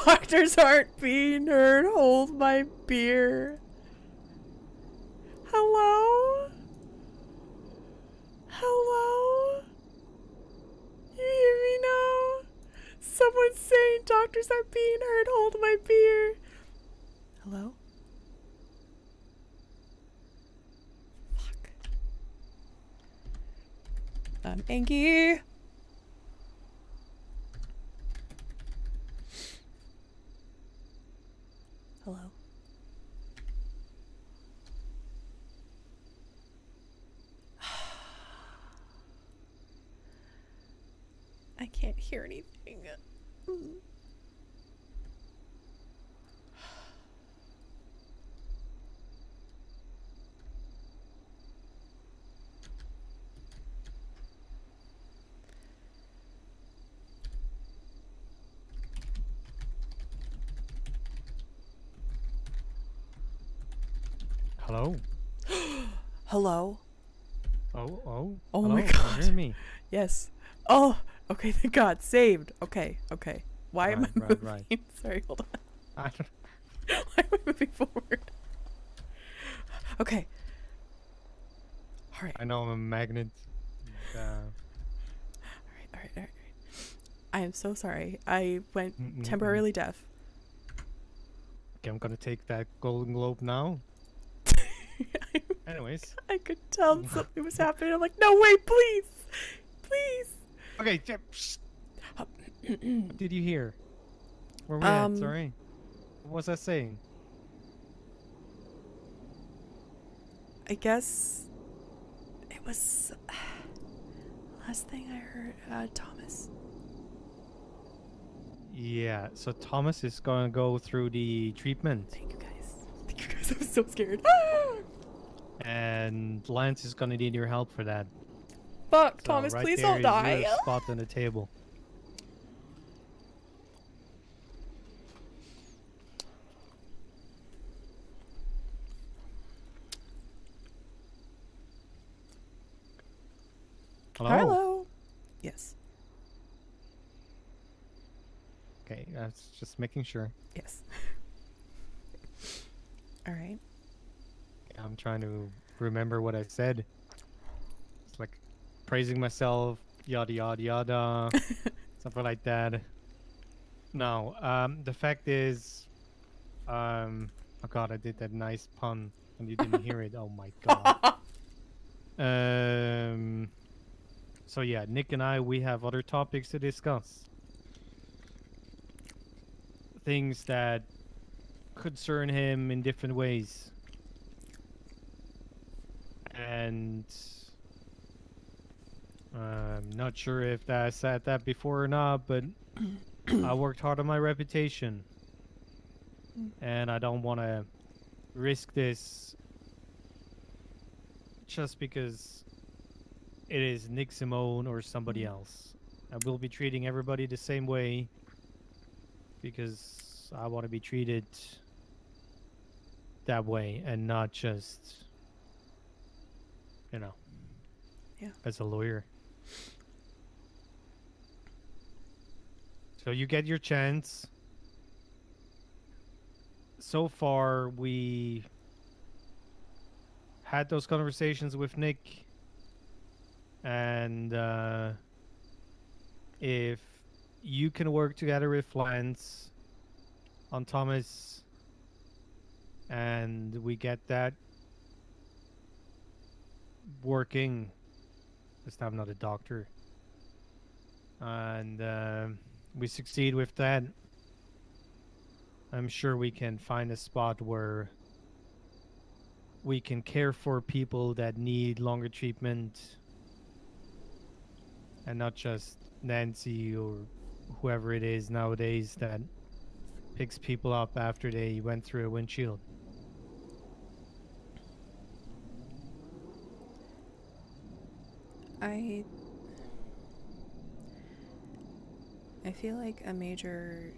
Doctors aren't being heard. Hold my beer. Hello? Hello? You hear me now? Someone's saying doctors aren't being heard. Hold my beer. Hello? Fuck. Angie. Hello? I can't hear anything. Hello? Hello? Oh Oh hello? my Can god. you hear me? Yes. Oh, okay, thank God. Saved. Okay. Why am I moving? Right. Sorry, hold on. I don't... Why am I moving forward? Okay. Alright. I know I'm a magnet. Alright. I am so sorry. I went temporarily deaf. Okay, I'm gonna take that Golden Globe now. Anyways. I could tell something was happening. I'm like, no, wait, please. Please. Okay, what did you hear? Where we at? Sorry. What was I saying? I guess it was last thing I heard, Thomas. Yeah, so Thomas is gonna go through the treatment. Thank you guys. I'm so scared. And Lance is gonna need your help for that. Fuck, So Thomas, right please there don't is die. your spot on the table. Hello. Yes. Okay, that's just making sure. Yes. All right. I'm trying to remember what I said. It's like praising myself, yada yada yada, something like that. No, the fact is, oh god, I did that nice pun and you didn't hear it. Oh my god. So yeah, Nick and I, we have other topics to discuss. Things that concern him in different ways. And I'm not sure if I said that before or not, but I worked hard on my reputation. And I don't want to risk this just because it is Nick Simone or somebody else. I will be treating everybody the same way because I want to be treated that way and not just, you know, as a lawyer. So you get your chance. So far, we had those conversations with Nick, and if you can work together with Lance on Thomas, and we get that working, because I'm not a doctor, and we succeed with that, I'm sure we can find a spot where we can care for people that need longer treatment and not just Nancy or whoever it is nowadays that picks people up after they went through a windshield. I feel like a major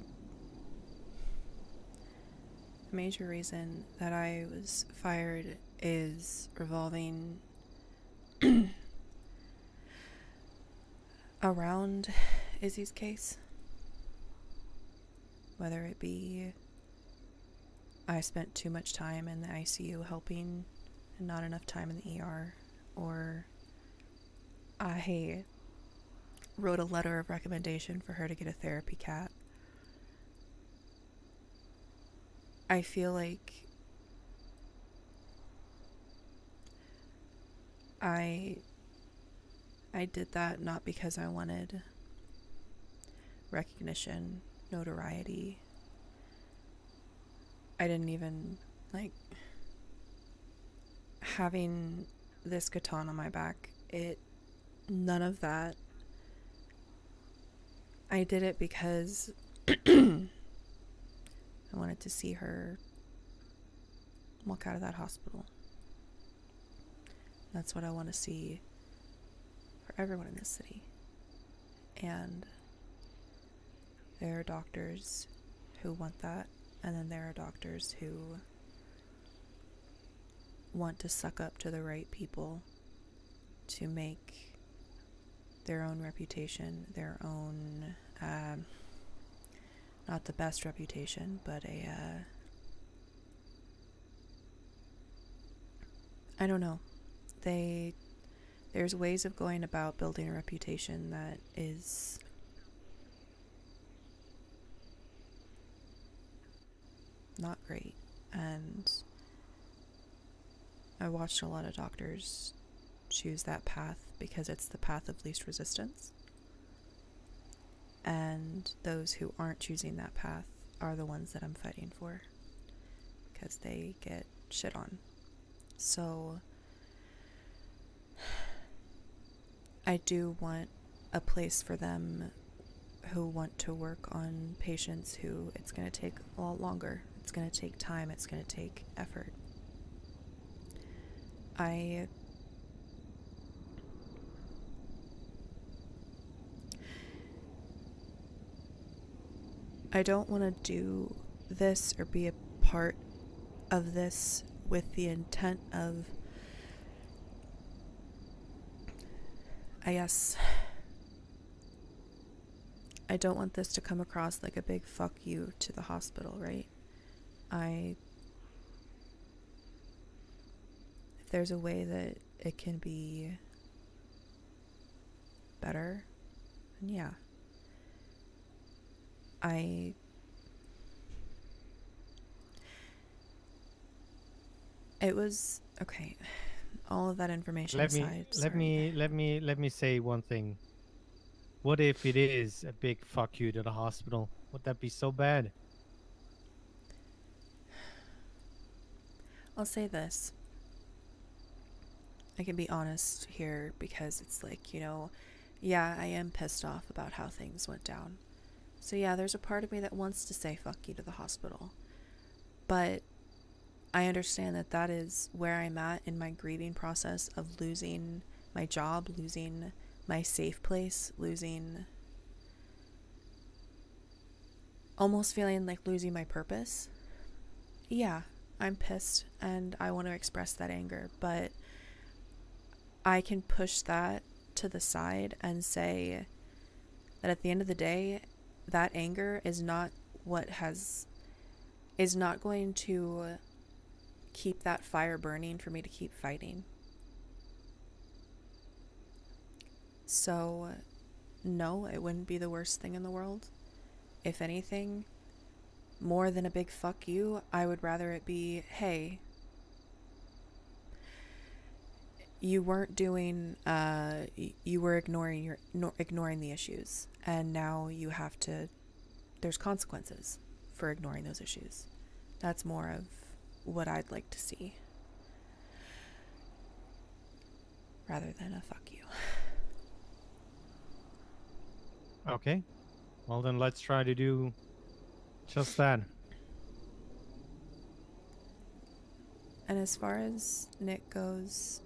reason that I was fired is revolving around Izzy's case. whether it be I spent too much time in the ICU helping and not enough time in the ER, or I wrote a letter of recommendation for her to get a therapy cat. I feel like I did that not because I wanted recognition, notoriety. I didn't even, like, having this katana on my back, none of that. I did it because I wanted to see her walk out of that hospital. That's what I want to see for everyone in this city. And there are doctors who want that, and then there are doctors who want to suck up to the right people to make their own reputation, their own, not the best reputation, but I don't know. There's ways of going about building a reputation that is not great. And I watched a lot of doctors choose that path because it's the path of least resistance. And those who aren't choosing that path are the ones that I'm fighting for, because they get shit on. So I do want a place for them who want to work on patients who it's going to take a lot longer. It's going to take time. It's going to take effort. I don't want to do this or be a part of this with the intent of, I guess, I don't want this to come across like a big fuck you to the hospital, right? If there's a way that it can be better, then yeah. It was okay. All of that information aside. Let me say one thing. What if it is a big fuck you to the hospital? Would that be so bad? I'll say this. I can be honest here because it's like, yeah, I am pissed off about how things went down. So yeah, there's a part of me that wants to say fuck you to the hospital. But I understand that that is where I'm at in my grieving process of losing my job, losing my safe place, almost feeling like losing my purpose. Yeah, I'm pissed and I want to express that anger, but I can push that to the side and say that at the end of the day, that anger is not going to keep that fire burning for me to keep fighting. So, no, it wouldn't be the worst thing in the world. If anything, more than a big fuck you, I would rather it be, hey, you weren't doing, you were ignoring the issues, and now you have to, there's consequences for ignoring those issues. That's more of what I'd like to see, rather than a fuck you. Okay. Well, then let's try to do just that. And as far as Nick goes,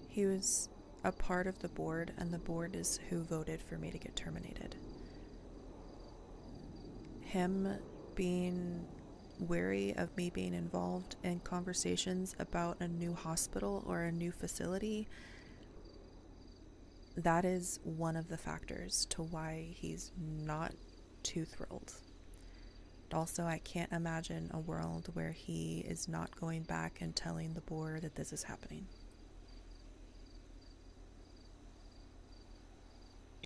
he was a part of the board, and the board is who voted for me to get terminated. Him being wary of me being involved in conversations about a new hospital or a new facility, that is one of the factors to why he's not too thrilled. also, I can't imagine a world where he is not going back and telling the board that this is happening.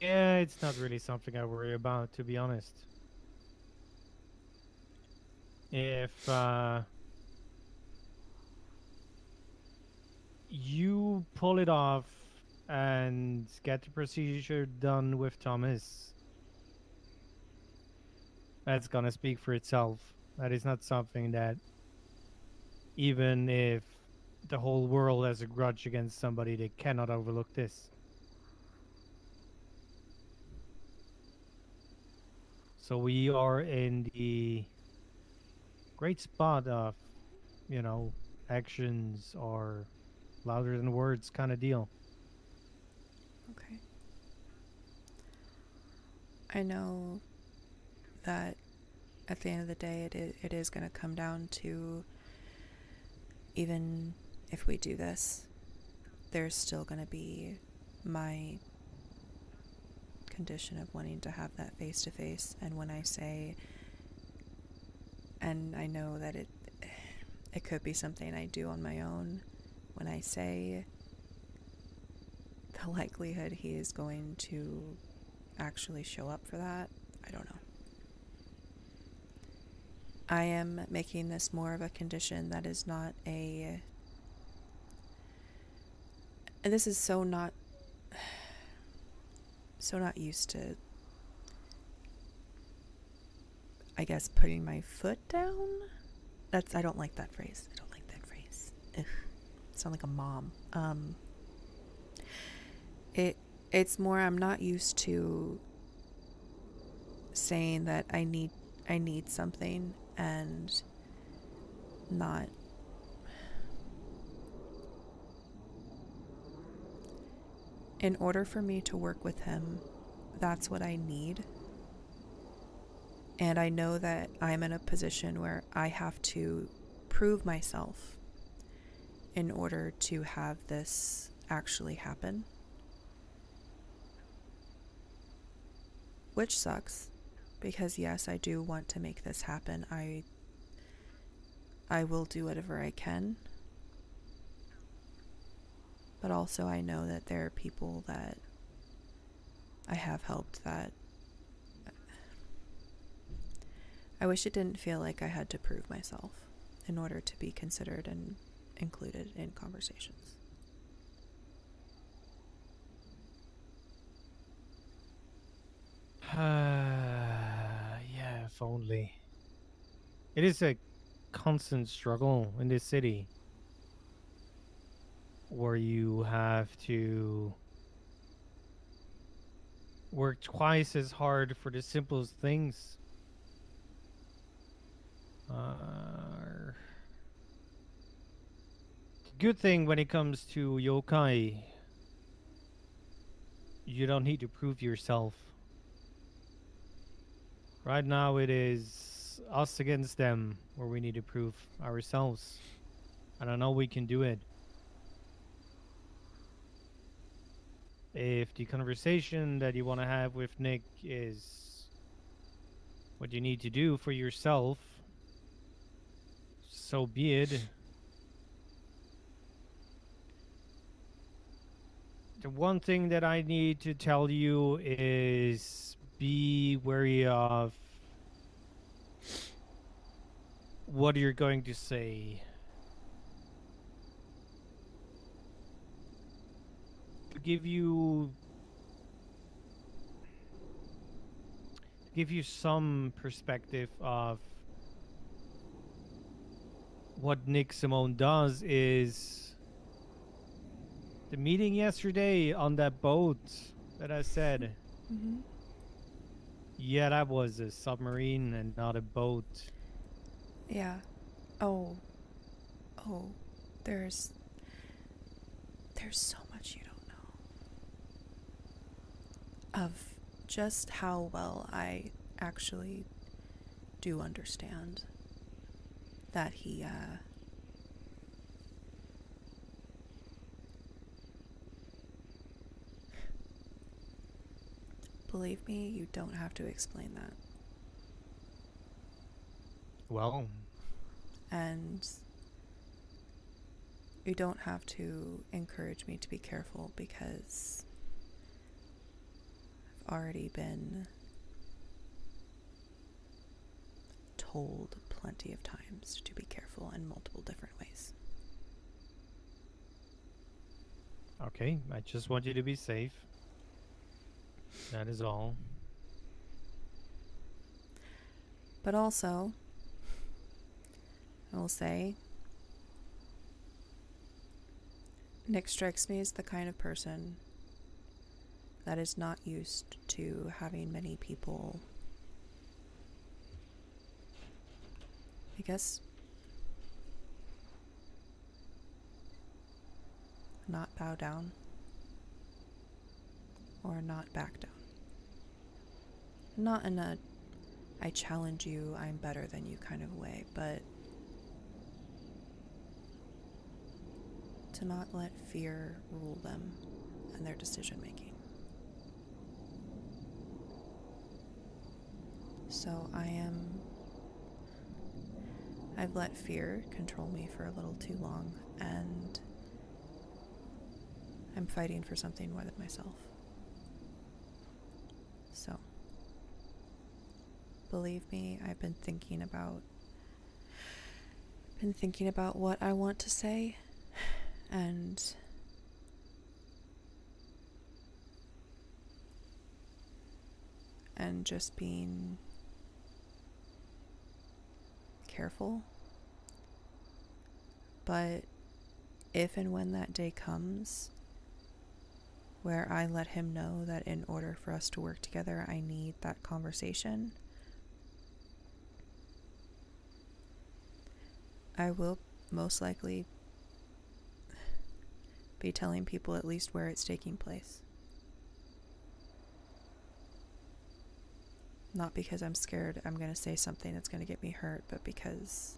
Yeah, it's not really something I worry about, to be honest. If you pull it off and get the procedure done with Thomas, that's gonna speak for itself. That is not something that, even if the whole world has a grudge against somebody, they cannot overlook this. So we are in the great spot of, you know, actions are louder than words kind of deal. Okay. I know that at the end of the day, it is going to come down to, even if we do this, there's still going to be my condition of wanting to have that face to face. And when I say, and I know that it could be something I do on my own, when I say the likelihood he is going to actually show up for that, I don't know. I am making this more of a condition that is not a. And this is so not used to, I guess, putting my foot down. I don't like that phrase. I don't like that phrase. Ugh. I sound like a mom. It's more, I'm not used to saying that I need something and not. In order for me to work with him, that's what I need. And I know that I'm in a position where I have to prove myself in order to have this actually happen. Which sucks, because yes, I do want to make this happen. I will do whatever I can. But also I know that there are people that I have helped that I wish it didn't feel like I had to prove myself in order to be considered and included in conversations. Yeah, if only. It is a constant struggle in this city where you have to work twice as hard for the simplest things. Good thing when it comes to yokai, you don't need to prove yourself. Right now it is us against them where we need to prove ourselves. And I know we can do it. If the conversation that you want to have with Nick is what you need to do for yourself, so be it. The one thing that I need to tell you is be wary of what you're going to say. To give you some perspective of what Nick Simone does is the meeting yesterday on that boat that I said. Mm-hmm. Yeah, that was a submarine and not a boat. Yeah. Oh. Oh. There's so much you don't know of just how well I actually do understand that he believe me, you don't have to explain that. Well, And you don't have to encourage me to be careful because I've already been told plenty of times to be careful in multiple different ways. okay. I just want you to be safe. That is all. But also, I will say, Nick strikes me as the kind of person that is not used to having many people, I guess, not bow down or not back down. Not in a I challenge you, I'm better than you kind of way, but to not let fear rule them and their decision making. So I've let fear control me for a little too long, and I'm fighting for something more than myself. So, believe me, I've been thinking about what I want to say, and just being careful. But if and when that day comes where I let him know that in order for us to work together, I need that conversation, I will most likely be telling people at least where it's taking place. Not because I'm scared I'm going to say something that's going to get me hurt, but because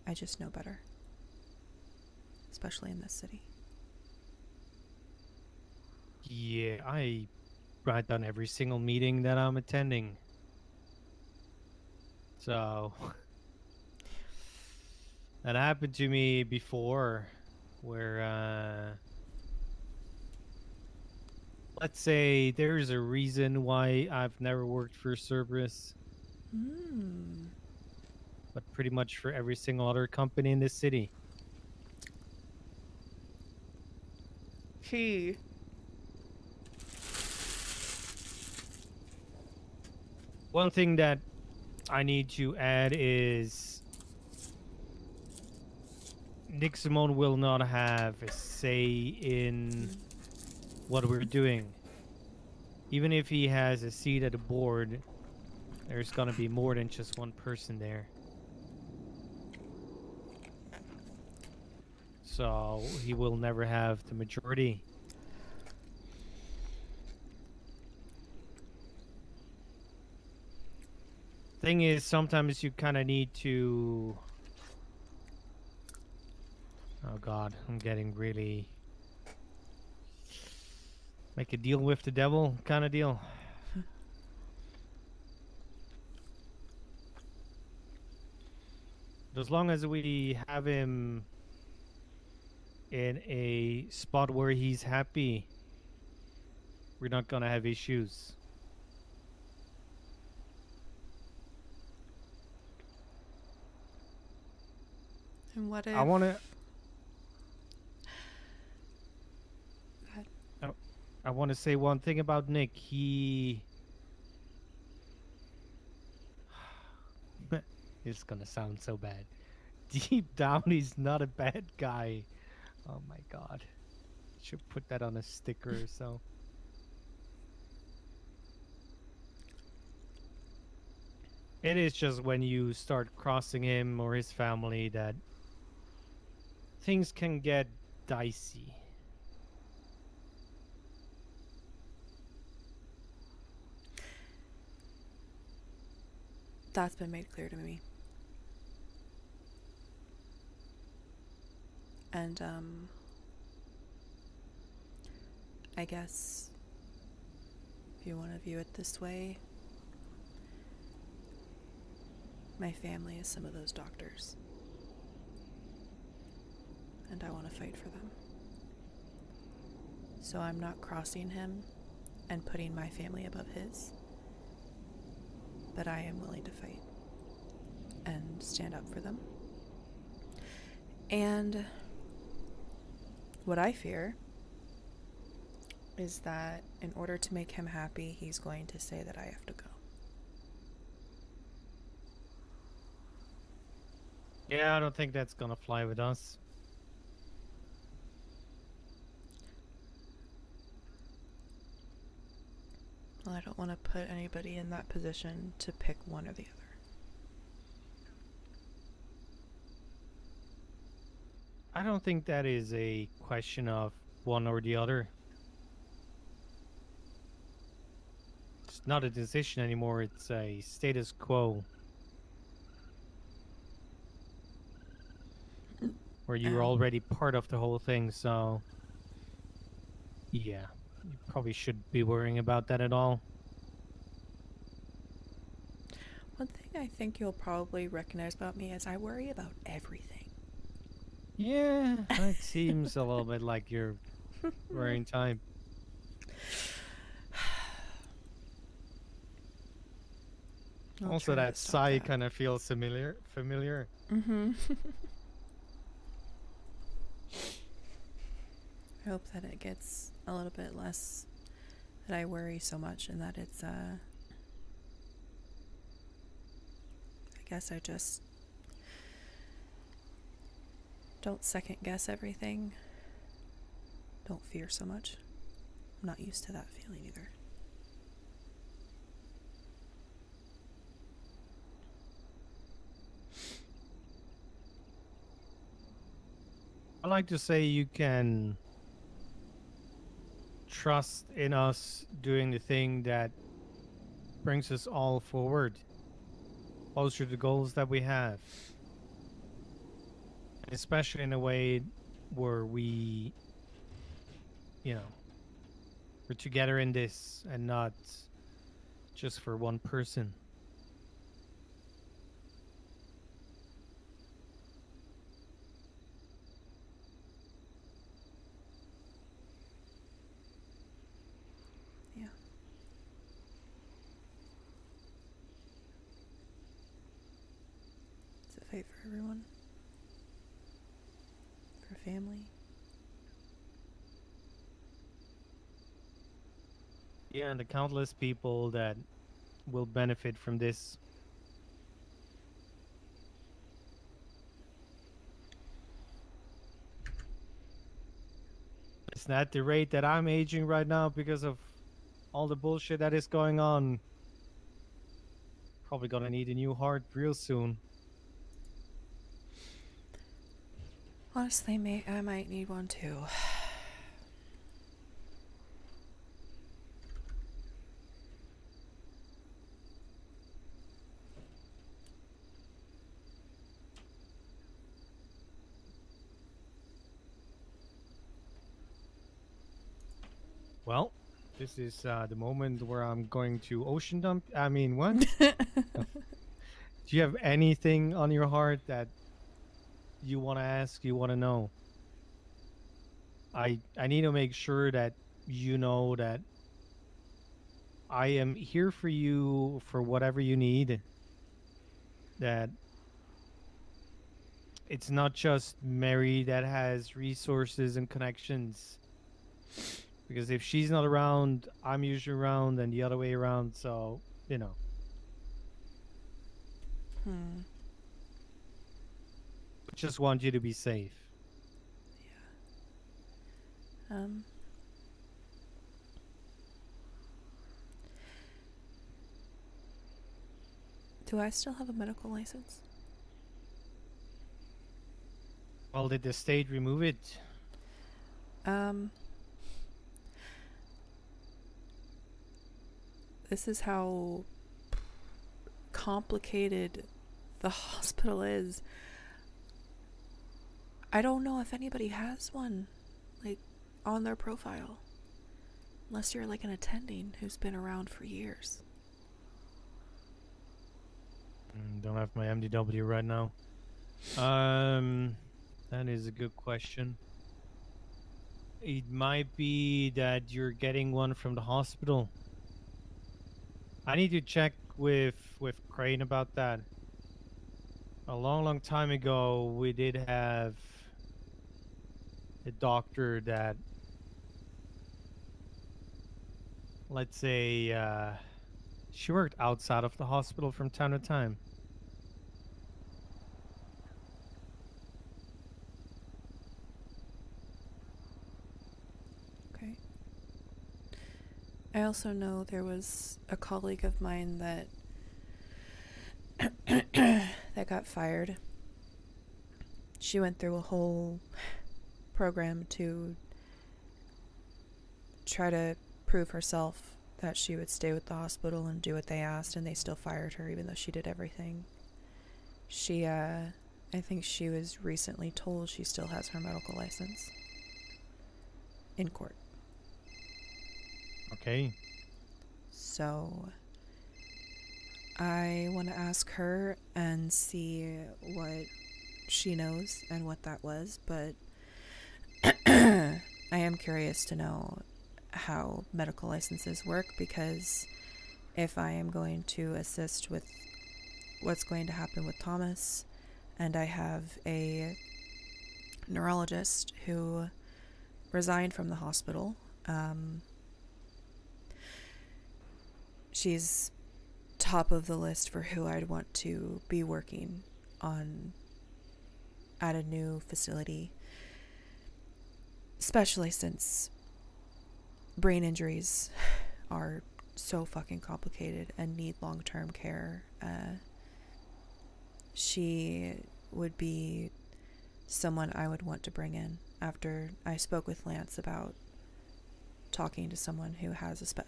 I just know better. Especially in this city. Yeah, I write down every single meeting that I'm attending. So that happened to me before, where let's say there's a reason why I've never worked for Cerberus, but pretty much for every single other company in this city. He. One thing that I need to add is Nick Simone will not have a say in what we're doing. Even if he has a seat at the board, there's gonna be more than just one person there. So he will never have the majority. Thing is, sometimes you kind of need to... Oh god, I'm getting really... Make a deal with the devil kind of deal. But as long as we have him in a spot where he's happy, we're not gonna have issues. And what if I want to... I want to say one thing about Nick. He... It's gonna sound so bad. Deep down, he's not a bad guy. Oh my god. Should put that on a sticker or so. It is just when you start crossing him or his family that things can get dicey. that's been made clear to me? And I guess if you want to view it this way, my family is some of those doctors. And I want to fight for them. So I'm not crossing him and putting my family above his. But I am willing to fight and stand up for them. And what I fear is that in order to make him happy, he's going to say that I have to go. Yeah, I don't think that's gonna fly with us. Well, I don't want to put anybody in that position to pick one or the other. I don't think that is a question of one or the other. It's not a decision anymore, it's a status quo. Where you're already part of the whole thing, so yeah, you probably should be worrying about that at all. One thing I think you'll probably recognize about me is I worry about everything. Yeah, it seems a little bit like you're worrying time. Also, that sigh kind of feels familiar. Mm-hmm. I hope that it gets a little bit less, that I worry so much, and that it's, I guess I just don't second guess everything. Don't fear so much. I'm not used to that feeling either. I like to say you can trust in us doing the thing that brings us all forward, closer to the goals that we have. Especially in a way where we, we're together in this and not just for one person. Yeah. It's a fight for everyone. For family. Yeah, and the countless people that will benefit from this. It's not the rate that I'm aging right now because of all the bullshit that is going on. Probably gonna need a new heart real soon. Honestly, I might need one too. Well, this is the moment where I'm going to ocean dump. I mean, what? Do you have anything on your heart that you want to ask, you want to know? I need to make sure that you know that I am here for you for whatever you need. That it's not just Mary that has resources and connections. Because if she's not around, I'm usually around, and the other way around. So, Just want you to be safe. Yeah. Do I still have a medical license? Well, did the state remove it? This is how complicated the hospital is. I don't know if anybody has one, like, on their profile. Unless you're, like, an attending who's been around for years. Don't have my MDW right now. Um, that is a good question. It might be that you're getting one from the hospital. I need to check with Crane about that. A long time ago, we did have a doctor that, let's say, she worked outside of the hospital from time to time. Okay. I also know there was a colleague of mine that that got fired. She went through a whole program to try to prove herself that she would stay with the hospital and do what they asked, and they still fired her even though she did everything. I think she was recently told she still has her medical license in court. Okay. So I want to ask her and see what she knows and what that was, but I am curious to know how medical licenses work, because if I am going to assist with what's going to happen with Thomas, and I have a neurologist who resigned from the hospital, she's top of the list for who I'd want to be working on at a new facility, especially since brain injuries are so fucking complicated and need long-term care. She would be someone I would want to bring in after I spoke with Lance about talking to someone who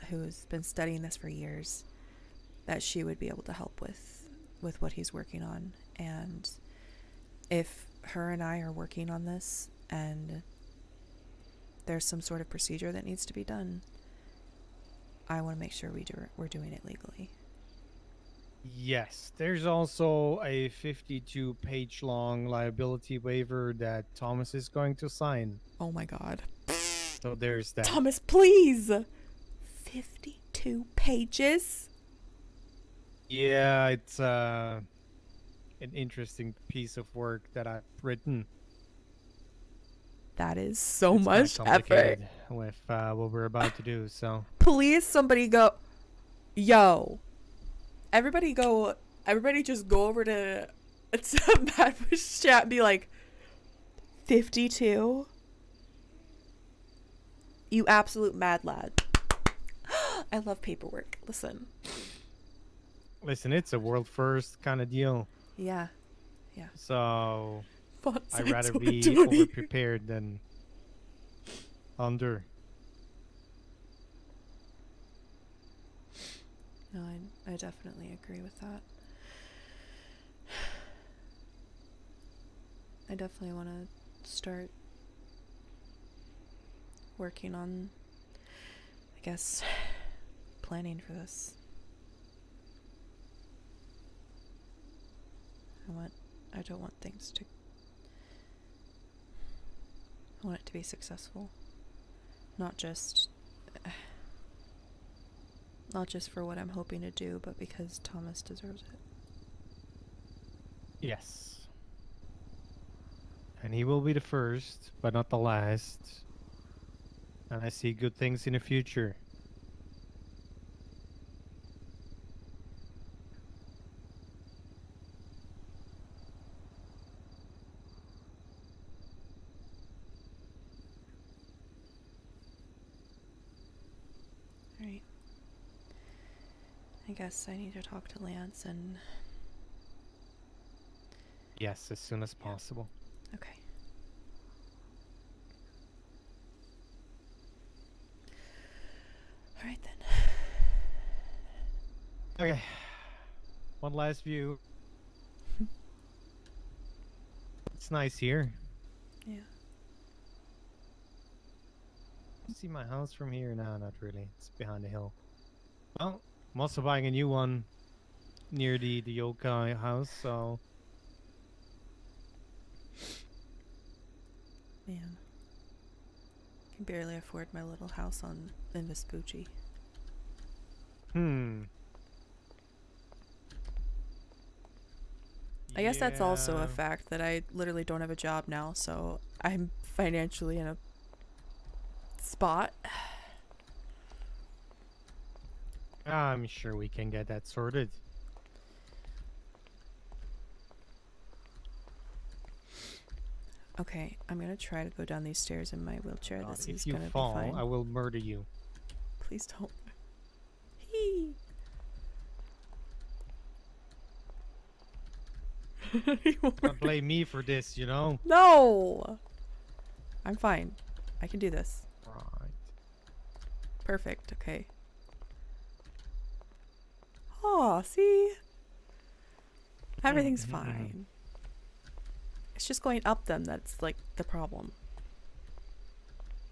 who's been studying this for years, that she would be able to help with what he's working on. And if her and I are working on this and there's some sort of procedure that needs to be done, I want to make sure we're doing it legally. Yes, there's also a 52-page long liability waiver that Thomas is going to sign. Oh my god. So there's that. Thomas, please! 52 pages? Yeah, it's an interesting piece of work that I've written. That is so It's much effort. with what we're about to do. So Please, somebody go. Yo. Everybody just go over to Madbush chat and be like, 52? You absolute mad lad. I love paperwork. Listen, it's a world first kind of deal. Yeah. So Font I'd size rather be 120. over prepared than under. No, I definitely agree with that. I definitely want to start working on, I guess, planning for this. I don't want things to, I want it to be successful. Not just for what I'm hoping to do, but because Thomas deserves it. Yes. And he will be the first, but not the last. And I see good things in the future. Right. I guess I need to talk to Lance and... Yes, as soon as possible. Okay. Alright then. Okay. One last view. It's nice here. Yeah. See my house from here? No, not really. It's behind the hill. Well, I'm also buying a new one near the yokai house, so Man, I can barely afford my little house in Vespucci. hmm. I guess that's also a Yeah. fact that I literally don't have a job now, so I'm financially in a spot. I'm sure we can get that sorted. Okay, I'm gonna try to go down these stairs in my wheelchair. God, This is if you gonna be fall, I fine. will murder you. Please don't. Hee. Can't blame me for this, you know? No! I'm fine. I can do this. Right. Perfect, okay. Oh, see? Everything's fine. It's just going up them that's like the problem.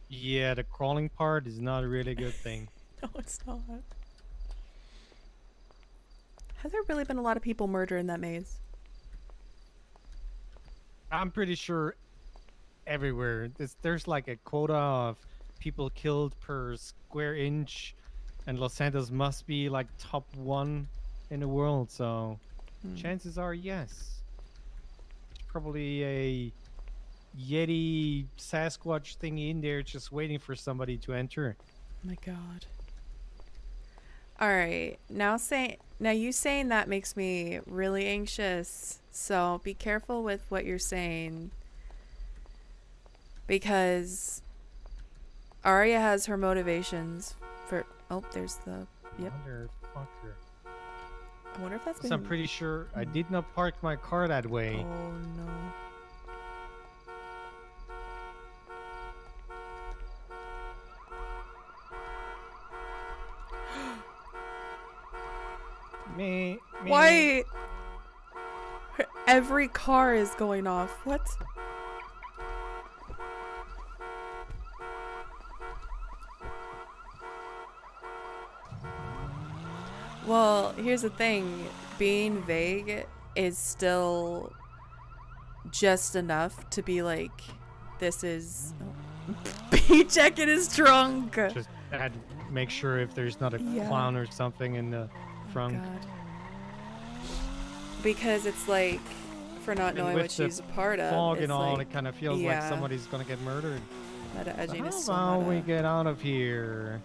Yeah, the crawling part is not a really good thing. No, it's not. Has there really been a lot of people murdered in that maze? I'm pretty sure everywhere there's like a quota of people killed per square inch, and Los Santos must be like top one in the world, so chances are yes. There's probably a Yeti Sasquatch thingy in there just waiting for somebody to enter. Oh my god. Alright, now you saying that makes me really anxious. So be careful with what you're saying. Because Arya has her motivations for there's the yep. Motherfucker. I wonder if that's So I'm pretty sure I did not park my car that way. Oh no. Me. Why? Every car is going off. What? Well, here's the thing. Being vague is still just enough to be like, this is... B checking his trunk. Just had to make sure if there's not a clown or something in the front. God. Because it's like, for not knowing what she's a part of, fog it's and all, like, it kind of feels like somebody's gonna get murdered. So how about we get out of here?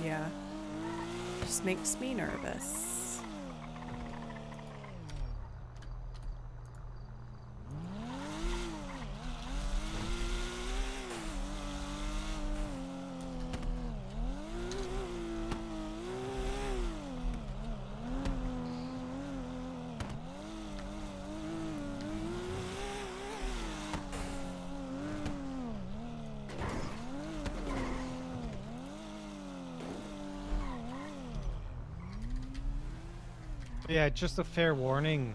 Yeah. Just makes me nervous. Yeah, just a fair warning.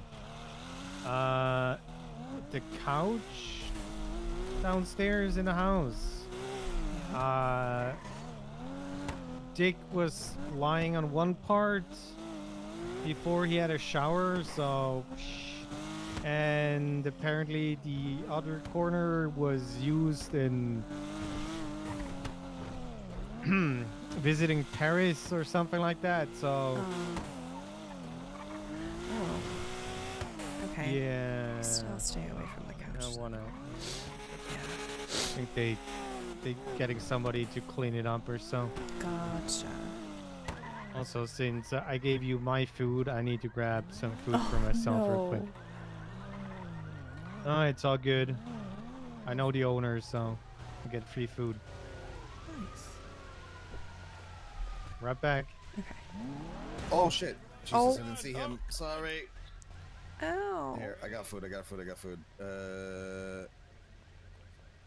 The couch downstairs in the house. Dick was lying on one part before he had a shower, so... And apparently the other corner was used in... visiting Paris or something like that, so... Okay. Yeah. I'll stay away from the couch. I don't wanna. I think they getting somebody to clean it up or so. Gotcha. Also, since I gave you my food, I need to grab some food for myself real quick. Oh, it's all good. I know the owner, so I get free food. Nice. Right back. Okay. Oh shit! Jesus, I didn't see him. Sorry. Ow. Here, I got food.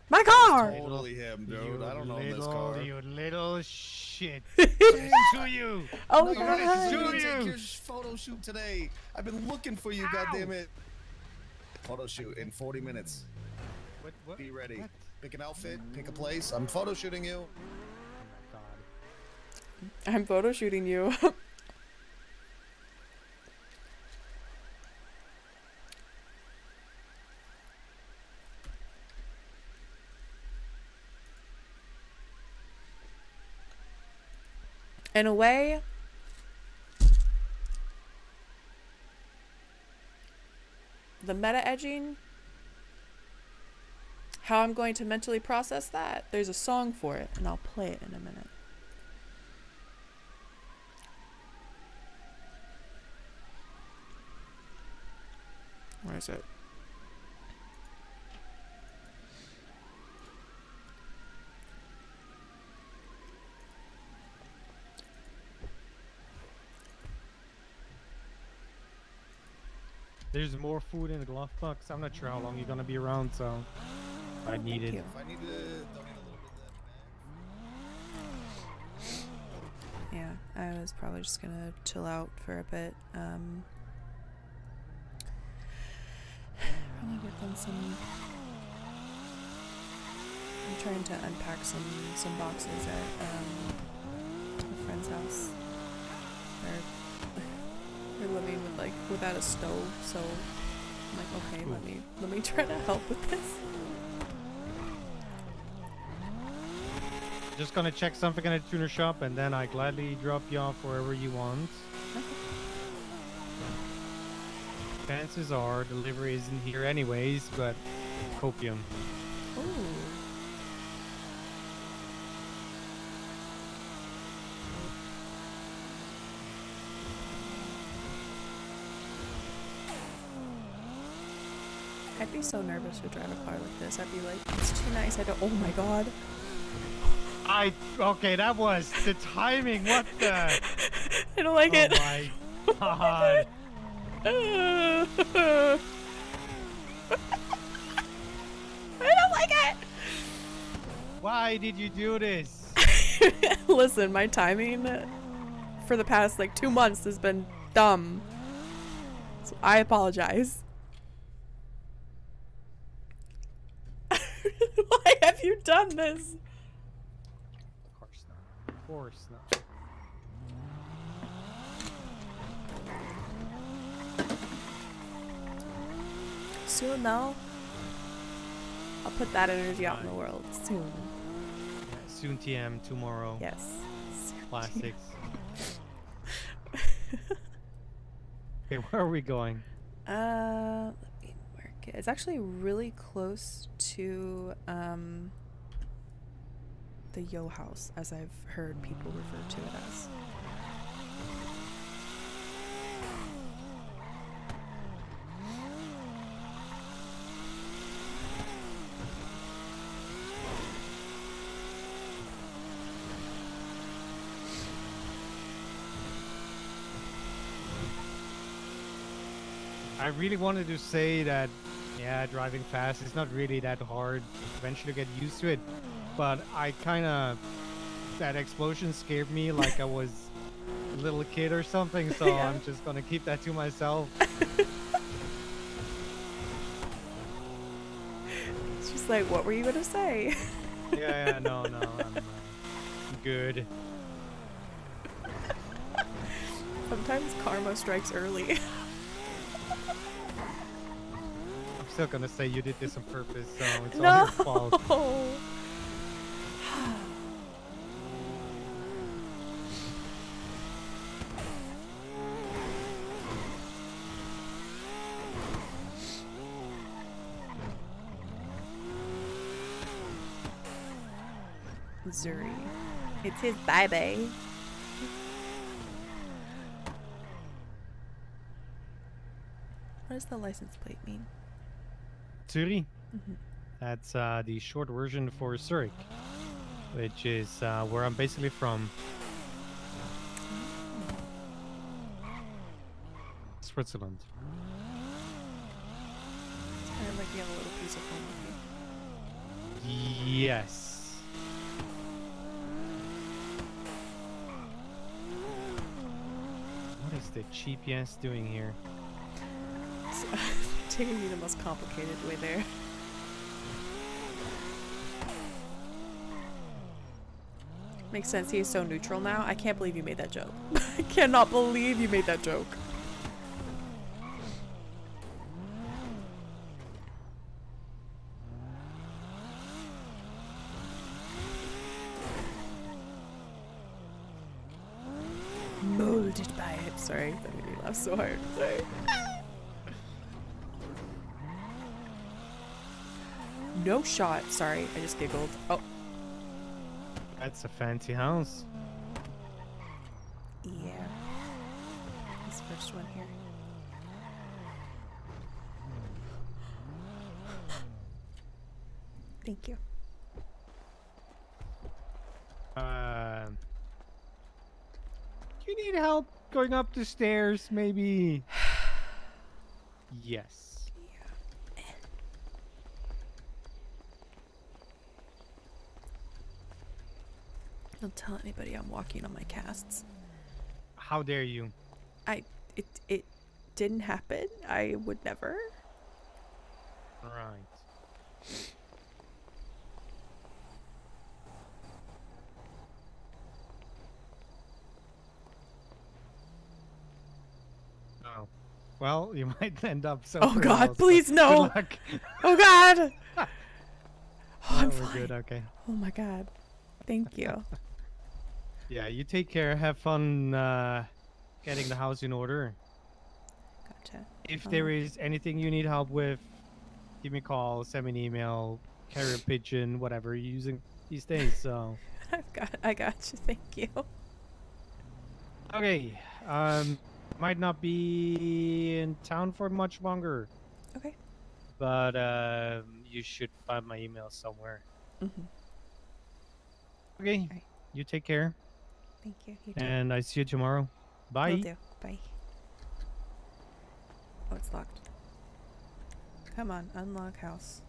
My car! Totally him, dude. I don't know this car. You little shit. To you. Oh No, my you're right. You god. didn't take your photo shoot today. I've been looking for you, goddammit. Photo shoot in 40 minutes. What? Be ready. What? Pick an outfit, pick a place. I'm photo shooting you. Oh my god. I'm photo shooting you. In a way, the meta edging, how I'm going to mentally process that, there's a song for it, and I'll play it in a minute. Where is it? There's more food in the glove box. I'm not sure how long you're gonna be around, so I need it. you. If I need to donate a little bit of that Yeah, I was probably just gonna chill out for a bit. Probably work on some. I'm trying to unpack some boxes at a friend's house. They're living without a stove, so I'm like, okay, let me try to help with this. Just gonna check something in a tuner shop, and then I gladly drop you off wherever you want. Chances are delivery isn't here anyways, but copium. Ooh. I'd be so nervous to drive a car like this. I'd be like, it's too nice. I don't. Oh my god. Okay, that was the timing. What the? I don't like it. Oh my god. I don't like it. Why did you do this? Listen, my timing for the past 2 months has been dumb. So I apologize. Why have you done this? Of course not. Of course not. Soon though, I'll put that energy out in the world. Soon. Soon TM tomorrow. Yes. Soon. Classics. Okay, where are we going? Let me mark it. It's actually really close to the Yo House, as I've heard people refer to it as. I really wanted to say that, yeah, driving fast is not really that hard. Eventually get used to it. But I that explosion scared me like I was a little kid or something, so Yeah. I'm just gonna keep that to myself. It's just like, what were you gonna say? Yeah, no, I'm good. Sometimes karma strikes early. I'm still gonna say you did this on purpose, so it's all No. your fault. Zuri. It's his baby. What does the license plate mean? Zuri? Mm-hmm. That's the short version for Zurich, which is where I'm basically from. Switzerland. It's kind of like you have a little piece of home with you. Yes. What is the GPS doing here? So, taking me the most complicated way there. Makes sense. He is so neutral now. I can't believe you made that joke. I cannot believe you made that joke. Molded by it. Sorry, that made me laugh so hard. Sorry. No shot. Sorry, I just giggled. Oh. That's a fancy house. Yeah. This first one here. Thank you. Do you need help going up the stairs, maybe? Yes. Yeah. Don't tell anybody I'm walking on my casts. How dare you? It didn't happen. I would never. Right. Oh. Well, you might end up so. Oh God! Please no! Good luck. Oh God! Oh, I'm we're fine. good. Okay. Oh my God! Thank you. Yeah, you take care. Have fun getting the house in order. Gotcha. If there is anything you need help with, give me a call, send me an email, carry a pigeon, whatever you're using these days. So. I got you. Thank you. Okay. Might not be in town for much longer, Okay. but you should find my email somewhere. Mm-hmm. Okay. Alright. You take care, Thank you. You too. and I see you tomorrow. Bye. Will do. Bye. Oh, it's locked. Come on, unlock house.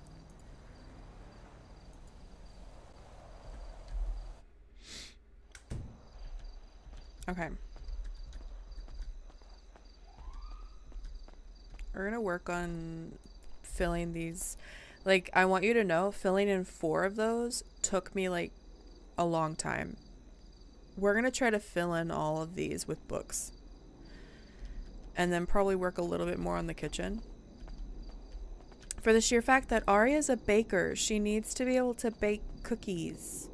Okay. We're gonna work on filling these. Like, I want you to know, filling in 4 of those took me like a long time. We're gonna try to fill in all of these with books. And then probably work a little bit more on the kitchen. For the sheer fact that Arya's a baker. She needs to be able to bake cookies.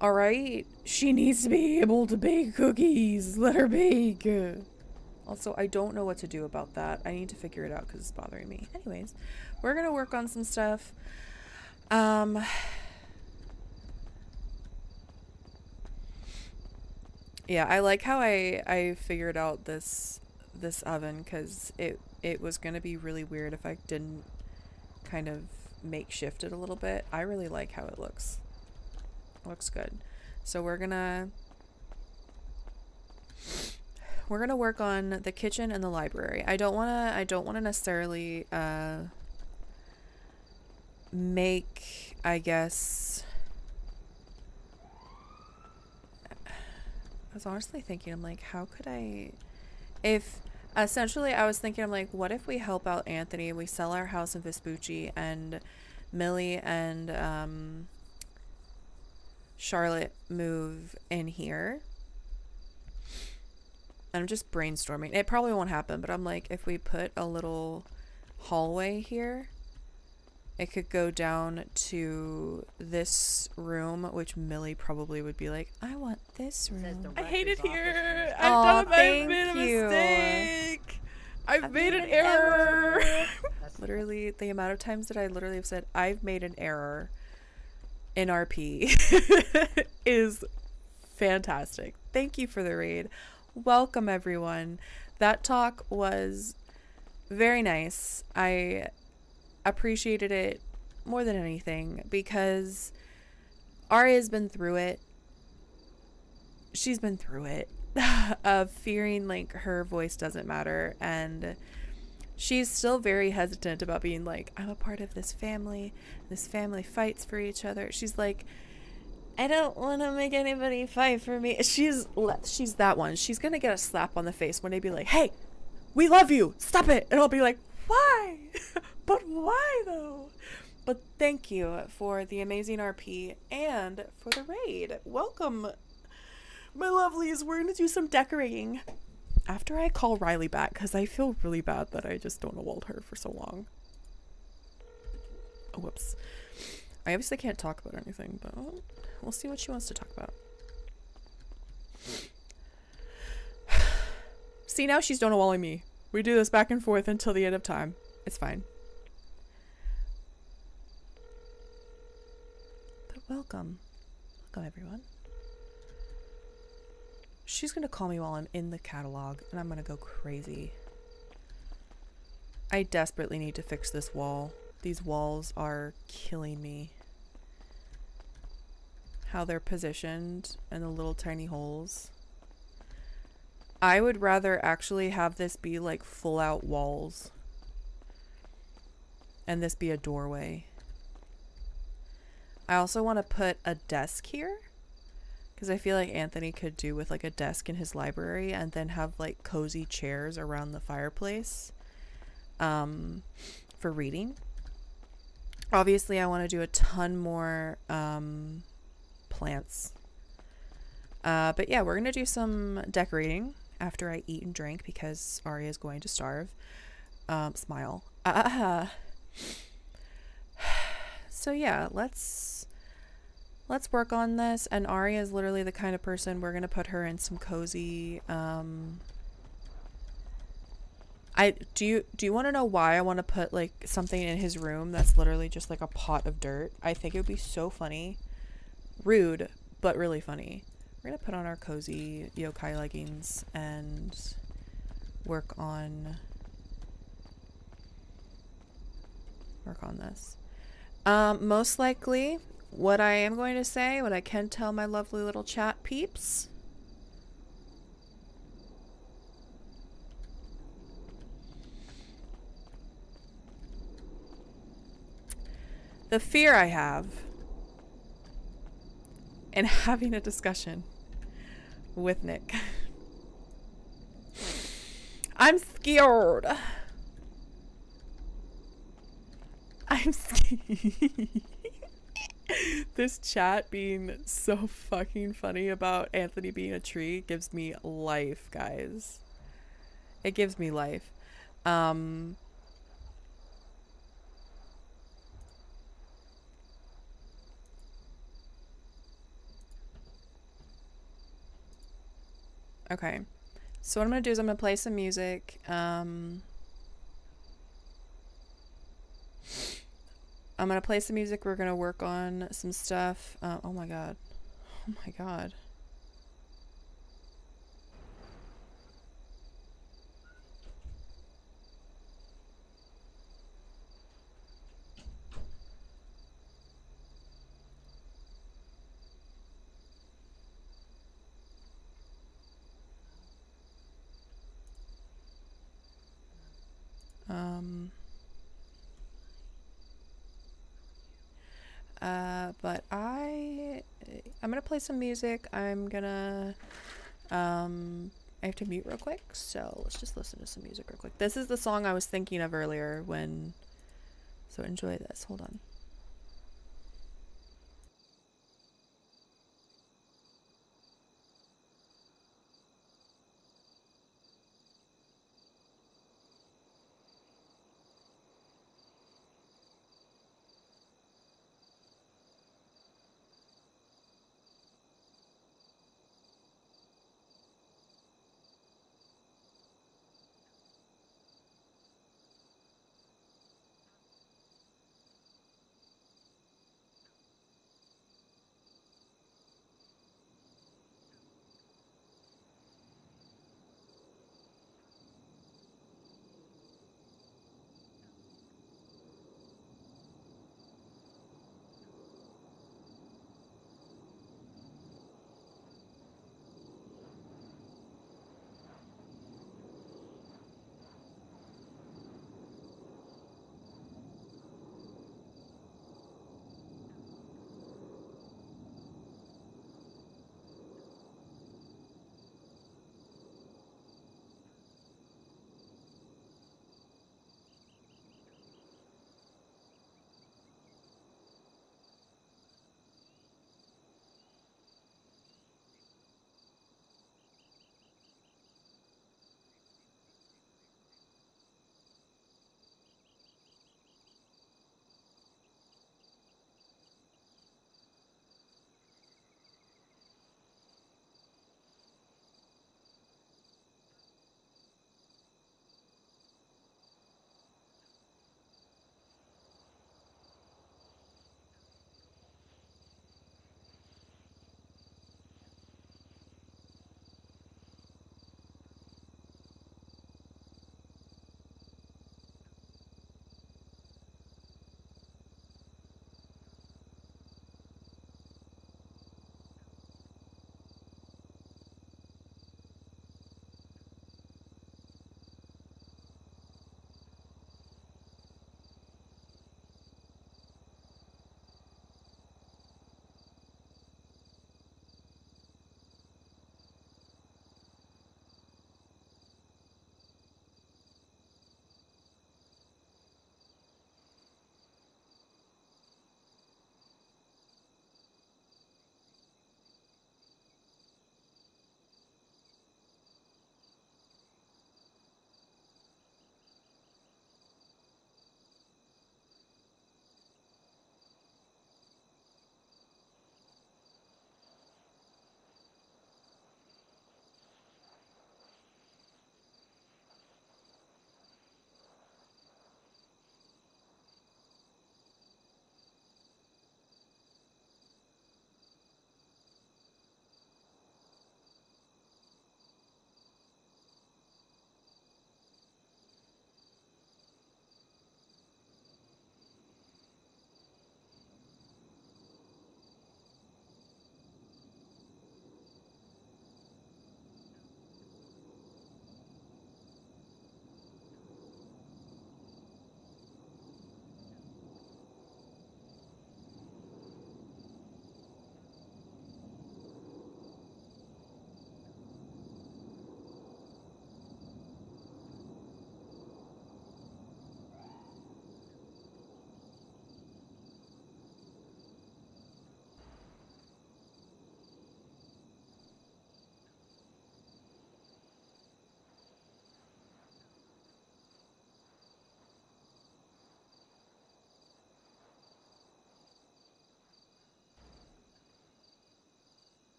Alright? She needs to be able to bake cookies. Let her bake. Also, I don't know what to do about that. I need to figure it out because it's bothering me. Anyways, we're going to work on some stuff. Yeah, I like how I figured out this oven because it was going to be really weird if I didn't kind of makeshift it a little bit. I really like how it looks. It looks good. So we're gonna work on the kitchen and the library. I don't wanna necessarily make, I guess. I was honestly thinking, I'm like, how could I, if essentially I was thinking, I'm like, what if we help out Anthony, we sell our house in Vespucci, and Millie and Charlotte move in here. And I'm just brainstorming. It probably won't happen, but I'm like, if we put a little hallway here, it could go down to this room, which Millie probably would be like, I want this room. I hate it here. I've made a mistake. I've made an error. Literally, the amount of times that I literally have said, I've made an error in RP is fantastic. Thank you for the raid. Welcome, everyone. That talk was very nice. I appreciated it more than anything because Arya's been through it. She's been through it of fearing like her voice doesn't matter, and She's still very hesitant about being like, I'm a part of this family. This family fights for each other. She's like, I don't want to make anybody fight for me. She's that one. She's gonna get a slap on the face when they be like, hey, we love you. Stop it. And I'll be like, why? But why though? But thank you for the amazing RP and for the raid. Welcome, my lovelies. We're gonna do some decorating after I call Riley back because I feel really bad that I just don't walled her for so long. Oh, whoops. I obviously can't talk about anything, but we'll see what she wants to talk about. See, now she's donut-walling me. We do this back and forth until the end of time. It's fine. But welcome. Welcome, everyone. She's gonna call me while I'm in the catalog, and I'm gonna go crazy. I desperately need to fix this wall. These walls are killing me. How they're positioned and the little tiny holes. I would rather actually have this be like full out walls and this be a doorway. I also want to put a desk here because I feel like Anthony could do with like a desk in his library and then have like cozy chairs around the fireplace for reading. Obviously I want to do a ton more plants. But yeah, we're gonna do some decorating after I eat and drink because Arya is going to starve. Smile. So yeah, let's work on this. And Arya is literally the kind of person we're gonna put her in some cozy. Do you want to know why I want to put like something in his room that's literally just like a pot of dirt? I think it would be so funny. Rude, but really funny. We're gonna put on our cozy yokai leggings and work on this. Most likely, what I am going to say, what I can tell my lovely little chat peeps. The fear I have in having a discussion with Nick. I'm scared. I'm scared. This chat being so fucking funny about Anthony being a tree gives me life, guys. It gives me life. Okay, so what I'm gonna do is I'm gonna play some music. I'm gonna play some music. We're gonna work on some stuff. Oh my god. Oh my god. But I'm gonna play some music. I'm gonna, I have to mute real quick, so let's just listen to some music real quick. This is the song I was thinking of earlier when, so enjoy this. Hold on.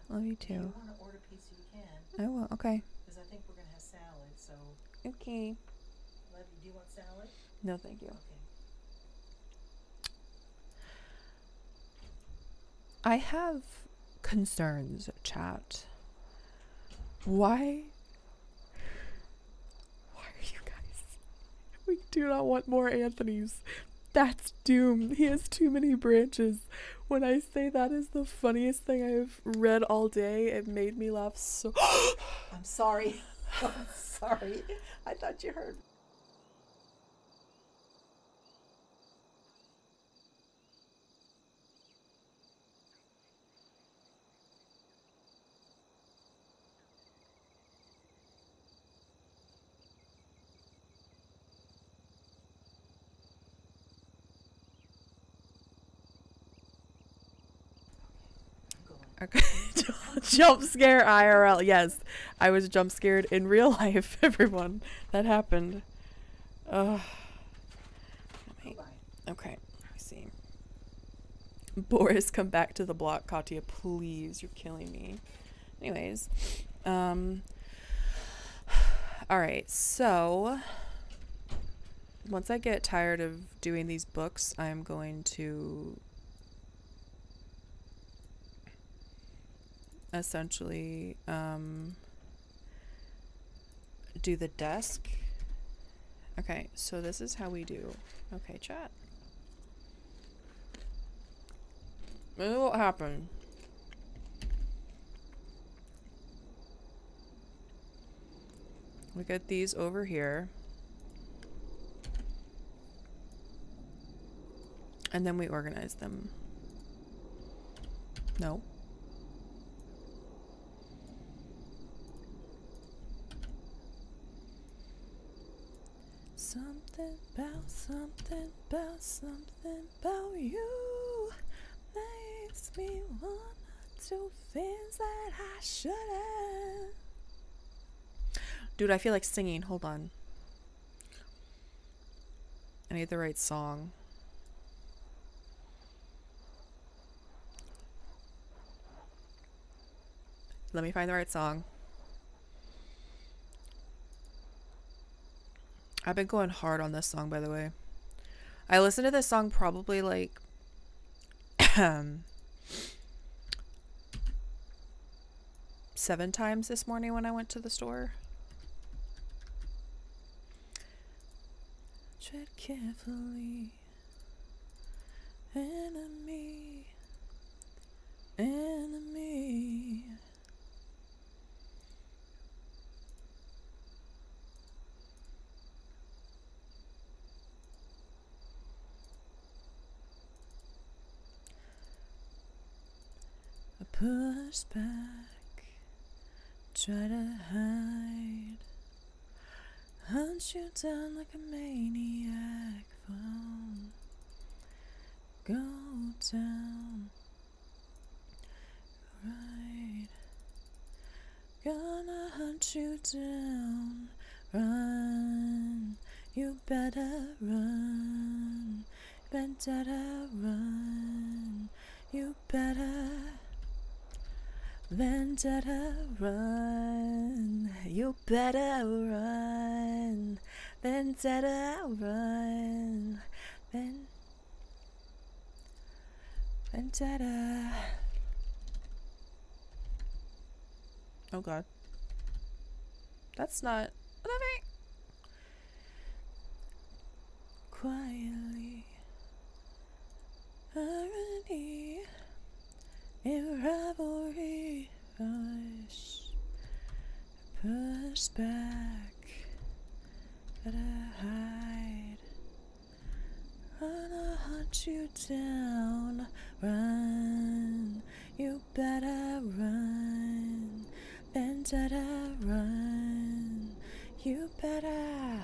Love you If you too. want to order pizza, you can. I will. Okay. Because I think we're going to have salad, so Okay. love you. Do you want salad? No, thank you. Okay. I have concerns, chat. Why? Why are you guys? We do not want more Anthony's. That's doomed. He has too many branches. When I say that is the funniest thing I've read all day, it made me laugh so. I'm sorry. I'm sorry. I thought you heard. Okay. Jump scare IRL. Yes, I was jump scared in real life, everyone. That happened. Wait. Okay, let me see. Boris, come back to the block, Katya, please. You're killing me. Anyways, alright, so once I get tired of doing these books, I'm going to essentially do the desk. Okay, so this is how we do. Okay, chat. This is what happened. We get these over here. And then we organize them. No. Something about you makes me wanna do things that I shouldn't. Dude, I feel like singing. Hold on. I need the right song. Let me find the right song. I've been going hard on this song, by the way. I listened to this song probably like 7 times this morning when I went to the store. Tread carefully, enemy, enemy. I push back, try to hide, hunt you down like a maniac, fall, go down, right, gonna hunt you down, run, you better run, better run, you better vendetta run, you better run, vendetta run, vendetta. Oh god. That's not living. Quietly, irony, in rivalry, rush, push back, better hide, gonna hunt you down, run, you better run, vendetta run, you better,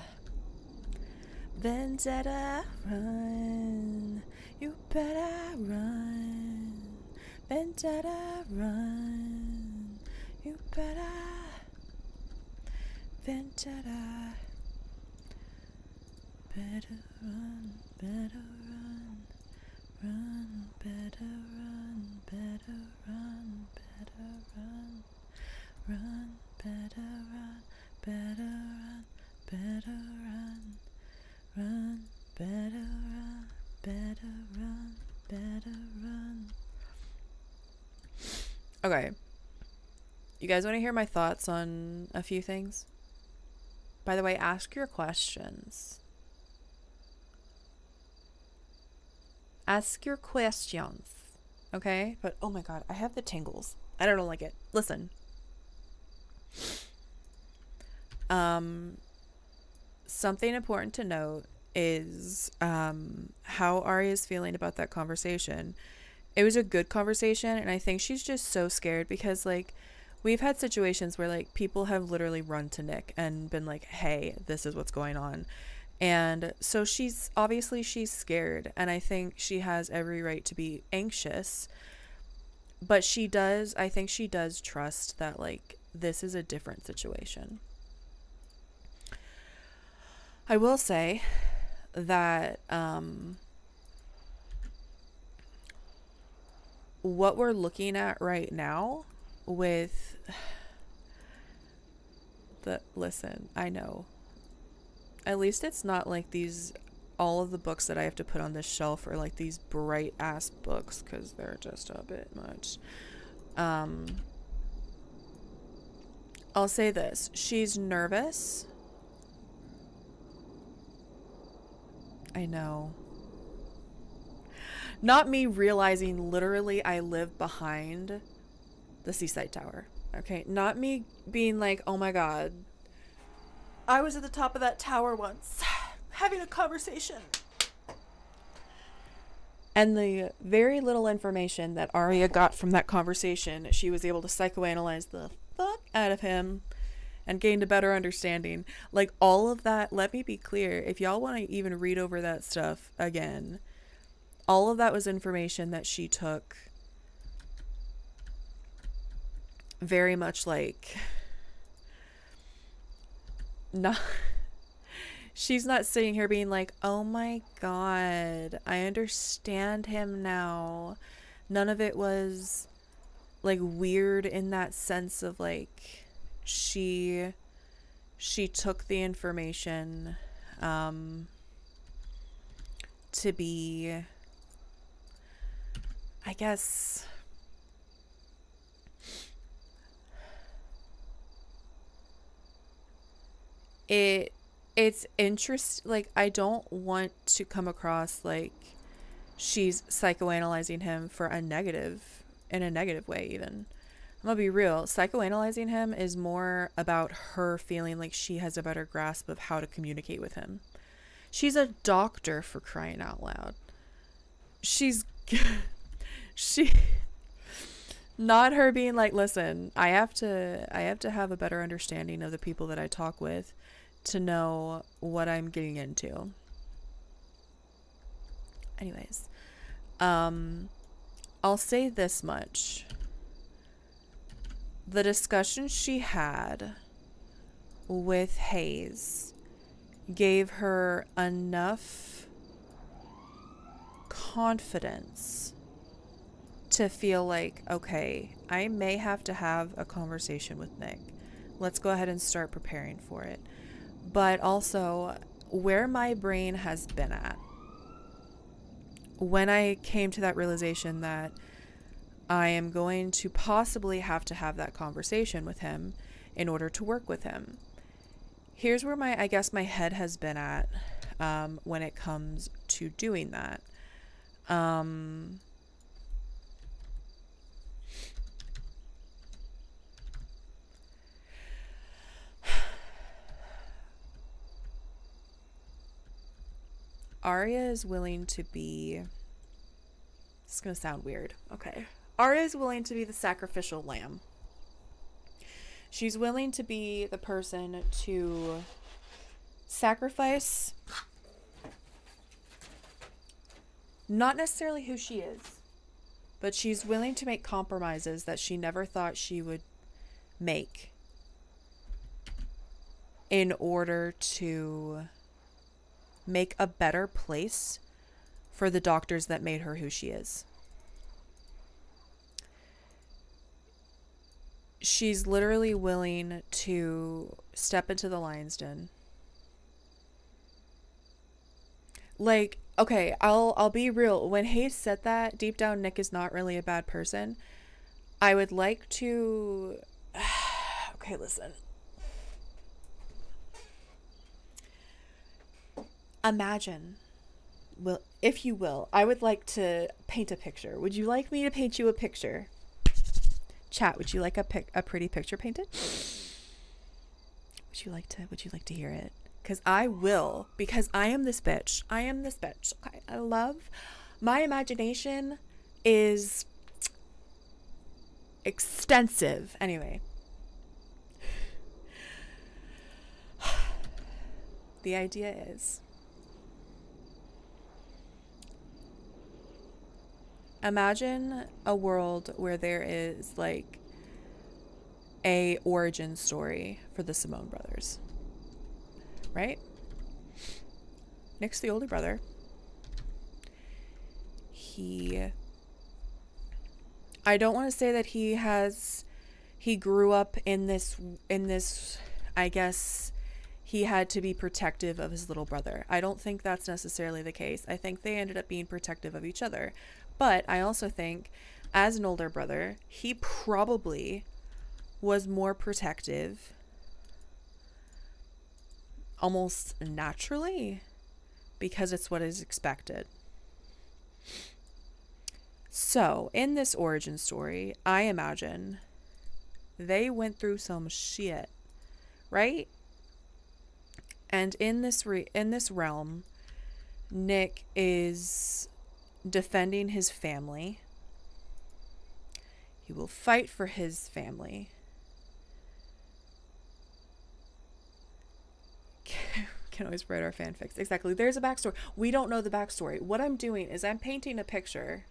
vendetta run, you better run, vendetta run, you better, vendetta, better run, run, better run, better run, better run, run, better run, better run, better run, run, better run, better run, better run. Okay. You guys want to hear my thoughts on a few things? By the way, ask your questions. Ask your questions. Okay? But oh my god, I have the tingles. I don't like it. Listen. Something important to note is how Arya's feeling about that conversation. It was a good conversation, and I think she's just so scared because, like, we've had situations where, like, people have literally run to Nick and been like, hey, this is what's going on. And so she's scared, and I think she has every right to be anxious. But I think she does trust that, like, this is a different situation. I will say that what we're looking at right now with listen, I know. At least it's not like all of the books that I have to put on this shelf are like these bright ass books, because they're just a bit much. I'll say this. She's nervous. I know. Not me realizing literally I live behind the Seaside Tower. Okay? Not me being like, oh my god, I was at the top of that tower once, having a conversation. And the very little information that Arya got from that conversation, she was able to psychoanalyze the fuck out of him and gained a better understanding. Like, all of that, let me be clear, if y'all want to even read over that stuff again, all of that was information that she took very much like, not, she's not sitting here being like, oh my god, I understand him now. None of it was like weird in that sense of like, she took the information to be, I guess, it's interest, like, I don't want to come across like she's psychoanalyzing him in a negative way. Even, I'm gonna be real, psychoanalyzing him is more about her feeling like she has a better grasp of how to communicate with him. She's a doctor, for crying out loud. She not her being like, listen, I have to have a better understanding of the people that I talk with to know what I'm getting into. Anyways, I'll say this much. The discussion she had with Hayes gave her enough confidence to feel like, okay, I may have to have a conversation with Nick. Let's go ahead and start preparing for it. But also, where my brain has been at, when I came to that realization that I am going to possibly have to have that conversation with him in order to work with him. Here's where I guess my head has been at when it comes to doing that. Arya is willing to be, it's gonna sound weird, okay. Arya is willing to be the sacrificial lamb. She's willing to be the person to sacrifice not necessarily who she is, but she's willing to make compromises that she never thought she would make in order to make a better place for the doctors that made her who she is. she's literally willing to step into the lion's den. Like, okay, I'll be real. When Hayes said that, deep down Nick is not really a bad person. I would like to okay, listen. Imagine, well, if you will, I would like to paint a picture. Would you like me to paint you a picture? Chat, would you like a pretty picture painted? Would you like to hear it? Because I will, because I am this bitch. Okay, I love, my imagination is extensive. Anyway. The idea is, imagine a world where there is like a origin story for the Simone brothers, right? Nick's the older brother. I don't want to say that he grew up in this, I guess he had to be protective of his little brother. I don't think that's necessarily the case. I think they ended up being protective of each other. But I also think, as an older brother, he probably was more protective almost naturally because it's what is expected. So, in this origin story, I imagine they went through some shit, right? And in this realm, Nick is defending his family. He will fight for his family. Can always write our fanfics. Exactly. There's a backstory. We don't know the backstory. What I'm doing is I'm painting a picture,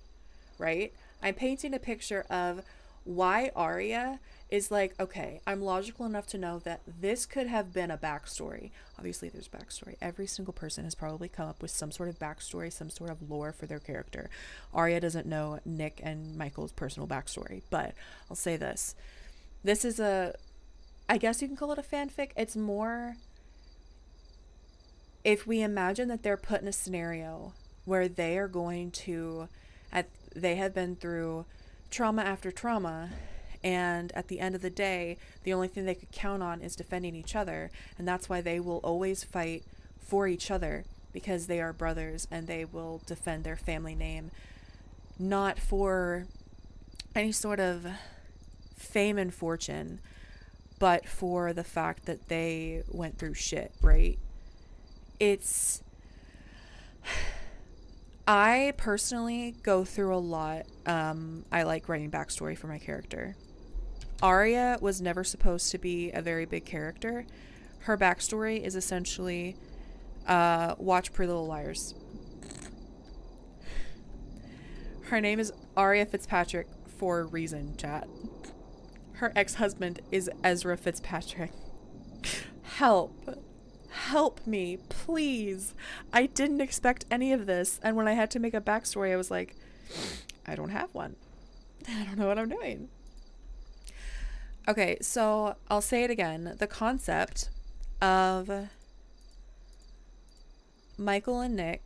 right? I'm painting a picture of why Arya is like, okay, I'm logical enough to know that this could have been a backstory. Obviously, there's backstory. Every single person has probably come up with some sort of backstory, some sort of lore for their character. Arya doesn't know Nick and Michael's personal backstory, but I'll say this. This is I guess you can call it a fanfic. It's more, if we imagine that they're put in a scenario where they are going to, they have been through trauma after trauma, and at the end of the day, the only thing they could count on is defending each other, and that's why they will always fight for each other, because they are brothers and they will defend their family name, not for any sort of fame and fortune, but for the fact that they went through shit, right? I personally go through a lot. I like writing backstory for my character. Arya was never supposed to be a very big character. Her backstory is essentially watch Pretty Little Liars. Her name is Arya Fitzpatrick for a reason, chat. Her ex-husband is Ezra Fitzpatrick. Help me, please. I didn't expect any of this, and when I had to make a backstory, I was like, I don't have one. I don't know what I'm doing. Okay, so I'll say it again. The concept of Michael and Nick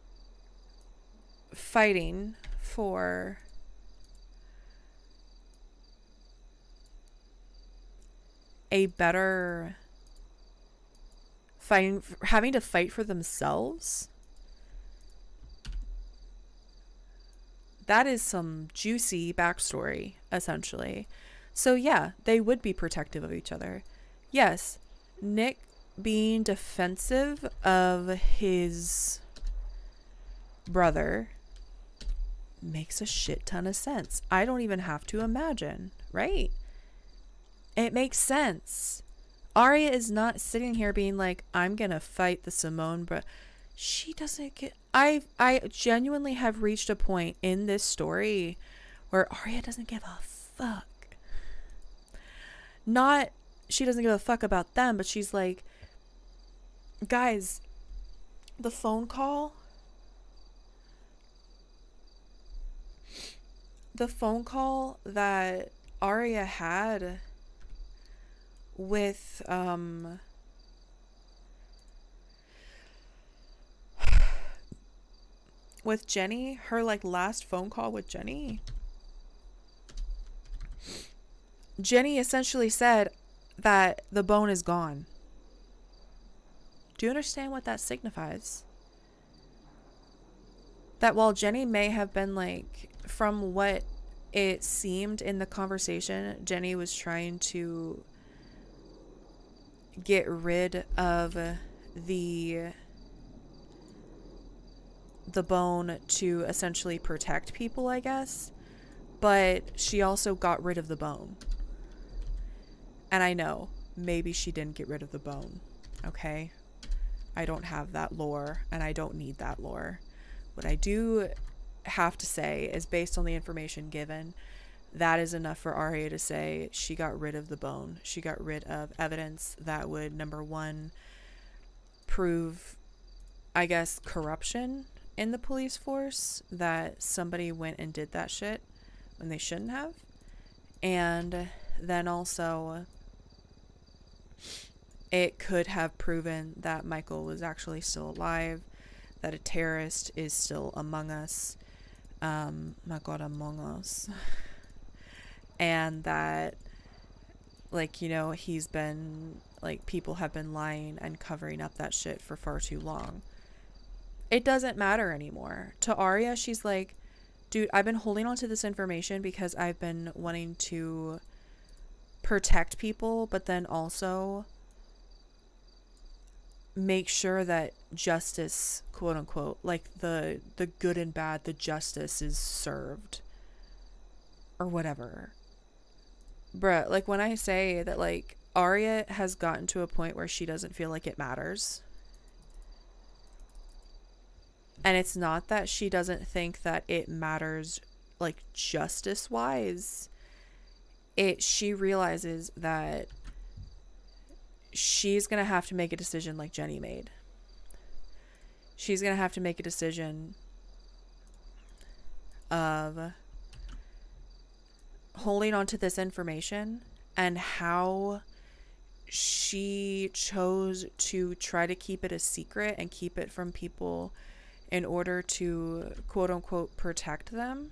fighting for a better, having to fight for themselves, that is some juicy backstory, essentially. So yeah, they would be protective of each other. Yes, Nick being defensive of his brother makes a shit ton of sense. I don't even have to imagine, right? It makes sense. Arya is not sitting here being like, I'm gonna fight the Simone, but she doesn't get... I genuinely have reached a point in this story where Arya doesn't give a fuck. Not, she doesn't give a fuck about them, but she's like, guys, the phone call that Arya had with Jenny, her like last phone call with Jenny essentially said that the bone is gone. Do you understand what that signifies? That while Jenny may have been like, from what it seemed in the conversation, Jenny was trying to get rid of the bone to essentially protect people, I guess. But she also got rid of the bone. And I know, maybe she didn't get rid of the bone, okay? I don't have that lore, and I don't need that lore. What I do have to say is, based on the information given, that is enough for Arya to say she got rid of the bone. She got rid of evidence that would, number one, prove, I guess, corruption in the police force, that somebody went and did that shit when they shouldn't have. And then also, it could have proven that Michael was actually still alive, that a terrorist is still among us, my god, among us, and that, like, you know, he's been, like, people have been lying and covering up that shit for far too long. It doesn't matter anymore. To Arya, she's like, dude, I've been holding on to this information because I've been wanting to protect people, but then also make sure that justice, quote unquote, like the good and bad, the justice is served or whatever. Bruh, like, when I say that, like, Arya has gotten to a point where she doesn't feel like it matters. And it's not that she doesn't think that it matters, like, justice wise. She realizes that she's going to have to make a decision like Jenny made. She's going to have to make a decision of holding on to this information and how she chose to try to keep it a secret and keep it from people in order to, quote unquote, protect them.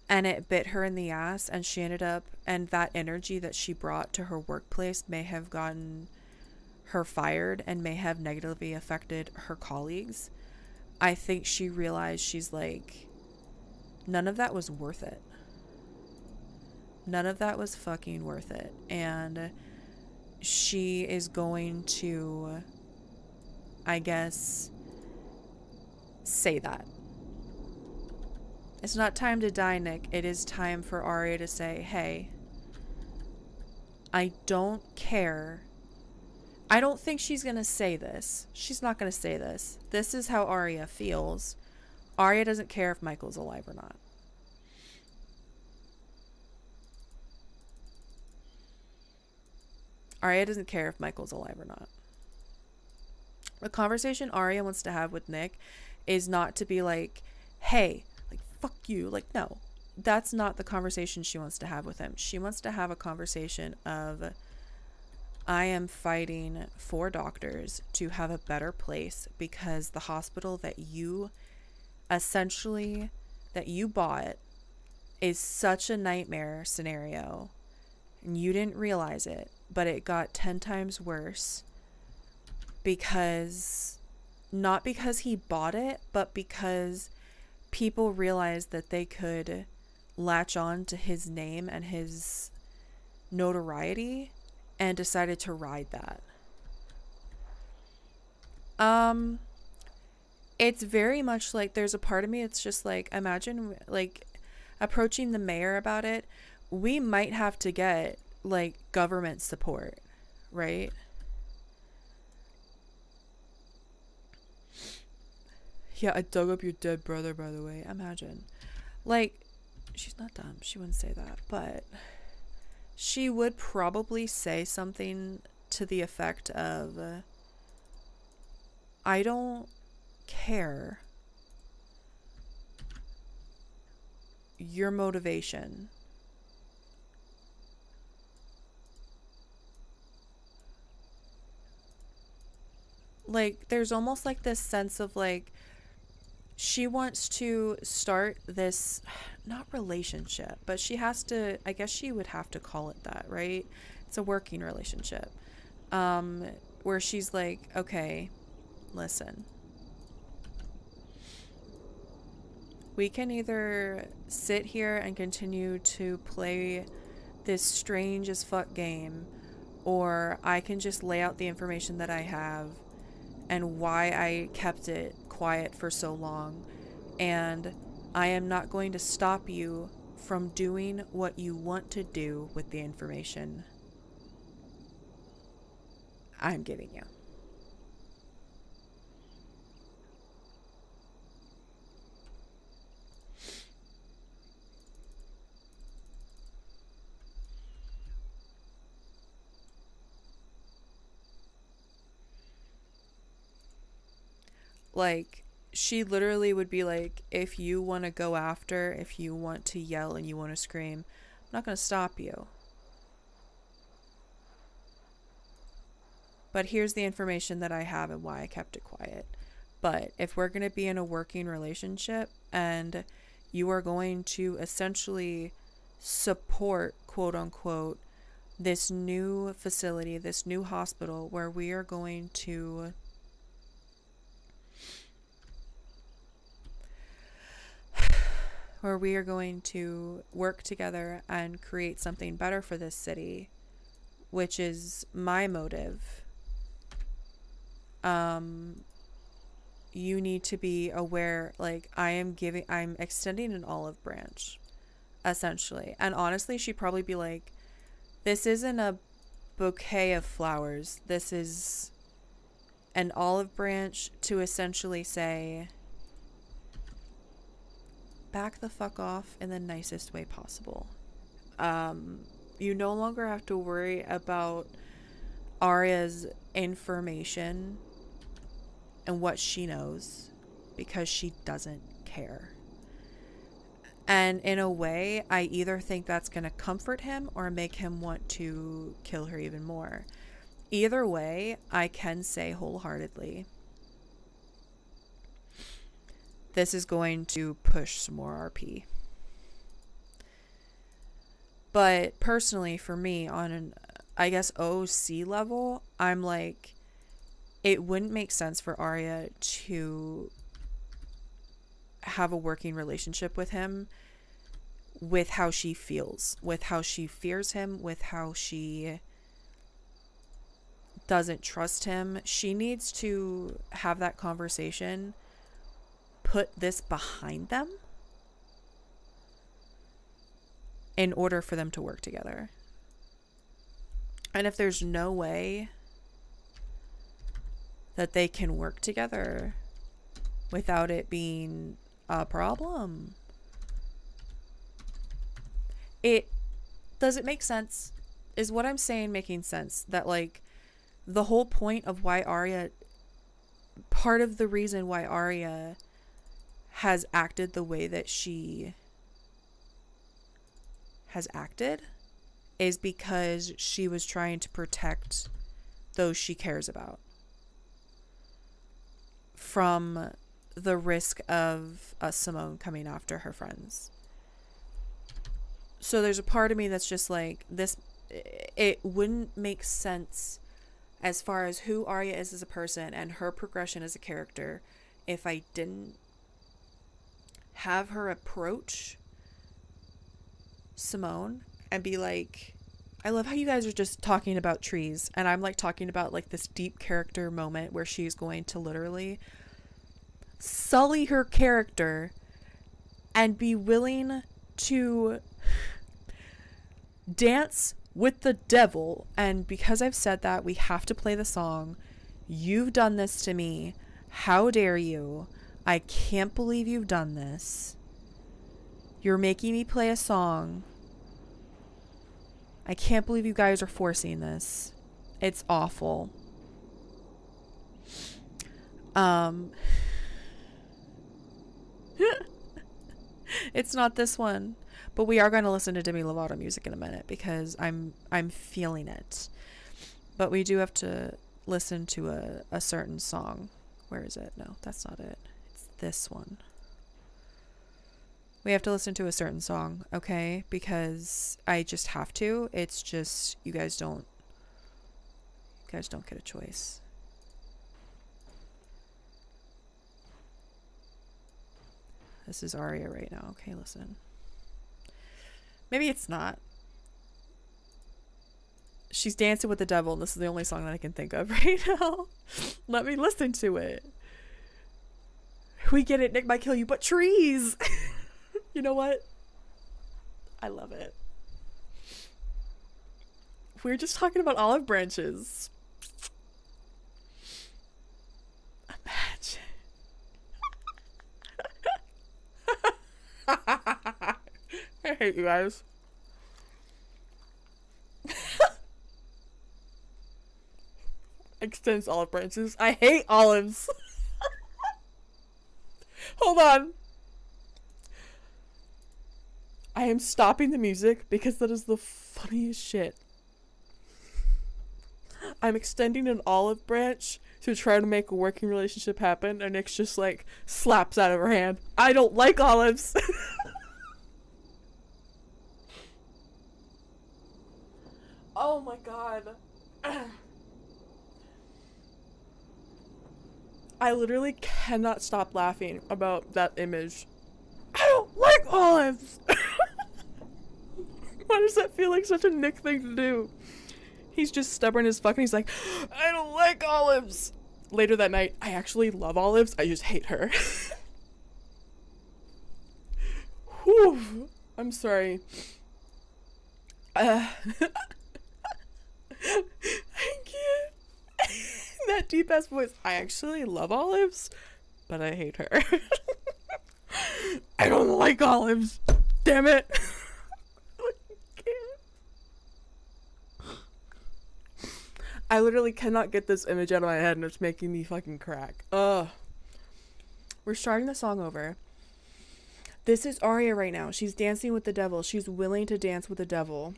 And it bit her in the ass, and she ended up, and that energy that she brought to her workplace may have gotten her fired and may have negatively affected her colleagues. I think she realized, she's like, none of that was worth it. None of that was fucking worth it. And she is going to, I guess, say that. It's not time to die, Nick. It is time for Arya to say, hey, I don't care. I don't think she's going to say this. She's not going to say this. This is how Arya feels. Arya doesn't care if Michael's alive or not. Arya doesn't care if Michael's alive or not. The conversation Arya wants to have with Nick is not to be like, hey, like, fuck you. Like, no. That's not the conversation she wants to have with him. She wants to have a conversation of, I am fighting for doctors to have a better place because the hospital that you essentially, that you bought is such a nightmare scenario. And you didn't realize it, but it got 10 times worse because, not because he bought it, but because people realized that they could latch on to his name and his notoriety and decided to ride that. It's very much like, there's a part of me, it's just like, imagine like approaching the mayor about it. We might have to get like government support, right? Yeah, I dug up your dead brother, by the way. Imagine. Like, she's not dumb. She wouldn't say that. But she would probably say something to the effect of, I don't care your motivation. like, there's almost like this sense of like she wants to start this, not relationship, but she has to, I guess she would have to call it that, right? It's a working relationship, where she's like, okay, listen, we can either sit here and continue to play this strange as fuck game, or I can just lay out the information that I have and why I kept it quiet for so long, and I am not going to stop you from doing what you want to do with the information I'm giving you. Like, she literally would be like, if you want to go after, if you want to yell and you want to scream, I'm not going to stop you. But here's the information that I have and why I kept it quiet. But if we're going to be in a working relationship and you are going to essentially support, quote unquote, this new facility, this new hospital where we are going to work together and create something better for this city, which is my motive, you need to be aware, like, I'm extending an olive branch, essentially. And honestly, she'd probably be like, this isn't a bouquet of flowers. This is an olive branch to essentially say, back the fuck off in the nicest way possible. You no longer have to worry about Arya's information and what she knows, because she doesn't care. And in a way, I either think that's going to comfort him or make him want to kill her even more. Either way, I can say wholeheartedly, this is going to push some more RP. But personally, for me, on an, I guess, OC level, I'm like, it wouldn't make sense for Arya to have a working relationship with him with how she feels, with how she fears him, with how she doesn't trust him. She needs to have that conversation, put this behind them in order for them to work together. And if there's no way that they can work together without it being a problem, does it make sense? Is what I'm saying making sense? That, like, the whole point of why Arya, part of the reason why Arya has acted the way that she has acted is because she was trying to protect those she cares about from the risk of Simone coming after her friends. So there's a part of me that's just like, this, it wouldn't make sense as far as who Arya is as a person and her progression as a character if I didn't have her approach Simone and be like, I love how you guys are just talking about trees and I'm like talking about like this deep character moment where she's going to literally sully her character and be willing to dance with the devil. And because I've said that, we have to play the song. You've done this to me. How dare you? I can't believe you've done this. You're making me play a song. I can't believe you guys are forcing this. It's awful. It's not this one, but we are going to listen to Demi Lovato music in a minute because I'm feeling it. But we do have to listen to a certain song. Where is it? No, that's not it. It's this one. We have to listen to a certain song, okay? Because I just have to. It's just you guys don't get a choice. This is Arya right now. Okay, listen. Maybe it's not. She's dancing with the devil, and this is the only song that I can think of right now. Let me listen to it. We get it, Nick might kill you, but trees! You know what? I love it. We're just talking about olive branches. Imagine. I hate you guys. Extends olive branches. I hate olives. Hold on. I am stopping the music because that is the funniest shit. I'm extending an olive branch to try to make a working relationship happen, and Nick's just like slaps out of her hand. I don't like olives. Oh my god. I literally cannot stop laughing about that image. I don't like olives! Why does that feel like such a Nick thing to do? He's just stubborn as fuck and he's like, I don't like olives! Later that night, I actually love olives, I just hate her. Whew. I'm sorry. I can't. That deep ass voice. I actually love olives, but I hate her. I don't like olives. Damn it. I can't. I literally cannot get this image out of my head and it's making me fucking crack. Ugh. We're starting the song over. This is Arya right now. She's dancing with the devil. She's willing to dance with the devil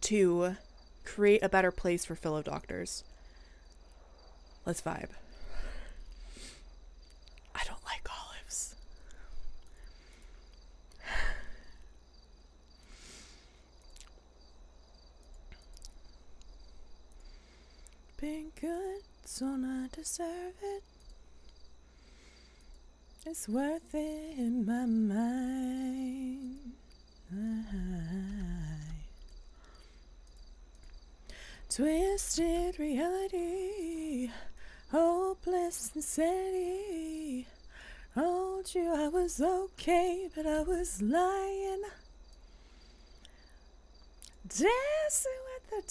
to create a better place for fellow doctors. Let's vibe. I don't like olives. Been good, so not deserve it. It's worth it in my mind. Twisted reality, hopeless insanity. Told you I was okay, but I was lying. Dancing with the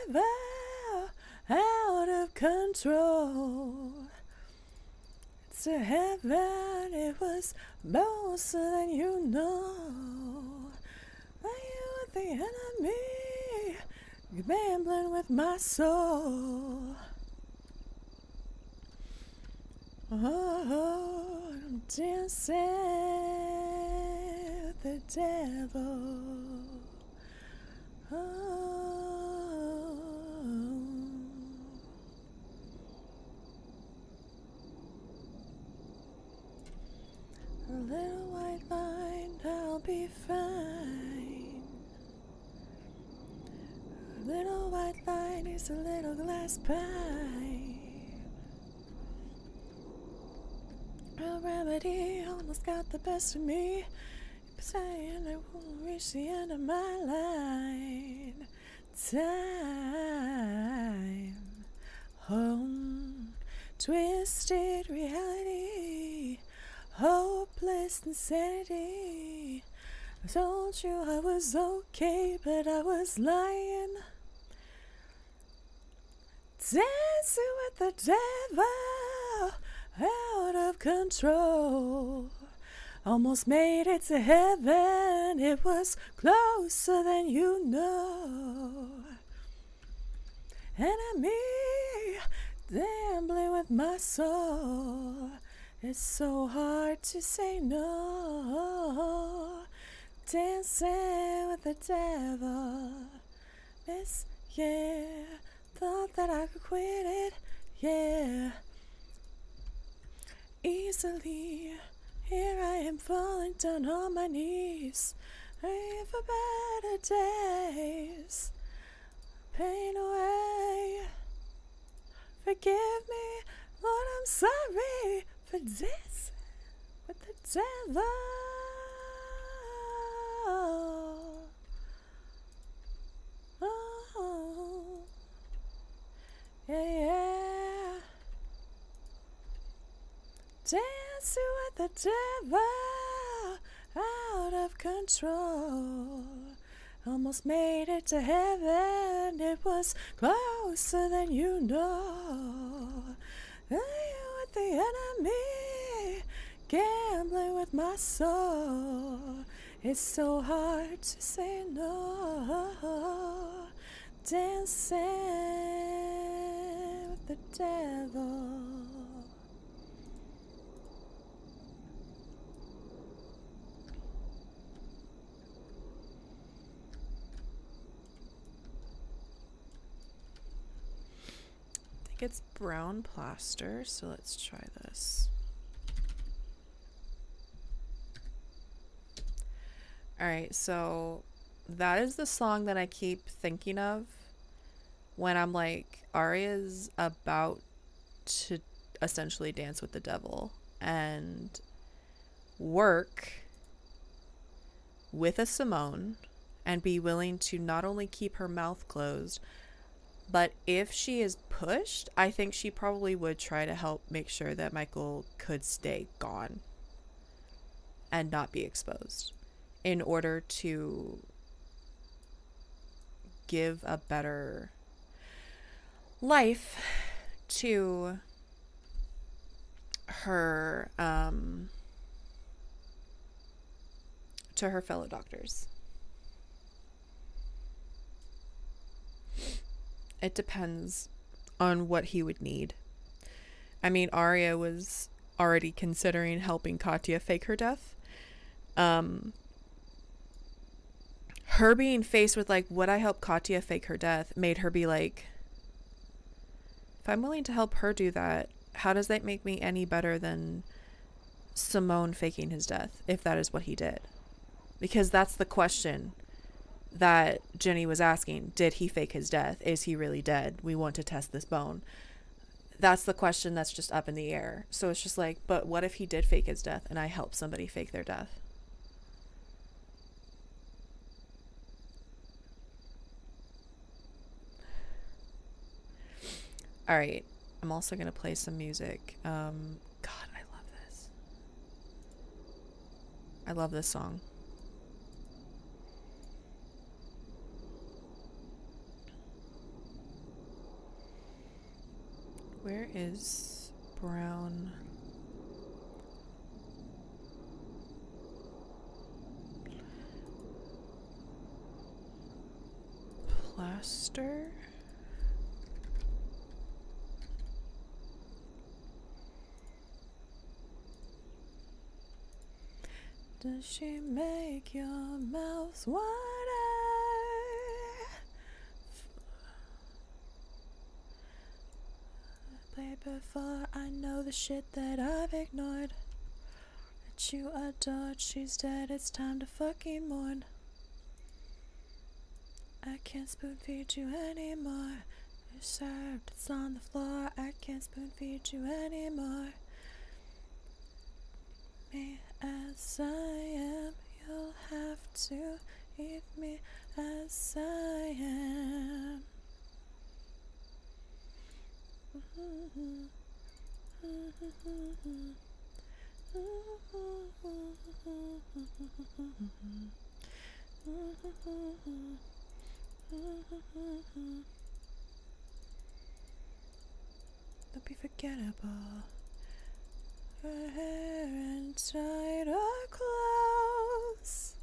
devil, out of control. To heaven, it was closer than you know. Are you with the enemy? Gambling with my soul. Oh, I'm dancing with the devil. Oh. A little white line, I'll be fine. A little white line is a little glass pie. A remedy almost got the best of me. Saying I won't reach the end of my line. Time. Home. Twisted reality. Hopeless insanity. I told you I was okay, but I was lying. Dancing with the devil, out of control. Almost made it to heaven, it was closer than you know. Enemy, gambling with my soul. It's so hard to say no. Dancing with the devil. Miss, yeah, thought that I could quit it, yeah, easily. Here I am falling down on my knees, praying for better days. Pain away. Forgive me, Lord, I'm sorry for dancing with the devil. Oh, yeah, yeah. Dancing with the devil, out of control. Almost made it to heaven, it was closer than you know. With the enemy, gambling with my soul. It's so hard to say no. Dancing with the devil. I think it's brown plaster, so let's try this. Alright, so that is the song that I keep thinking of when I'm like, Arya's about to essentially dance with the devil and work with a Simone and be willing to not only keep her mouth closed, but if she is pushed, I think she probably would try to help make sure that Michael could stay gone and not be exposed in order to give a better life to her fellow doctors. It depends on what he would need. I mean, Arya was already considering helping Katya fake her death. Her being faced with like, would I help Katya fake her death, made her be like, if I'm willing to help her do that, how does that make me any better than Simone faking his death, if that is what he did? Because that's the question that Jenny was asking. Did he fake his death? Is he really dead? We want to test this bone. That's the question that's just up in the air. So it's just like, but what if he did fake his death and I help somebody fake their death? All right, I'm also gonna play some music. God, I love this. I love this song. Where is brown? Plaster? Does she make your mouth water? Play before I know the shit that I've ignored. That you adored, she's dead, it's time to fucking mourn. I can't spoon feed you anymore. You're served, it's on the floor. I can't spoon feed you anymore. Me as I am, you'll have to eat me as I am. Don't be forgettable. Her hair and tighter clothes.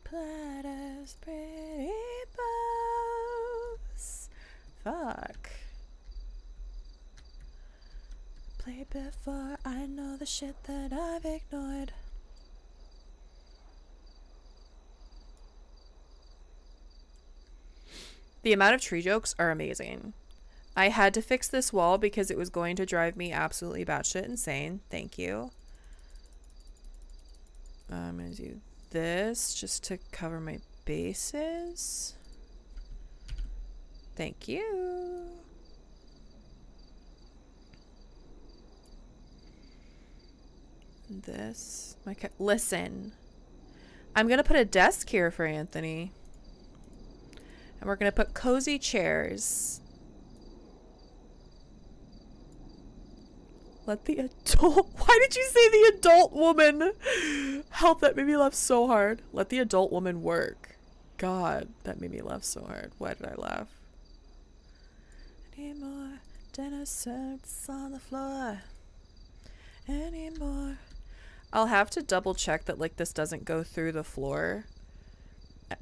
Platters, pretty bows. Fuck. Play before I know the shit that I've ignored. The amount of tree jokes are amazing. I had to fix this wall because it was going to drive me absolutely batshit insane. Thank you. I'm going to do this just to cover my bases. Thank you. This. Listen. I'm going to put a desk here for Anthony. And we're going to put cozy chairs. Let the adult... Why did you say the adult woman? Help, that made me laugh so hard. Let the adult woman work. God, that made me laugh so hard. Why did I laugh? Any more dinner sets on the floor? Any more? I'll have to double check that like this doesn't go through the floor.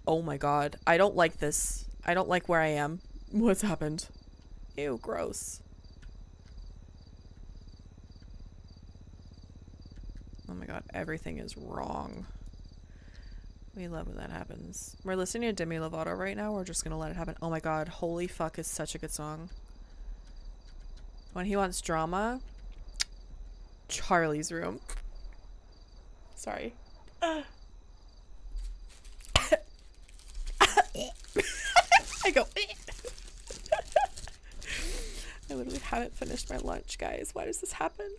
Oh my god. I don't like this. I don't like where I am. What's happened? Ew, gross. Oh my god, everything is wrong. We love when that happens. We're listening to Demi Lovato right now. We're just gonna let it happen. Oh my god, Holy Fuck is such a good song. When he wants drama, Charlie's Room. Sorry. I go. I literally haven't finished my lunch, guys. Why does this happen?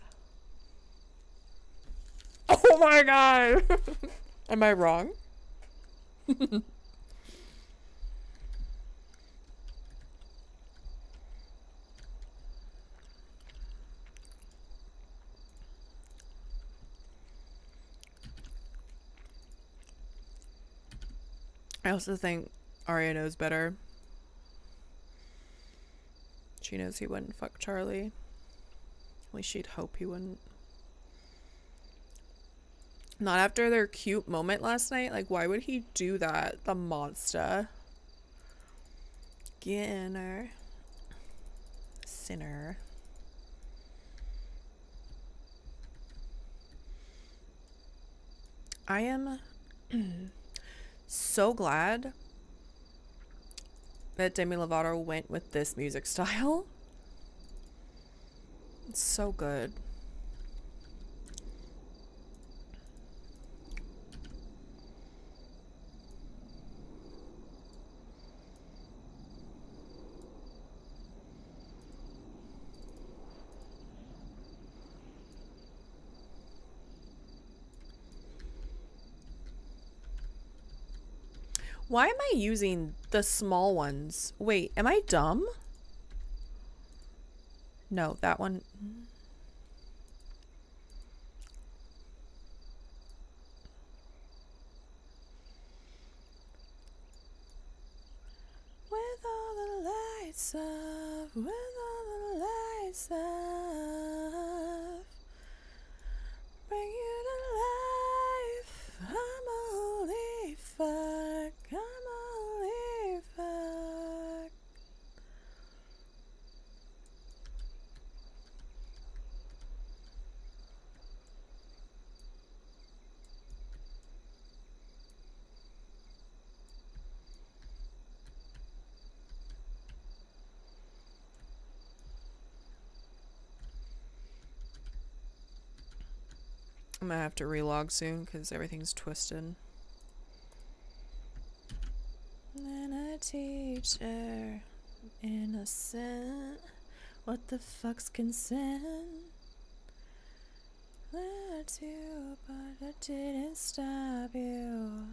Oh my god. Am I wrong? I also think Arya knows better. She knows he wouldn't fuck Charlie. At least she'd hope he wouldn't. Not after their cute moment last night. Like, why would he do that? The monster. Getting her. Sinner. I am so glad that Demi Lovato went with this music style. It's so good. Why am I using the small ones? Wait, am I dumb? No, that one. With all the lights off, with all the lights off, bring you to life. I'm a holy fuck. I'm a holy fuck. I'm gonna have to relog soon because everything's twisted. And a teacher, innocent. What the fuck's consent? Let you, but I didn't stop you.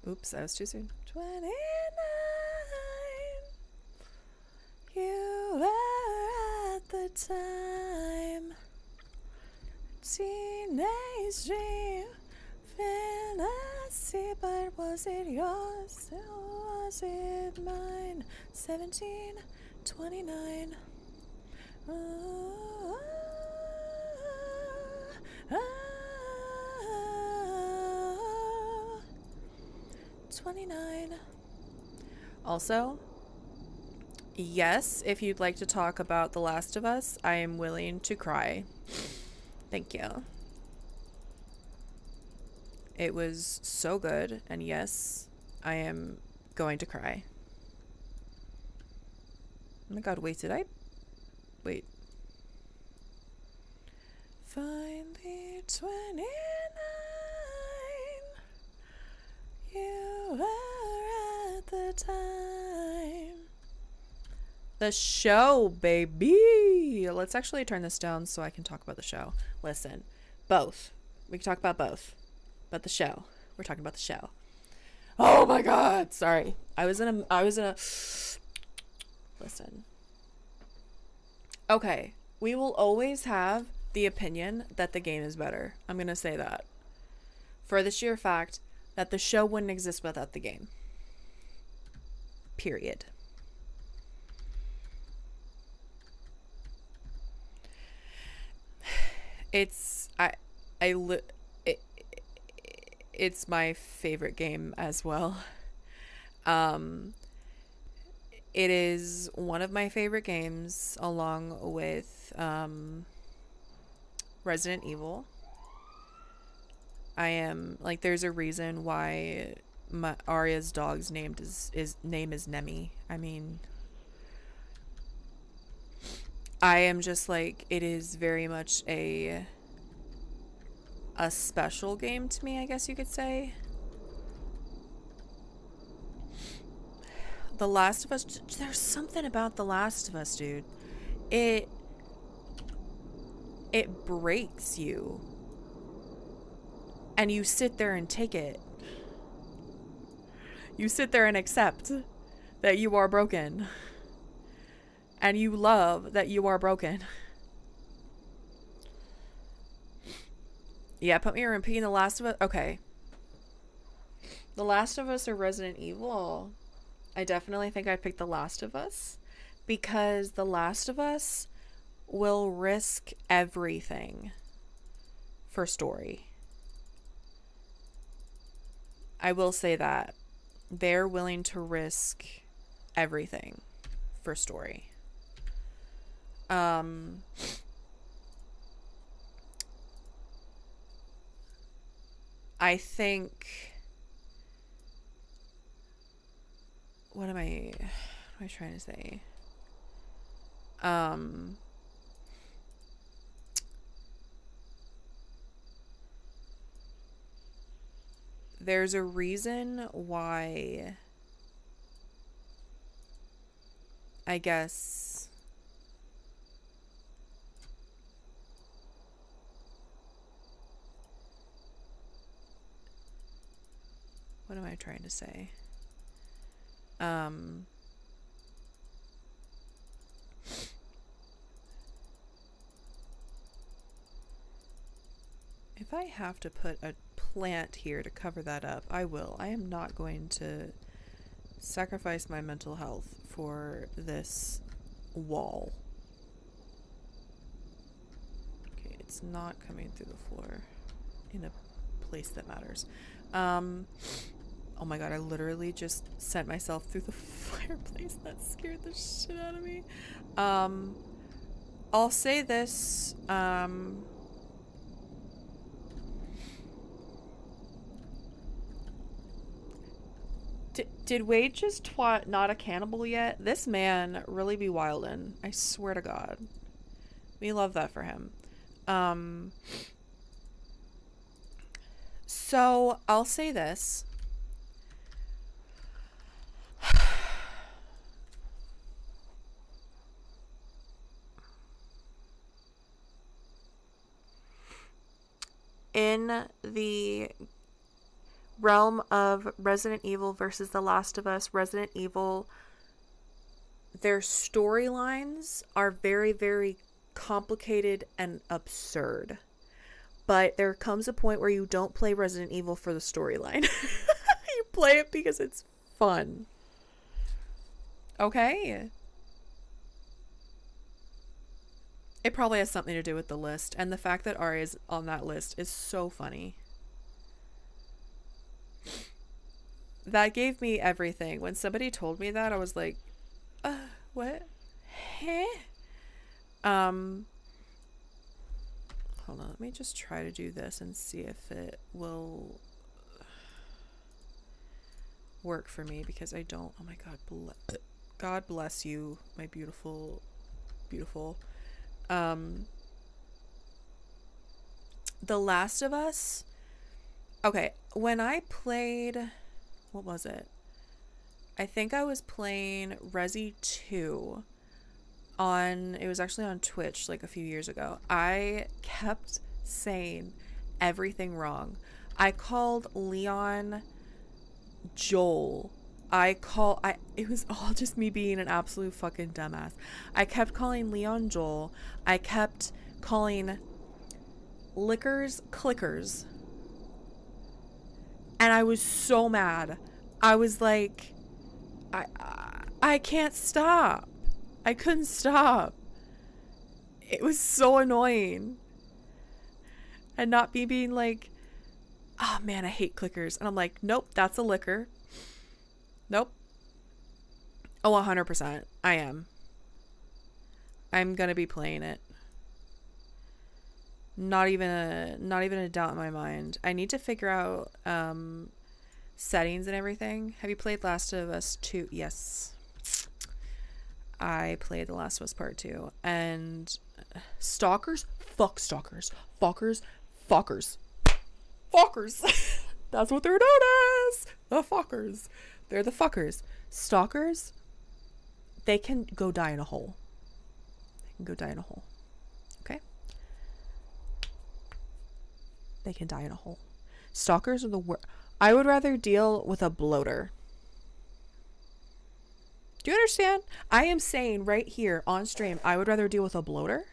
Oops, that was too soon. 29. You were at the time. Teenage dream, fantasy, but was it yours or was it mine? 17, 29. 29. Also, yes, if you'd like to talk about The Last of Us, I am willing to cry. Thank you. It was so good, and yes, I am going to cry. Oh my god, wait, did I? Wait. Finally 29, you were at the time. The show, baby. Let's actually turn this down so I can talk about the show. Listen, both. We can talk about both. But the show. We're talking about the show. Oh my god. Sorry. I was in a listen. Okay. We will always have the opinion that the game is better. I'm going to say that. For the sheer fact that the show wouldn't exist without the game. Period. It's it's my favorite game as well. It is one of my favorite games along with Resident Evil. I am like, there's a reason why Arya's dog's name is Nemi. I mean, I am just like, it is very much a special game to me, I guess you could say. The Last of Us, there's something about The Last of Us, dude. It breaks you. And you sit there and take it. You sit there and accept that you are broken. And you love that you are broken. Yeah, put me in repeating The Last of Us. Okay. The Last of Us or Resident Evil? I definitely think I'd pick The Last of Us. Because The Last of Us will risk everything for story. I will say that. They're willing to risk everything for story. I think, what am I trying to say? There's a reason why, I guess, what am I trying to say? If I have to put a plant here to cover that up, I will. I am not going to sacrifice my mental health for this wall. Okay, it's not coming through the floor in a place that matters. Oh my god, I literally just sent myself through the fireplace. That scared the shit out of me. I'll say this, did Wade just twat not a cannibal yet? This man really be wildin'. I swear to God. We love that for him. So, I'll say this. In the realm of Resident Evil versus The Last of Us, Resident Evil, their storylines are very, very complicated and absurd. But there comes a point where you don't play Resident Evil for the storyline. You play it because it's fun. Okay? It probably has something to do with the list, and the fact that Arya's on that list is so funny. That gave me everything. When somebody told me that, I was like, what? Huh? Hold on, let me just try to do this and see if it will work for me because I don't. Oh my God, God bless you, my beautiful, beautiful. The Last of Us. Okay, when I played, what was it? I think I was playing Resi 2 on, it was actually on Twitch like a few years ago. I kept saying everything wrong. I called Leon Joel. It was all just me being an absolute fucking dumbass. I kept calling Leon Joel. I kept calling Lickers Clickers. And I was so mad. I was like, I can't stop. I couldn't stop. It was so annoying. And not me being like, oh man, I hate clickers. And I'm like, nope, that's a liquor. Nope. Oh, 100%. I am. I'm gonna be playing it. Not even a doubt in my mind. I need to figure out settings and everything. Have you played Last of Us 2? Yes. I played The Last of Us Part 2. And stalkers? Fuck stalkers. Fuckers. Fuckers. Fuckers. That's what they're known as. The fuckers. They're the fuckers. Stalkers, they can go die in a hole. They can go die in a hole. Okay? They can die in a hole. Stalkers are the worst. I would rather deal with a bloater. Do you understand? I am saying right here on stream, I would rather deal with a bloater.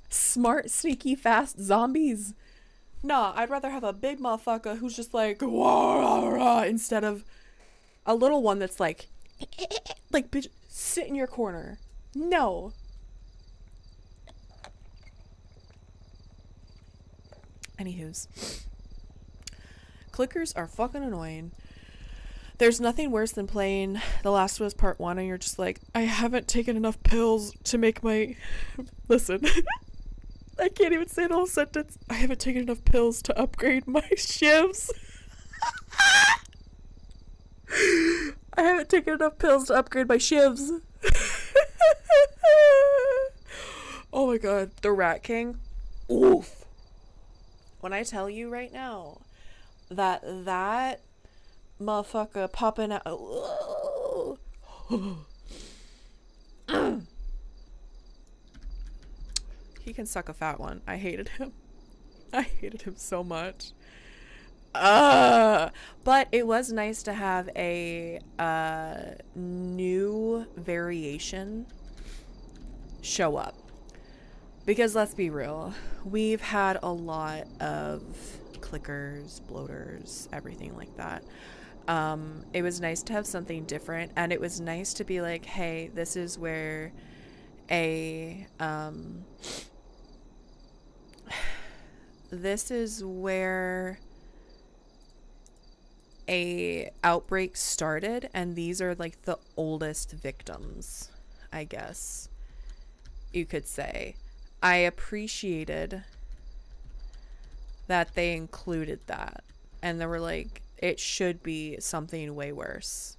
Smart, sneaky, fast zombies. Nah, I'd rather have a big motherfucker who's just like, wah, rah, rah, instead of a little one that's like, bitch, sit in your corner. No. Anywho's. Clickers are fucking annoying. There's nothing worse than playing The Last of Us Part 1 and you're just like, I haven't taken enough pills to make my... Listen. I can't even say the whole sentence. I haven't taken enough pills to upgrade my shivs. I haven't taken enough pills to upgrade my shivs. Oh my god. The Rat King. Oof. When I tell you right now that motherfucker popping out. He can suck a fat one. I hated him. I hated him so much. But it was nice to have a new variation show up. Because let's be real, we've had a lot of clickers, bloaters, everything like that. It was nice to have something different, and it was nice to be like, hey, this is where a outbreak started, and these are like the oldest victims, I guess you could say. I appreciated that they included that, and they were like, it should be something way worse,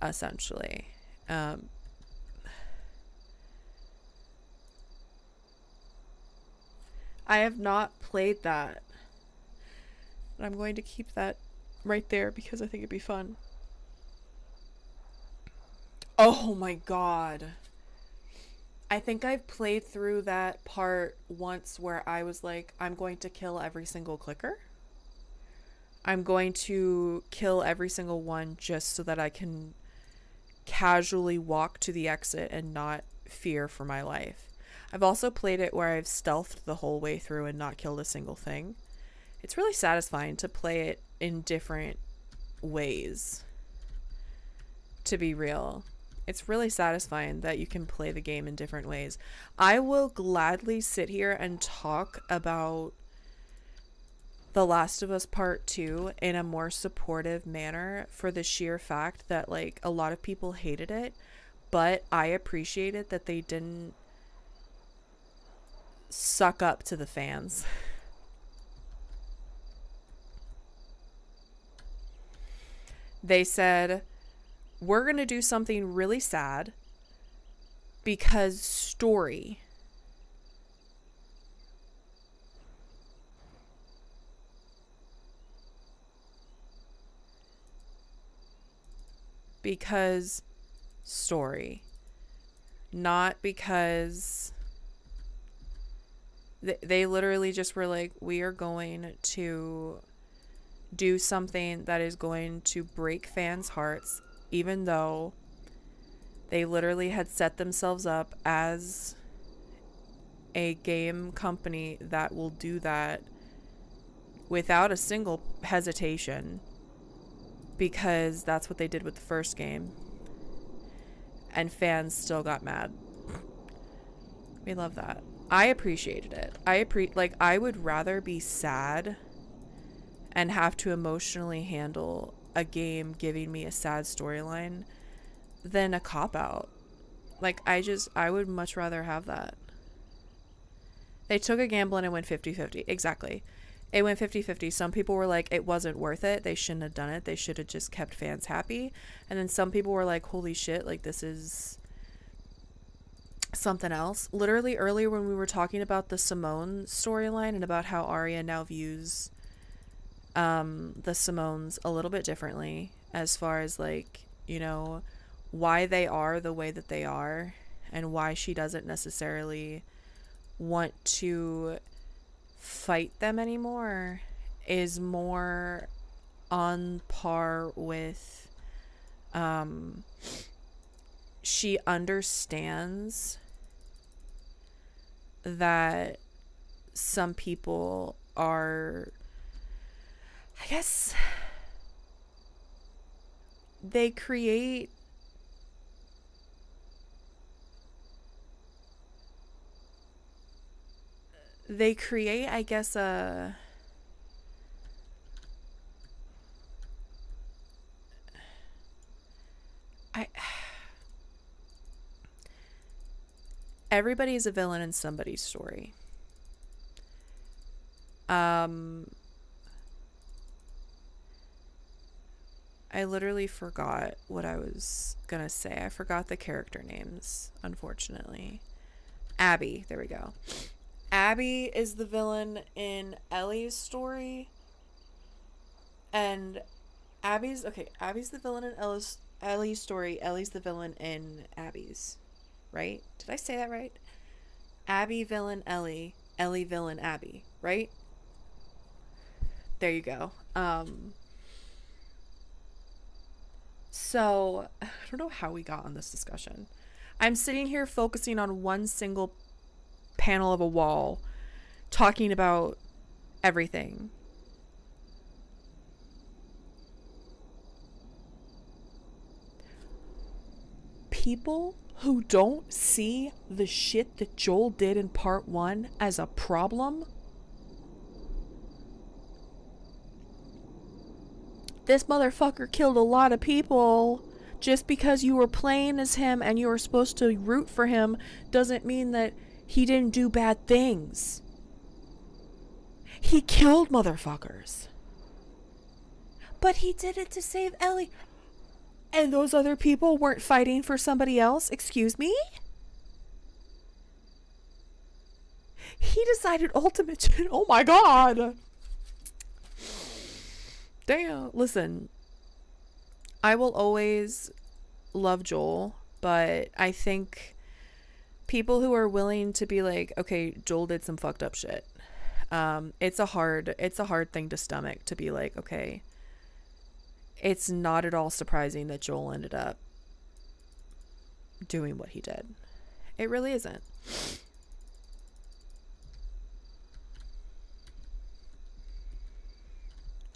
essentially. I have not played that, but I'm going to keep that right there because I think it'd be fun. Oh my god. I think I've played through that part once where I was like, I'm going to kill every single clicker. I'm going to kill every single one just so that I can casually walk to the exit and not fear for my life. I've also played it where I've stealthed the whole way through and not killed a single thing. It's really satisfying to play it in different ways, to be real. It's really satisfying that you can play the game in different ways. I will gladly sit here and talk about The Last of Us Part 2 in a more supportive manner for the sheer fact that, like, a lot of people hated it, but I appreciated that they didn't suck up to the fans. They said, we're going to do something really sad because story. Because story. Not because they literally just were like, we are going to do something that is going to break fans' hearts, even though they literally had set themselves up as a game company that will do that without a single hesitation, because that's what they did with the first game. And fans still got mad. We love that. I appreciated it. I would rather be sad and have to emotionally handle a game giving me a sad storyline than a cop-out. Like, I would much rather have that. They took a gamble and it went 50-50. Exactly. It went 50-50. Some people were like, it wasn't worth it. They shouldn't have done it. They should have just kept fans happy. And then some people were like, holy shit, like, this is something else. Literally earlier when we were talking about the Simone storyline and about how Arya now views the Simones a little bit differently as far as, like, you know, why they are the way that they are and why she doesn't necessarily want to fight them anymore, is more on par with she understands that some people are, I guess, they create I guess everybody is a villain in somebody's story. I literally forgot what I was gonna say. I forgot the character names, unfortunately. Abby, there we go. Abby is the villain in Ellie's story. And Abby's the villain in Ellie's story. Ellie's the villain in Abby's. Right? Did I say that right? Abby villain Ellie. Ellie villain Abby. Right? There you go. So, I don't know how we got on this discussion. I'm sitting here focusing on one single panel of a wall, talking about everything. People who don't see the shit that Joel did in part 1 as a problem. This motherfucker killed a lot of people. Just because you were playing as him and you were supposed to root for him doesn't mean that he didn't do bad things. He killed motherfuckers. But he did it to save Ellie. And those other people weren't fighting for somebody else? Excuse me? He decided ultimate... Oh my god! Damn. Listen, I will always love Joel, but I think people who are willing to be like, okay, Joel did some fucked up shit. It's a hard thing to stomach, to be like, okay, it's not at all surprising that Joel ended up doing what he did. It really isn't.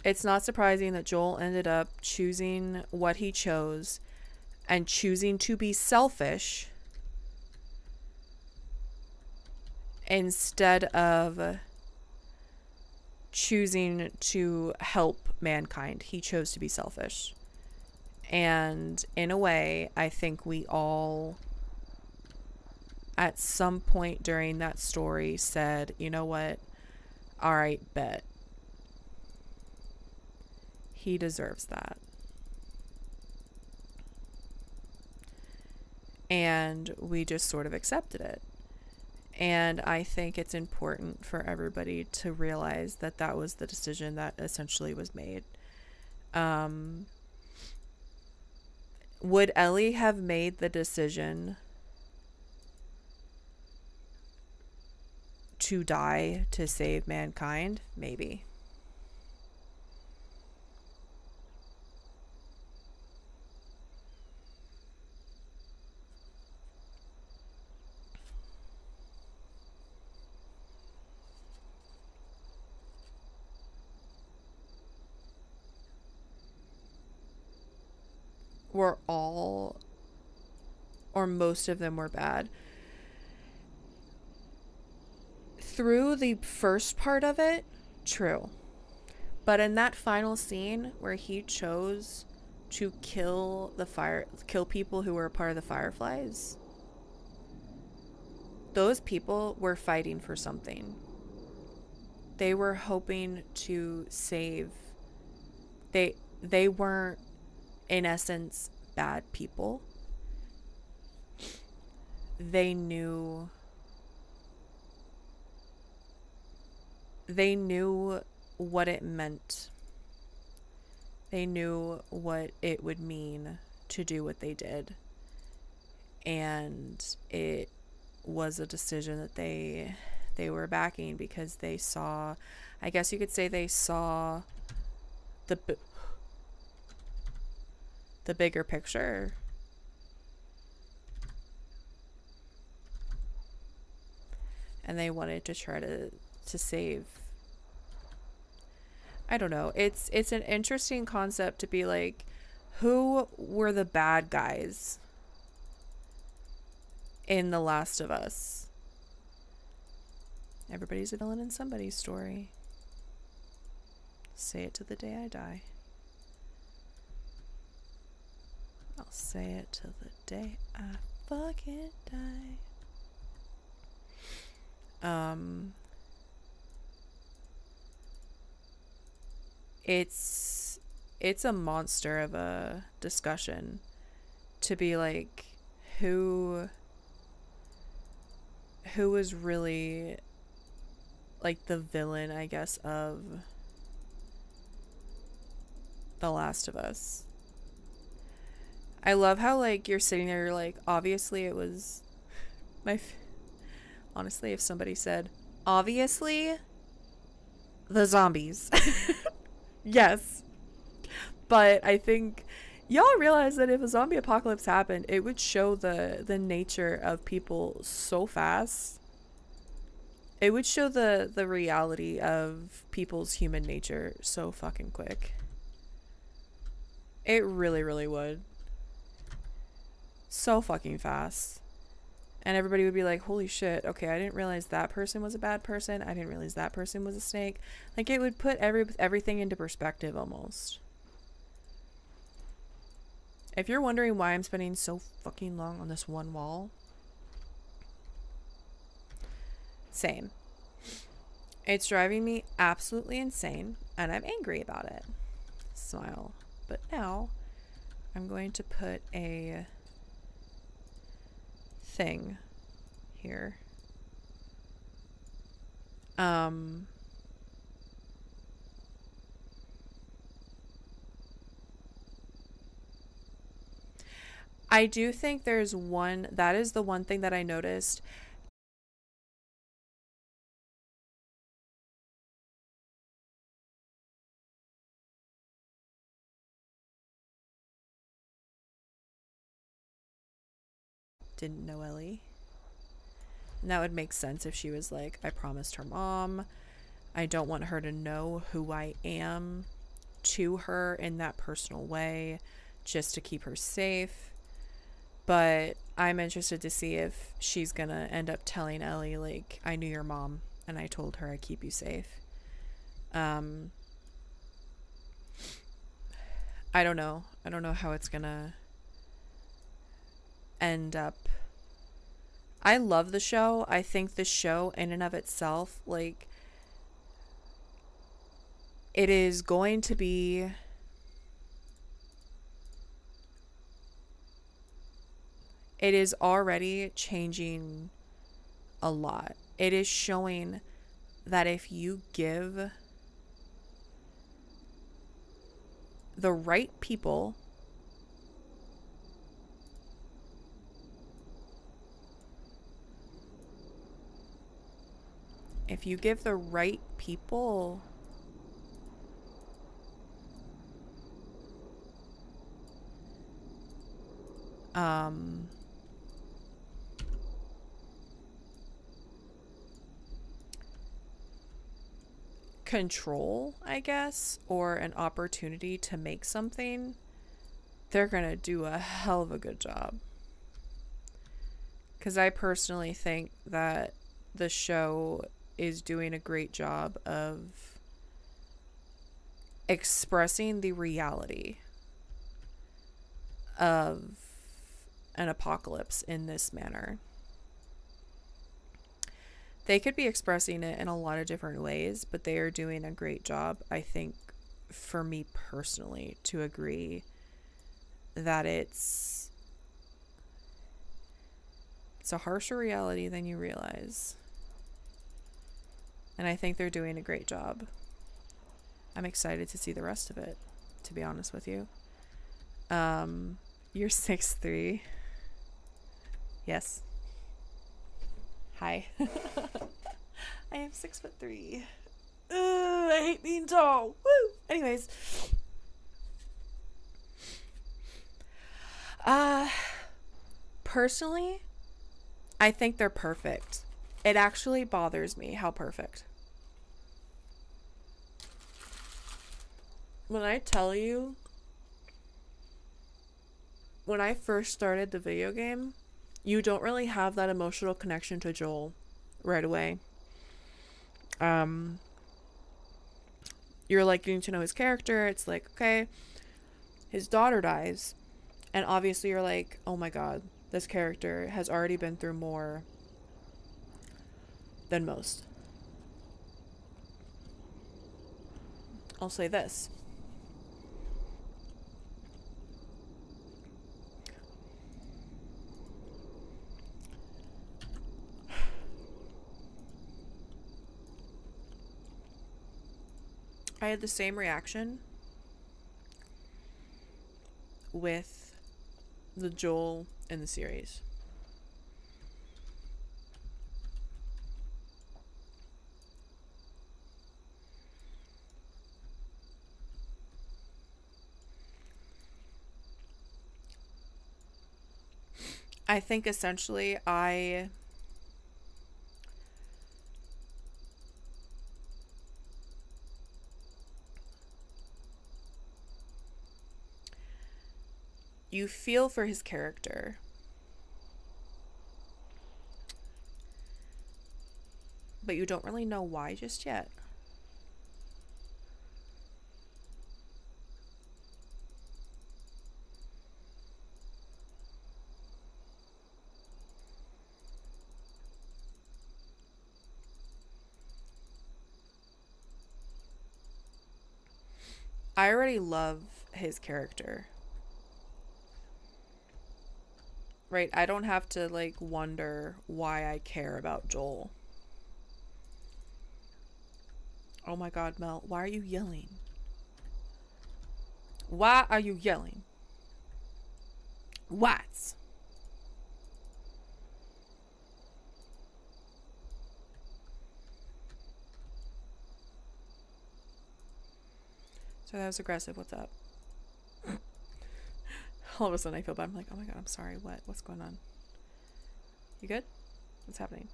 It's not surprising that Joel ended up choosing what he chose and choosing to be selfish instead of choosing to help mankind. He chose to be selfish. And in a way, I think we all, at some point during that story, said, you know what? All right, bet. He deserves that. and we just sort of accepted it. And I think it's important for everybody to realize that that was the decision that essentially was made. Would Ellie have made the decision to die to save mankind? Maybe. Were all, or most of them were bad. Through the first part of it, true. But in that final scene where he chose to kill people who were a part of the Fireflies, those people were fighting for something. They were hoping to save. They weren't, in essence, bad people. They knew what it meant. They knew what it would mean to do what they did. And it was a decision that they were backing because they saw, I guess you could say they saw the bigger picture. And they wanted to try to save. I don't know. It's an interesting concept to be like, who were the bad guys in The Last of Us? Everybody's a villain in somebody's story. Say it to the day I die. I'll say it till the day I fucking die. It's a monster of a discussion to be like, who was really like the villain, I guess, of The Last of Us. I love how, like, you're sitting there, you're like, obviously it was honestly, if somebody said, obviously the zombies. Yes. But I think y'all realize that if a zombie apocalypse happened, it would show the nature of people so fast. It would show the reality of people's human nature so fucking quick. It really, really would. So fucking fast. And everybody would be like, holy shit, okay, I didn't realize that person was a bad person. I didn't realize that person was a snake. Like, it would put everything into perspective almost. If you're wondering why I'm spending so fucking long on this one wall, same. It's driving me absolutely insane, and I'm angry about it. Smile. But now, I'm going to put a thing here. I do think there's one, that is the one thing that I noticed. Didn't know Ellie. And that would make sense if she was like, I promised her mom. I don't want her to know who I am to her in that personal way, just to keep her safe. But I'm interested to see if she's gonna end up telling Ellie, like, I knew your mom and I told her I'd keep you safe. I don't know. I don't know how it's gonna end up. I love the show. I think the show in and of itself, like, it is going to be it is already changing a lot. It is showing that if you give the right people control, I guess, or an opportunity to make something, they're gonna do a hell of a good job. Because I personally think that the show is doing a great job of expressing the reality of an apocalypse in this manner. They could be expressing it in a lot of different ways, but they are doing a great job, I think, for me personally, to agree that it's a harsher reality than you realize. And I think they're doing a great job. I'm excited to see the rest of it, to be honest with you. You're 6'3". Yes. Hi. I am 6'3". I hate being tall. Woo! Anyways. Personally, I think they're perfect. It actually bothers me how perfect. When I tell you, when I first started the video game, you don't really have that emotional connection to Joel right away. You're like getting to know his character. It's like, okay, his daughter dies. And obviously you're like, oh my god, this character has already been through more than most. I'll say this. I had the same reaction with the Joel in the series. I think essentially you feel for his character. But you don't really know why just yet. I already love his character. Right? I don't have to, like, wonder why I care about Joel. Oh my god, Mel, why are you yelling? Why are you yelling? What? So that was aggressive. What's up? All of a sudden I feel bad. I'm like, oh my god, I'm sorry. What? What's going on? You good? What's happening?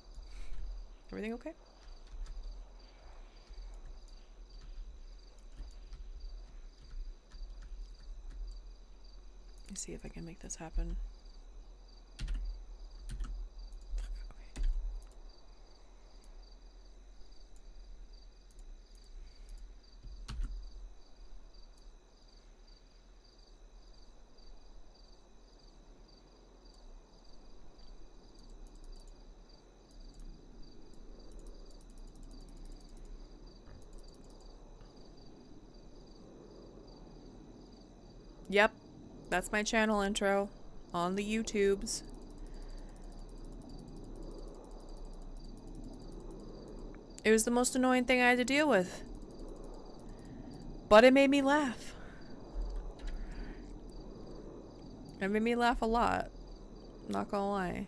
Everything okay? Let me see if I can make this happen. Yep, that's my channel intro on the YouTubes. It was the most annoying thing I had to deal with. But it made me laugh. It made me laugh a lot. Not gonna lie.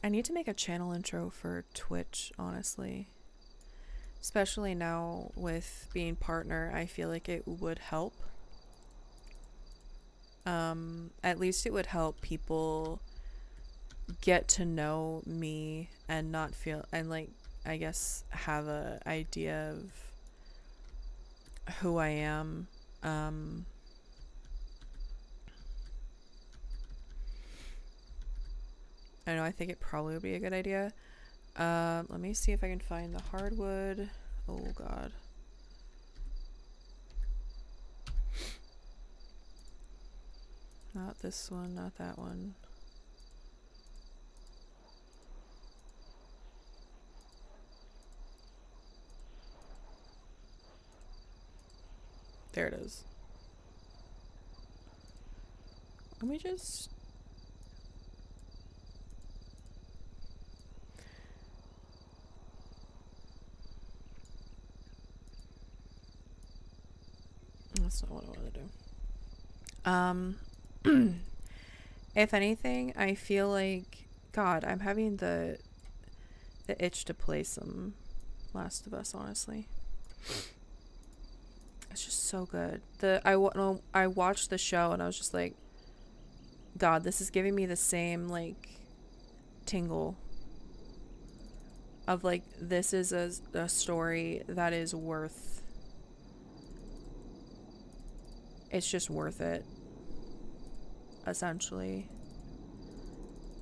I need to make a channel intro for Twitch, honestly. Especially now with being partner, I feel like it would help. At least it would help people get to know me and not feel, and like, I guess, have a idea of who I am. I know, I think it probably would be a good idea. Let me see if I can find the hardwood. Oh god. Not this one, not that one. There it is. Let me just... That's not what I want to do. If anything, I feel like... God, I'm having the itch to play some Last of Us, honestly. It's just so good. I watched the show and I was just like, God, this is giving me the same, like, tingle of, like, this is a story that is worth... It's just worth it, essentially.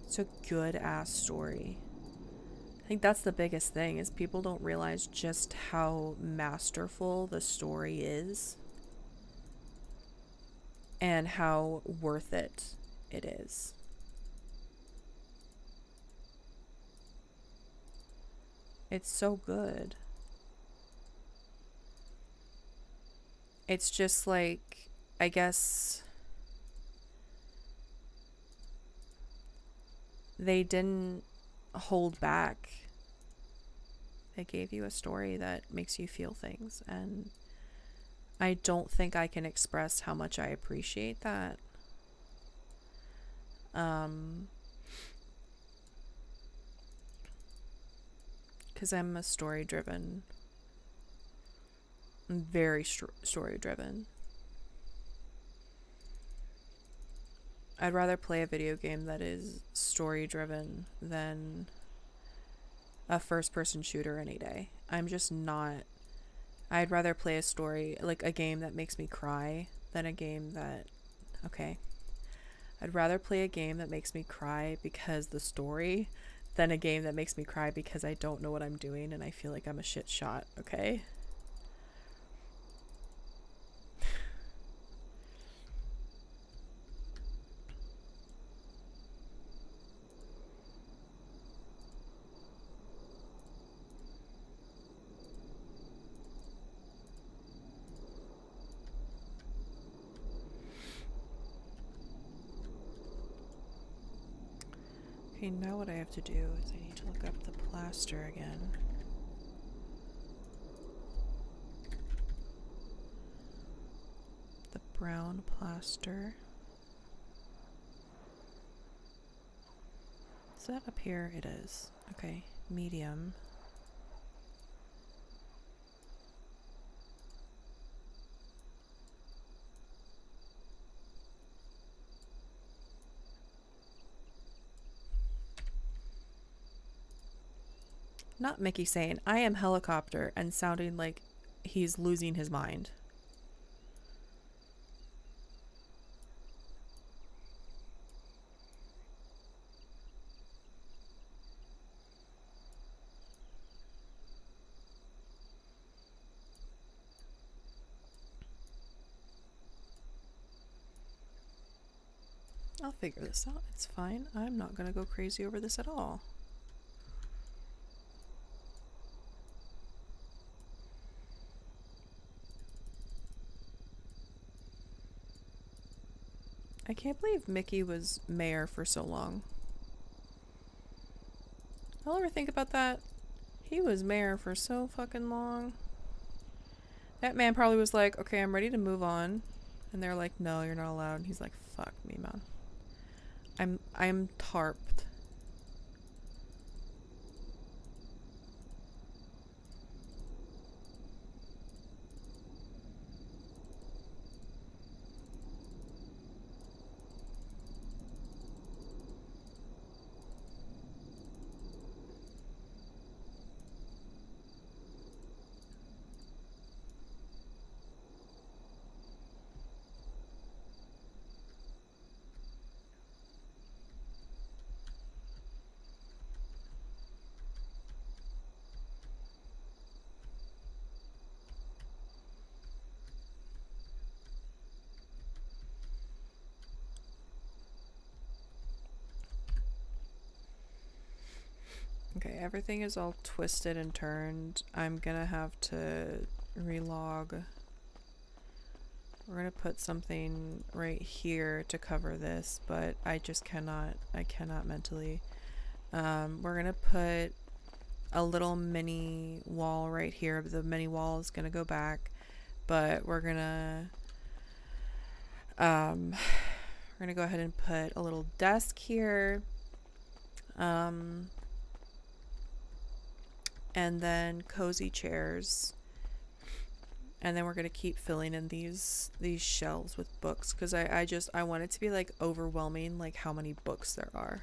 It's a good-ass story. I think that's the biggest thing, is people don't realize just how masterful the story is and how worth it is. It's so good. It's just like, I guess they didn't hold back. They gave you a story that makes you feel things, and I don't think I can express how much I appreciate that. Because I'm a story-driven, very story-driven. I'd rather play a video game that is story-driven than a first-person shooter any day. I'm just not... I'd rather play a story, like a game that makes me cry, than a game that... Okay. I'd rather play a game that makes me cry because the story, than a game that makes me cry because I don't know what I'm doing and I feel like I'm a shit shot, okay? Okay, now what I have to do is I need to look up the plaster again. The brown plaster. Is that up here? It is. Okay, medium. Not Mickey saying, I am helicopter, and sounding like he's losing his mind. I'll figure this out. It's fine. I'm not gonna go crazy over this at all. I can't believe Mickey was mayor for so long. I'll ever think about that. He was mayor for so fucking long. That man probably was like, okay, I'm ready to move on. And they're like, no, you're not allowed. And he's like, fuck me, man. I'm tarped. Okay, everything is all twisted and turned. I'm gonna have to relog. We're gonna put something right here to cover this, but I just cannot, I cannot mentally. We're gonna put a little mini wall right here. The mini wall is gonna go back, but we're gonna go ahead and put a little desk here. And then cozy chairs, and then we're gonna keep filling in these shelves with books, because I want it to be like overwhelming, like how many books there are.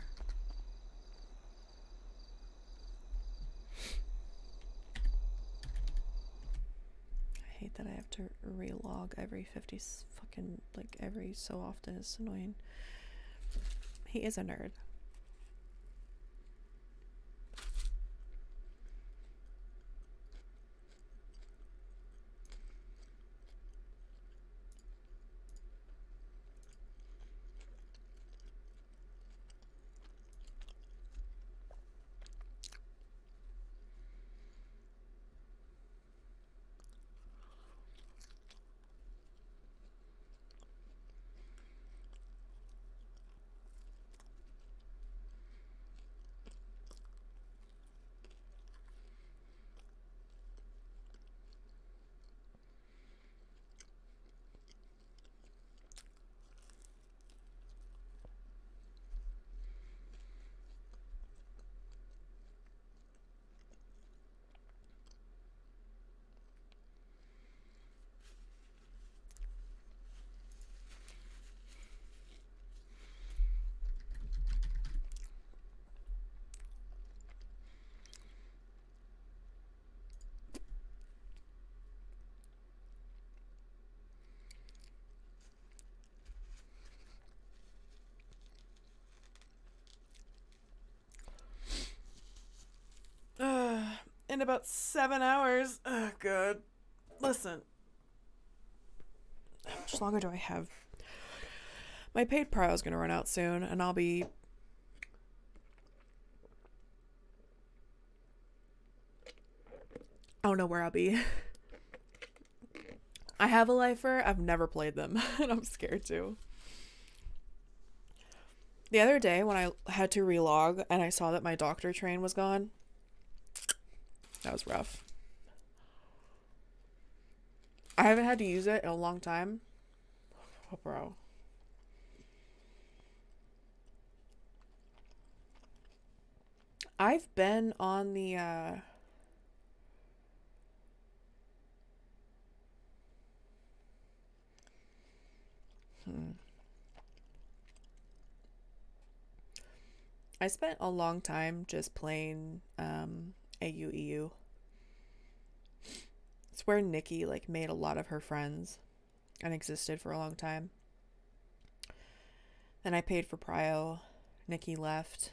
I hate that I have to relog every 50 fucking, like every so often. It's annoying. He is a nerd. In about 7 hours. Oh, good. Listen. How much longer do I have? My paid pro is going to run out soon, and I'll be... I don't know where I'll be. I have a lifer. I've never played them, and I'm scared to. The other day, when I had to relog, and I saw that my doctor train was gone, that was rough. I haven't had to use it in a long time. Oh, bro. I've been on the, I spent a long time just playing, AUEU. It's where Nikki, like, made a lot of her friends and existed for a long time. Then I paid for Prio. Nikki left.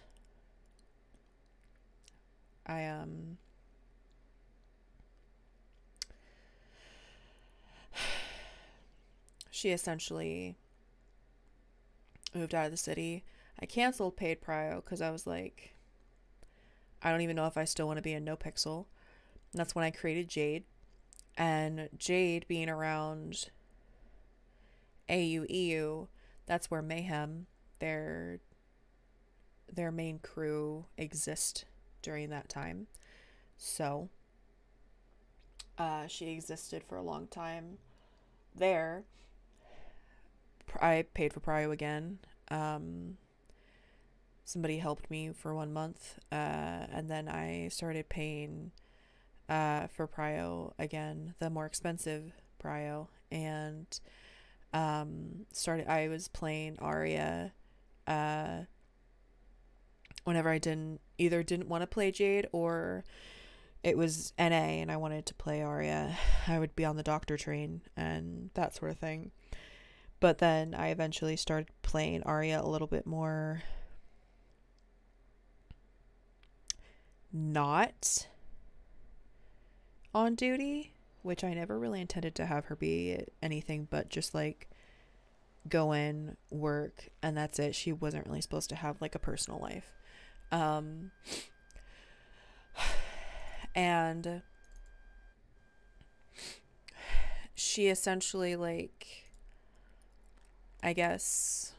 She essentially moved out of the city. I canceled paid Prio because I was like, I don't even know if I still want to be in NoPixel. And that's when I created Jade. And Jade being around AUEU, that's where Mayhem, their main crew, exist during that time. So she existed for a long time there. I paid for Prio again. Somebody helped me for 1 month, and then I started paying for Prio again, the more expensive Prio, and I was playing Arya whenever I didn't want to play Jade, or it was NA and I wanted to play Arya. I would be on the doctor train and that sort of thing. But then I eventually started playing Arya a little bit more not on duty, which I never really intended to have her be anything but just like go in, work, and that's it. She wasn't really supposed to have like a personal life. And she essentially, like, I guess,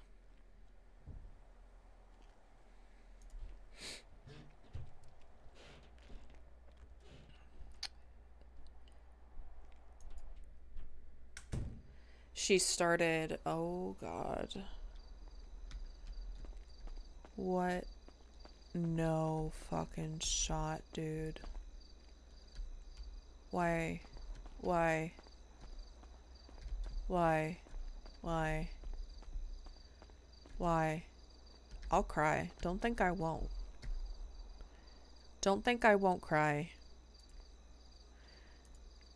she started, oh god, what? No fucking shot, dude. Why? Why? Why? Why? Why? I'll cry. Don't think I won't. Don't think I won't cry.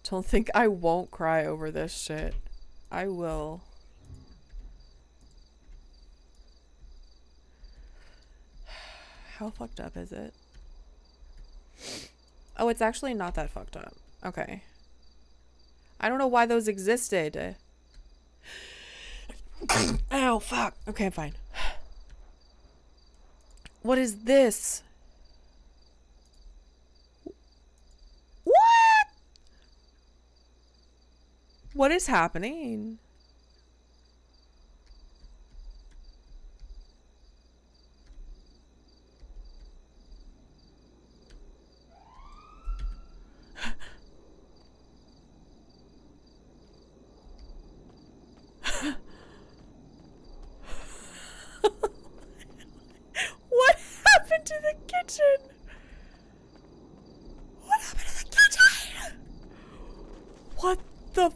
Don't think I won't cry over this shit. I will. How fucked up is it? Oh, it's actually not that fucked up. Okay. I don't know why those existed. Ow, fuck. Okay, I'm fine. What is this? What? What is happening? What happened to the kitchen? What happened to the kitchen? What the?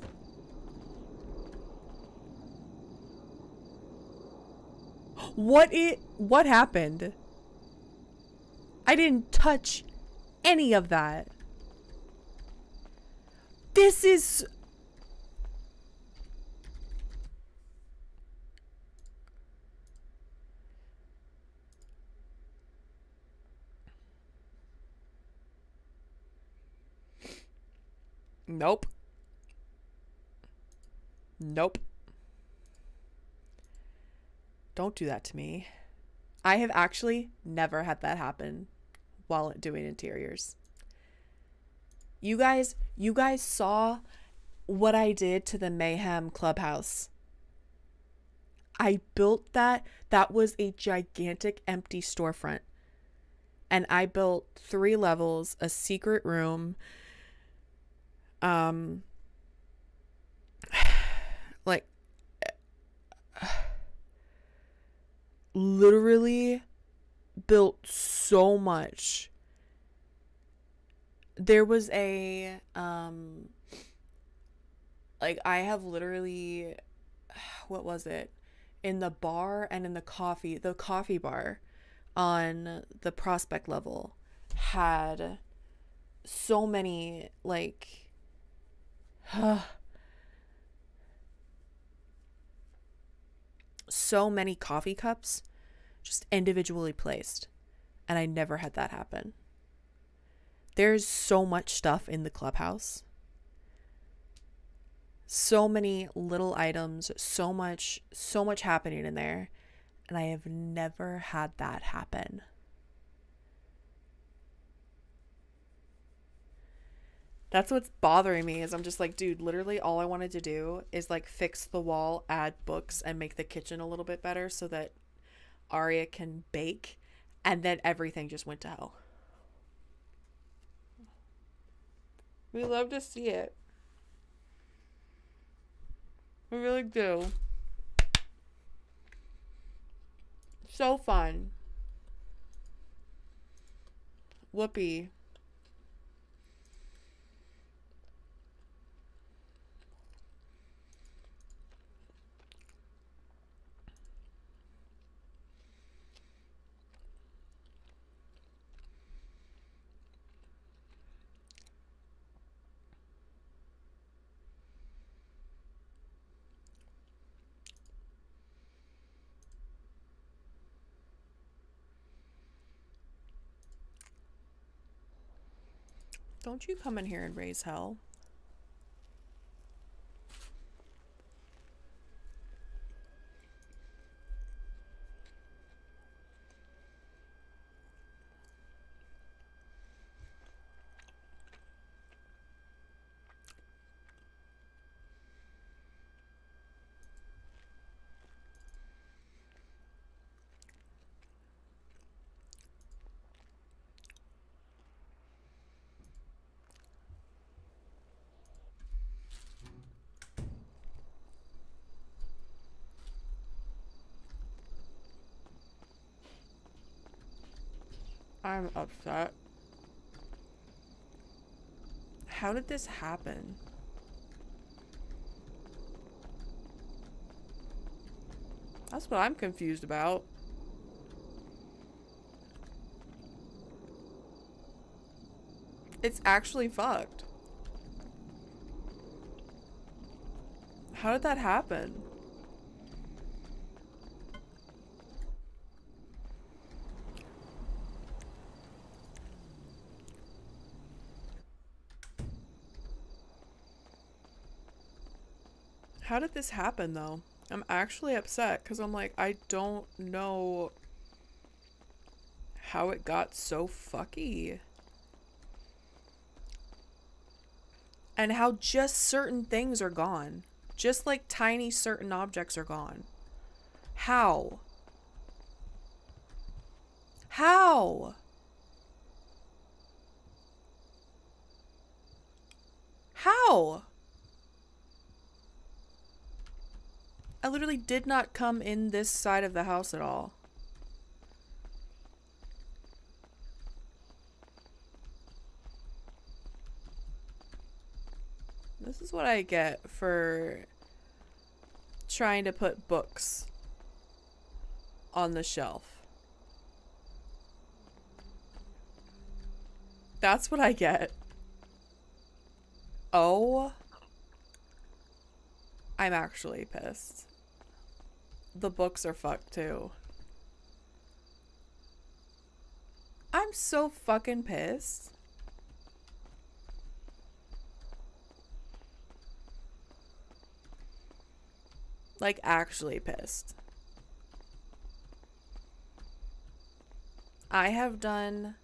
What happened? I didn't touch any of that. This is... Nope. Nope. Don't do that to me. I have actually never had that happen while doing interiors. You guys saw what I did to the Mayhem Clubhouse. I built that. That was a gigantic empty storefront. And I built 3 levels, a secret room, like literally built so much. There was a like I have literally, what was it, in the bar and in the coffee bar on the prospect level had so many, like, so many coffee cups just individually placed, and I never had that happen. There's so much stuff in the clubhouse, so many little items, so much happening in there, and I have never had that happen. That's what's bothering me is I'm just like, dude, literally all I wanted to do is like fix the wall, add books, and make the kitchen a little bit better so that Arya can bake, and then everything just went to hell. We love to see it. We really do. So fun. Whoopee. Don't you come in here and raise hell. I'm upset. How did this happen? That's what I'm confused about. It's actually fucked. How did that happen? How did this happen though? I'm actually upset because I'm like, I don't know how it got so fucky. And how just certain things are gone. Just like tiny certain objects are gone. How? How? How? I literally did not come in this side of the house at all. This is what I get for trying to put books on the shelf. That's what I get. Oh. I'm actually pissed. The books are fucked too. I'm so fucking pissed. Like, actually pissed. I have done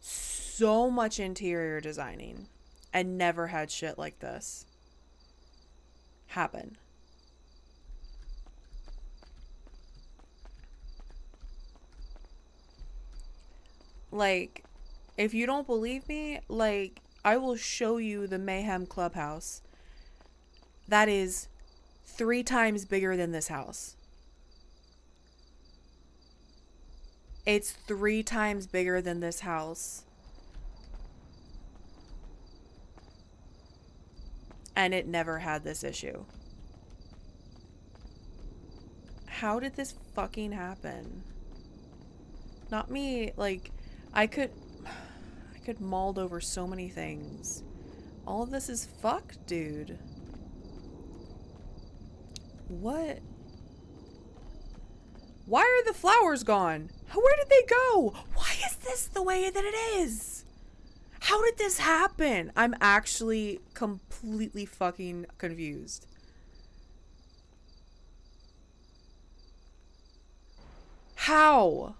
so much interior designing and never had shit like this happen. Like, if you don't believe me, like, I will show you the Mayhem Clubhouse. That is 3 times bigger than this house. It's 3 times bigger than this house. And it never had this issue. How did this fucking happen? Not me, like, I could mold over so many things. All of this is fucked, dude. What? Why are the flowers gone? Where did they go? Why is this the way that it is? How did this happen? I'm actually completely fucking confused. How?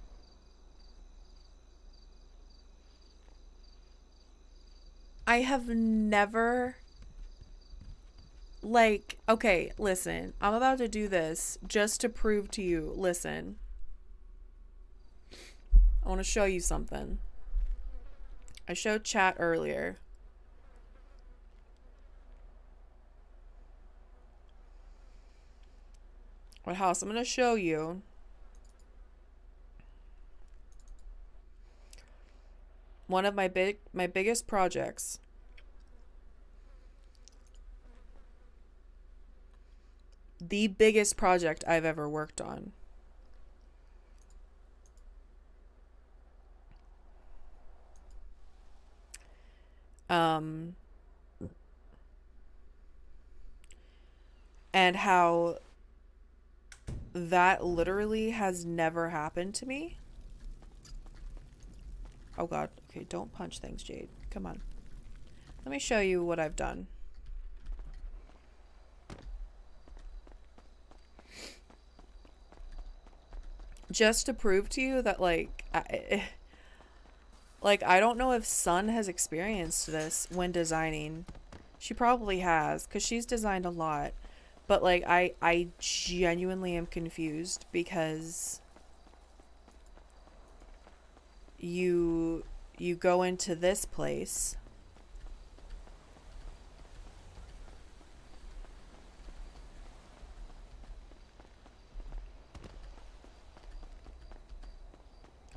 I have never, like, okay, listen. I'm about to do this just to prove to you. Listen. I want to show you something. I showed chat earlier. What house? I'm going to show you. One of my biggest projects. The biggest project I've ever worked on. And how that literally has never happened to me. Oh god. Okay, don't punch things, Jade. Come on. Let me show you what I've done. Just to prove to you that, like, I don't know if Sun has experienced this when designing. She probably has, because she's designed a lot. But, like, I genuinely am confused because you go into this place.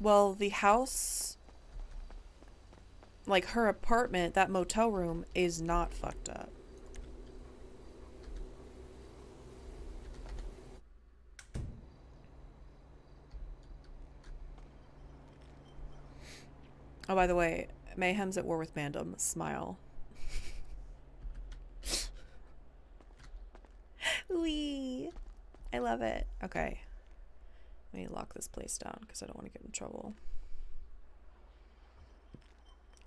Well, the house, like her apartment, that motel room is not fucked up. Oh, by the way, Mayhem's at war with Mandem. Smile. Wee. I love it. Okay. Let me lock this place down because I don't want to get in trouble.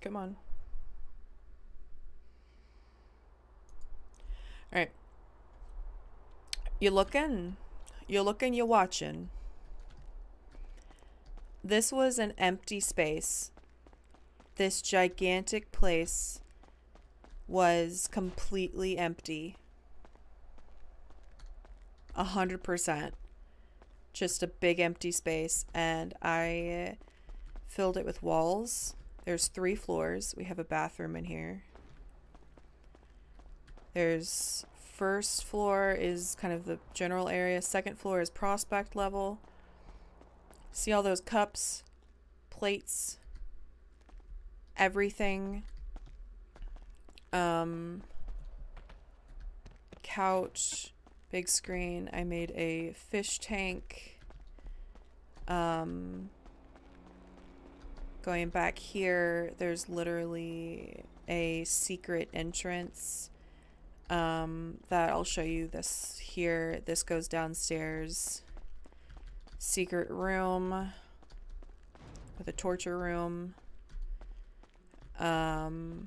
Come on. Alright. You're looking, you're watching. This was an empty space. This gigantic place was completely empty. 100%. Just a big empty space, and I filled it with walls. There's 3 floors. We have a bathroom in here. There's first floor is kind of the general area. Second floor is prospect level. See all those cups, plates, everything. Couch, big screen. I made a fish tank. Going back here, there's literally a secret entrance that I'll show you this here. This goes downstairs. Secret room with a torture room. Go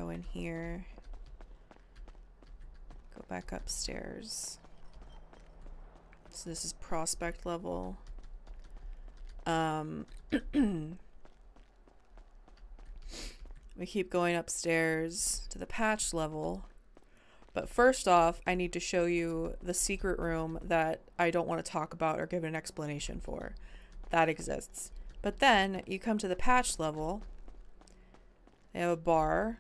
in here. Go back upstairs. So this is prospect level. We keep going upstairs to the patch level. But first off, I need to show you the secret room that I don't want to talk about or give an explanation for. That exists. But then you come to the patch level. They have a bar.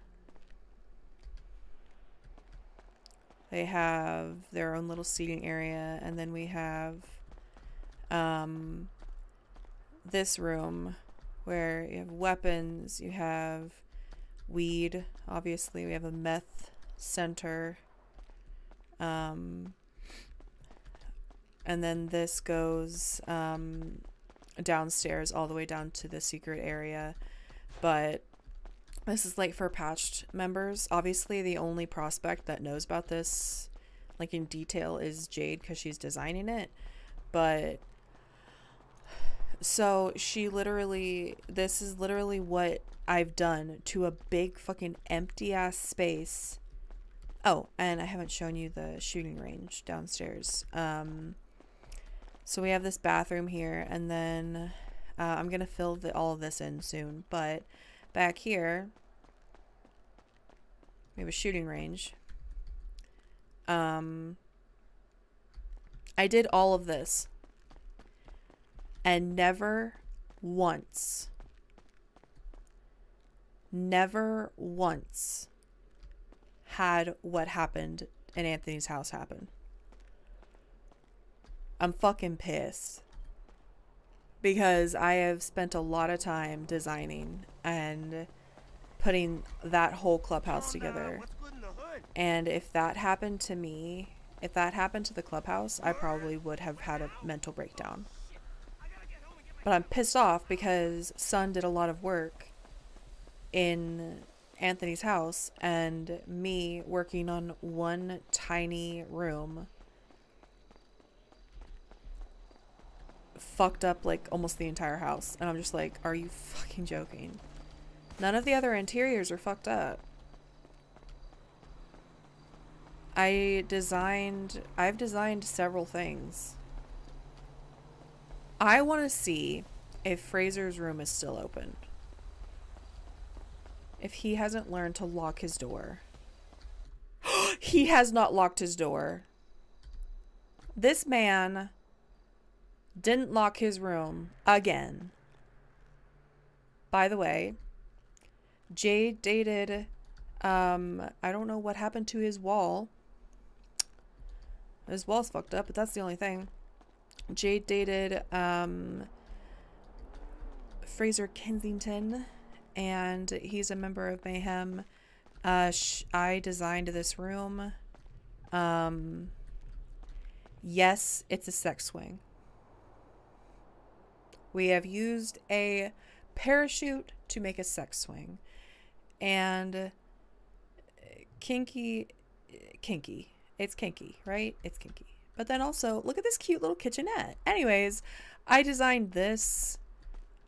They have their own little seating area. And then we have this room where you have weapons, you have weed, obviously we have a meth center, and then this goes downstairs all the way down to the secret area. But this is like for patched members. Obviously the only prospect that knows about this like in detail is Jade because she's designing it. But so she literally, this is literally what I've done to a big fucking empty ass space. Oh, and I haven't shown you the shooting range downstairs. So we have this bathroom here, and then I'm gonna fill all of this in soon. But back here, We have a shooting range. I did all of this and never once had what happened in Anthony's house happen. I'm fucking pissed because I have spent a lot of time designing and putting that whole clubhouse together. And if that happened to me, if that happened to the clubhouse, I probably would have had a mental breakdown. But I'm pissed off because Son did a lot of work in Anthony's house and me working on one tiny room fucked up like almost the entire house. And I'm just like, are you fucking joking? None of the other interiors are fucked up. I've designed several things. I want to see if Fraser's room is still open. If he hasn't learned to lock his door. He has not locked his door. This man didn't lock his room again. By the way, Jade dated, I don't know what happened to his wall. His wall's fucked up, but that's the only thing. Jade dated, Fraser Kensington, and he's a member of Mayhem. I designed this room. Yes, it's a sex swing. We have used a parachute to make a sex swing. And kinky. It's kinky, right? It's kinky. But then also, look at this cute little kitchenette. Anyways, I designed this.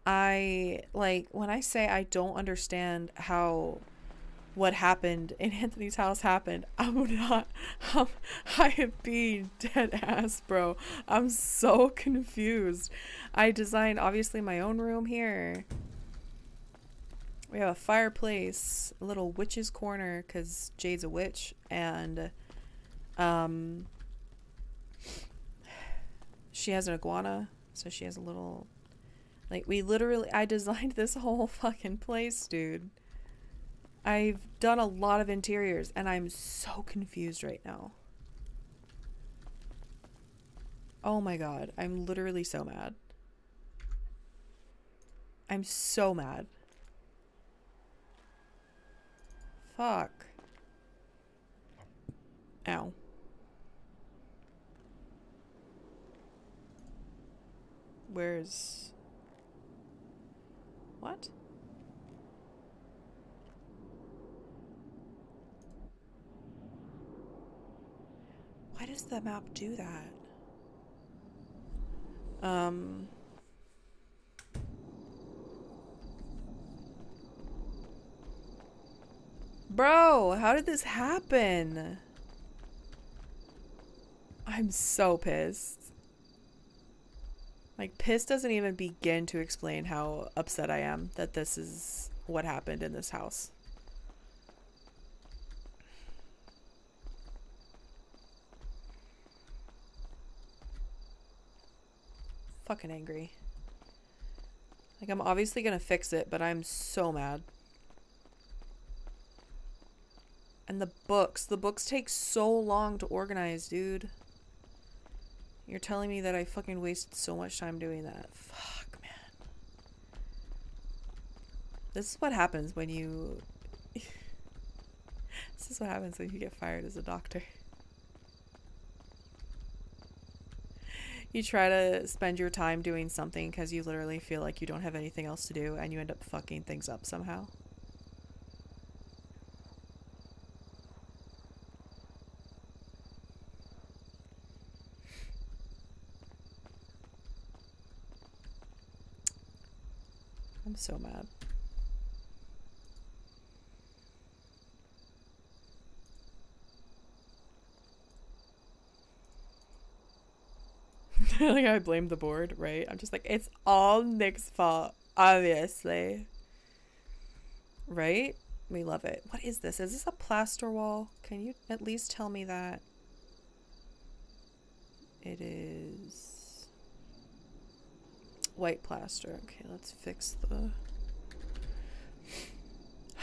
When I say I don't understand how what happened in Anthony's house happened, I am being dead ass, bro. I'm so confused. I designed, obviously, my own room here. We have a fireplace, a little witch's corner, because Jade's a witch, and she has an iguana, so she has a little, like, I designed this whole fucking place, dude. I've done a lot of interiors, and I'm so confused right now. Oh my god, I'm literally so mad. I'm so mad. Fuck. Ow. Where's... What? Why does the map do that? Bro, how did this happen? I'm so pissed. Like, pissed doesn't even begin to explain how upset I am that this is what happened in this house. Fucking angry. Like, I'm obviously gonna fix it, but I'm so mad. And the books take so long to organize, dude. You're telling me that I fucking wasted so much time doing that. Fuck, man. This is what happens when you... This is what happens when you get fired as a doctor. You try to spend your time doing something because you literally feel like you don't have anything else to do, and you end up fucking things up somehow. I'm so mad. Like, I blame the board, right? I'm just like, it's all Nick's fault, obviously. Right? We love it. What is this? Is this a plaster wall? Can you at least tell me that? It is white plaster. Okay, let's fix the...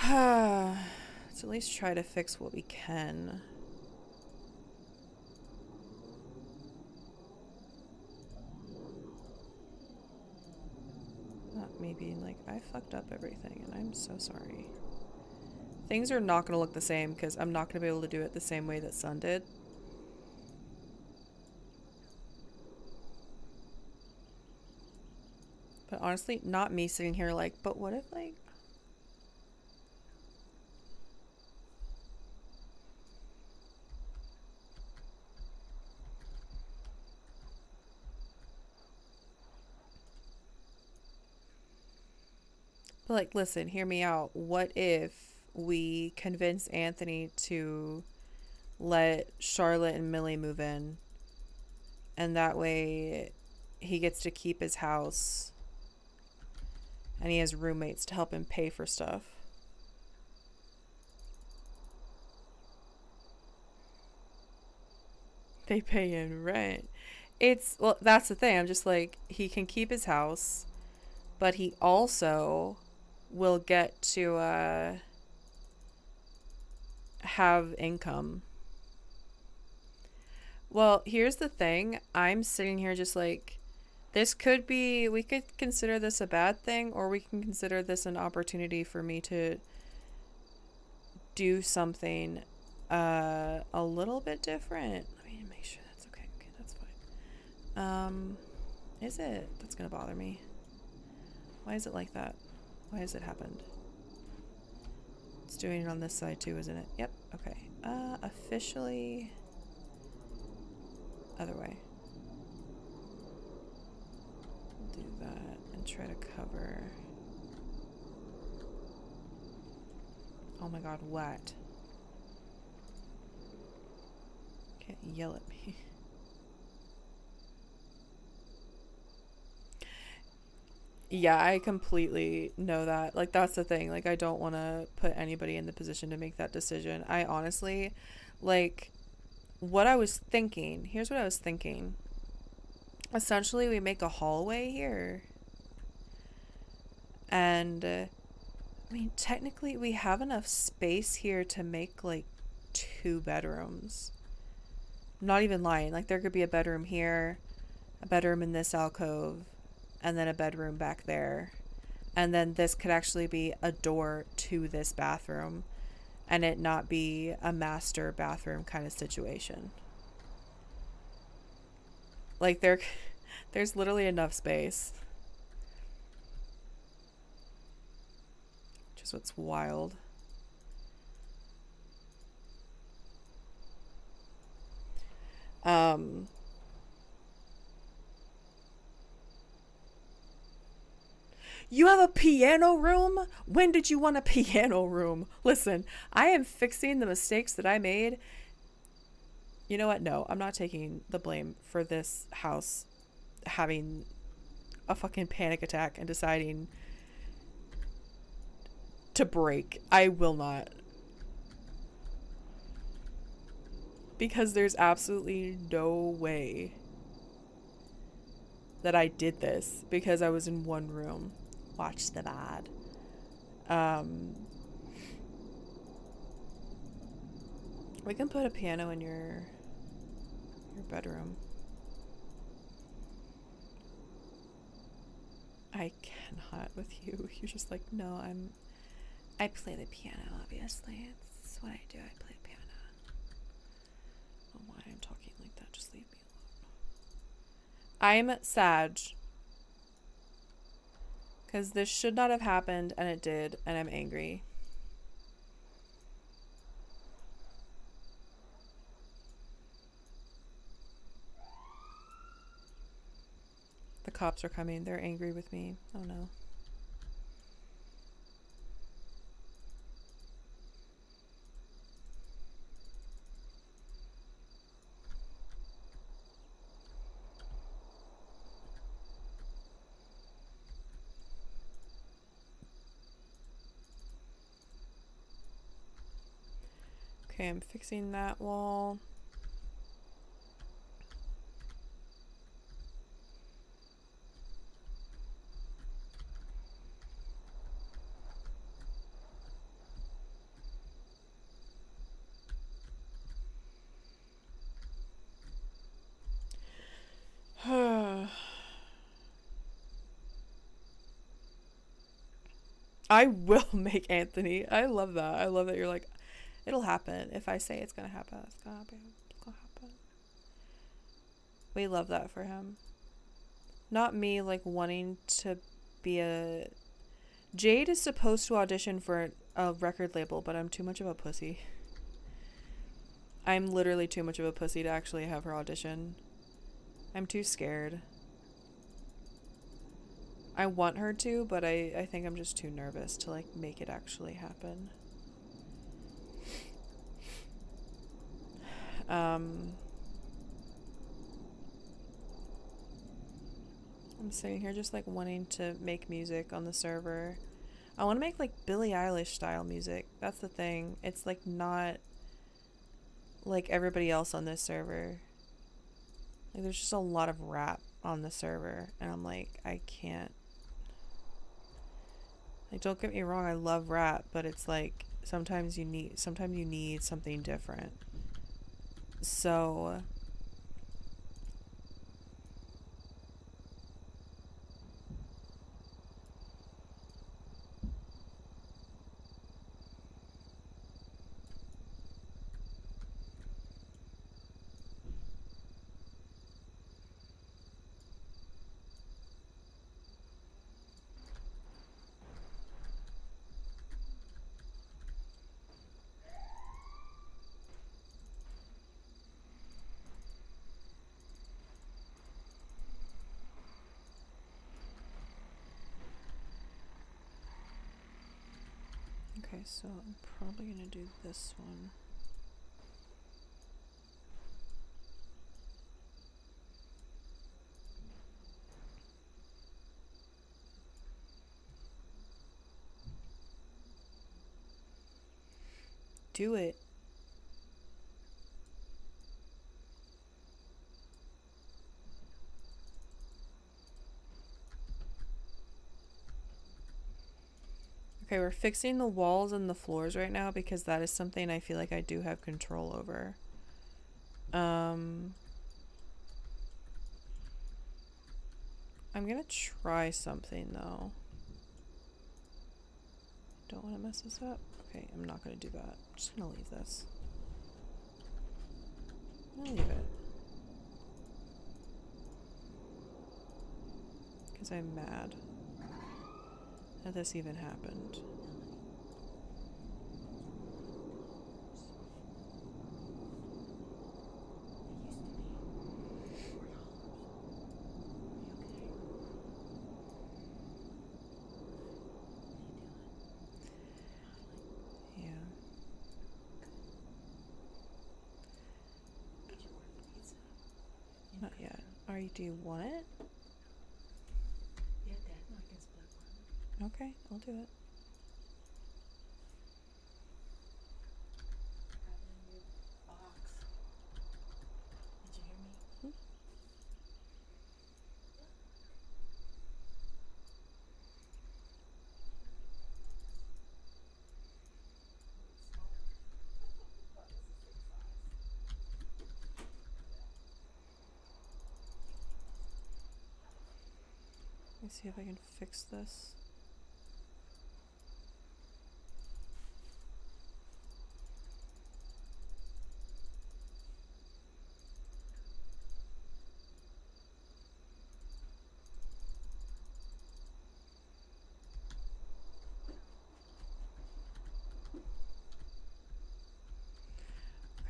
Let's at least try to fix what we can. Not me being like, I fucked up everything and I'm so sorry. Things are not going to look the same because I'm not going to be able to do it the same way that Sun did. But honestly, not me sitting here like, but what if like... But like, listen, hear me out. What if we convince Anthony to let Charlotte and Millie move in, and that way he gets to keep his house and he has roommates to help him pay for stuff? They pay in rent. It's, well, that's the thing. I'm just like, he can keep his house, but he also will get to have income. Well, here's the thing. I'm sitting here just like, this could be, we could consider this a bad thing, or we can consider this an opportunity for me to do something a little bit different. Let me make sure that's okay. Okay, that's fine. Is it? That's gonna bother me. Why is it like that? Why has it happened? It's doing it on this side too, isn't it? Yep, okay. Officially... Other way. Do that and try to cover... Oh my god, what? Can't yell at me. Yeah, I completely know that. Like, that's the thing. Like, I don't want to put anybody in the position to make that decision. I honestly, like, what I was thinking, here's what I was thinking. Essentially, we make a hallway here. And, I mean, technically, we have enough space here to make, like, 2 bedrooms. I'm not even lying. Like, there could be a bedroom here, a bedroom in this alcove, and then a bedroom back there. And then this could actually be a door to this bathroom and it not be a master bathroom kind of situation. Like there's literally enough space. Just what's wild. You have a piano room? When did you want a piano room? Listen, I am fixing the mistakes that I made. You know what? No, I'm not taking the blame for this house having a fucking panic attack and deciding to break. I will not. Because there's absolutely no way that I did this because I was in one room. Watch the bad. We can put a piano in your bedroom. I cannot with you. You're just like, no, I play the piano, obviously. It's what I do. I play the piano. I don't know why I'm talking like that. Just leave me alone. I'm sad. Because this should not have happened, and it did, and I'm angry. The cops are coming. They're angry with me. Oh no. Okay, I'm fixing that wall. I will make Anthony. I love that. I love that you're like, it'll happen. If I say it's gonna happen, it's gonna happen. It's gonna happen. We love that for him. Not me, like, wanting to be a... Jade is supposed to audition for a record label, but I'm too much of a pussy. I'm literally too much of a pussy to actually have her audition. I'm too scared. I want her to, but I think I'm just too nervous to, like, make it actually happen. I'm sitting here just, like, wanting to make music on the server. I want to make, like, Billie Eilish style music. That's the thing. It's, like, not like everybody else on this server. Like, there's just a lot of rap on the server, and I'm like, I can't. Like, don't get me wrong, I love rap, but it's like sometimes you need something different. So okay, so I'm probably gonna do this one. Do it. Okay, we're fixing the walls and the floors right now because that is something I feel like I do have control over. I'm gonna try something though. Don't want to mess this up. Okay, I'm not gonna do that. I'm just gonna leave this. I'm gonna leave it. Because I'm mad that this even happened. Not yet. Do you want it? Yeah, Dad, no, I can split one. Okay, I'll do it. Got it in your box. Did you hear me? Hmm? Let me see if I can fix this.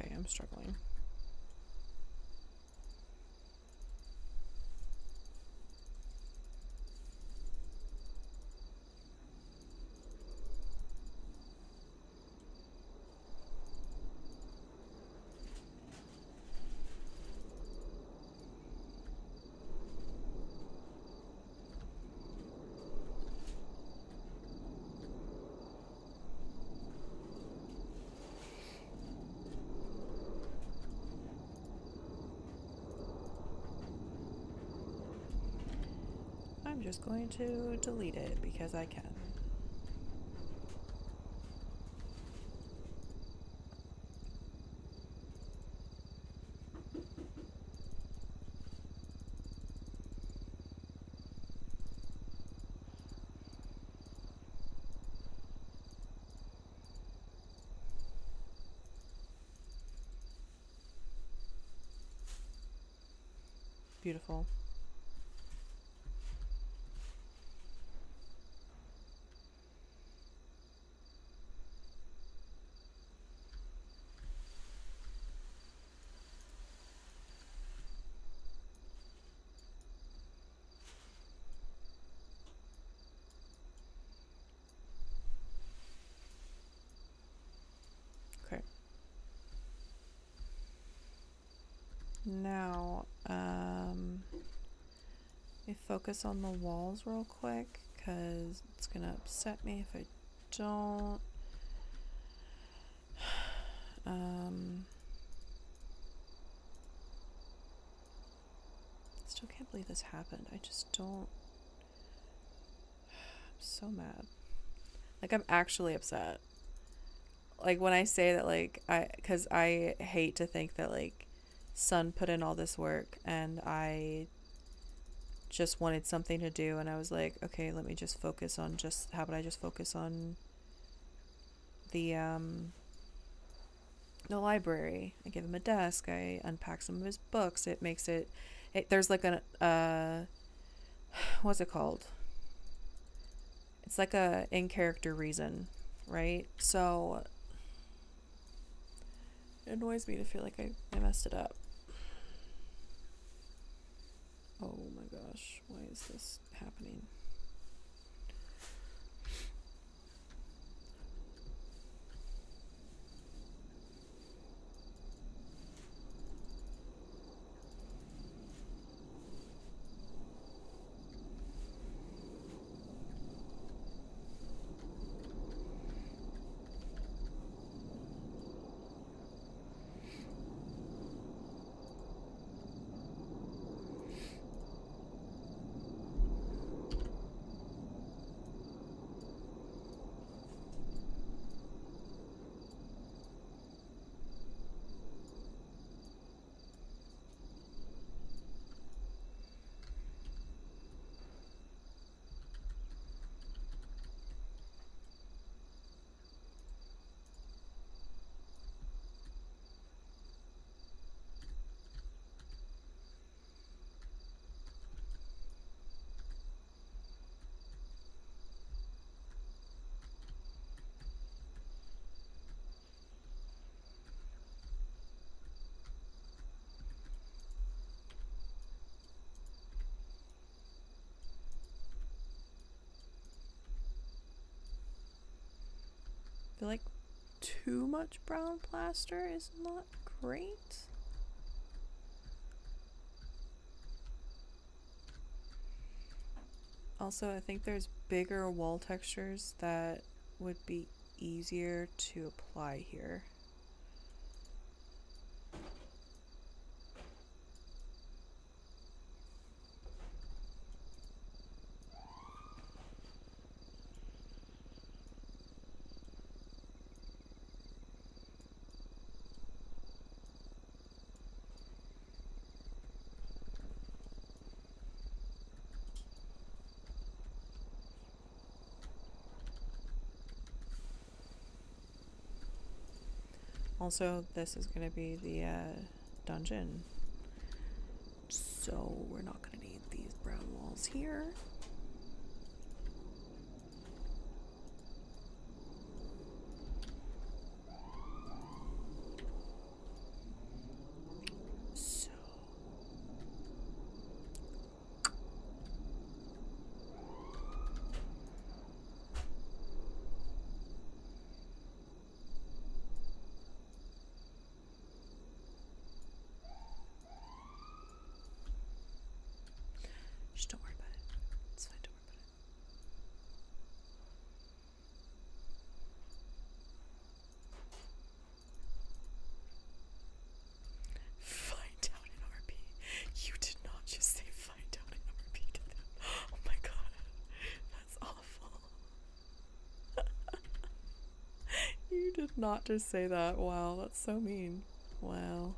Okay, I'm struggling. I'm just going to delete it because I can. Beautiful. Okay. Now, let me focus on the walls real quick, because it's going to upset me if I don't. Still can't believe this happened. I just don't. I'm so mad. Like, I'm actually upset. Like, when I say that, like, because I hate to think that, like, Sun put in all this work and I just wanted something to do, and I was like, okay, let me just focus on how about I just focus on the library. I give him a desk, I unpack some of his books. It makes it there's like an what's it called? It's like a in character reason, right? So it annoys me to feel like I messed it up. Oh my gosh, why is this happening? I feel like too much brown plaster is not great. Also, I think there's bigger wall textures that would be easier to apply here. Also, this is going to be the dungeon, so we're not going to need these brown walls here. So just don't worry about it. You did not just say that. Wow, that's so mean. Wow.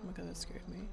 Oh my god, that scared me.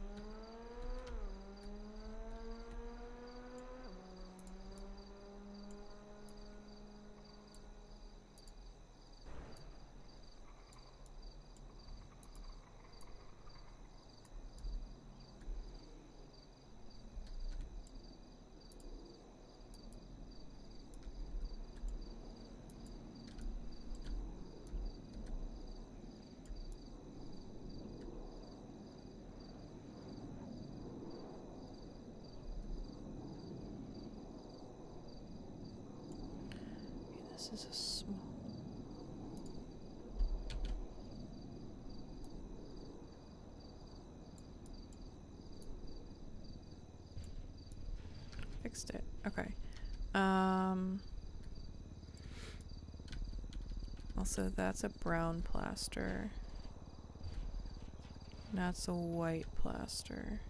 This is a small. Fixed it. Okay. Also, that's a brown plaster. That's a white plaster.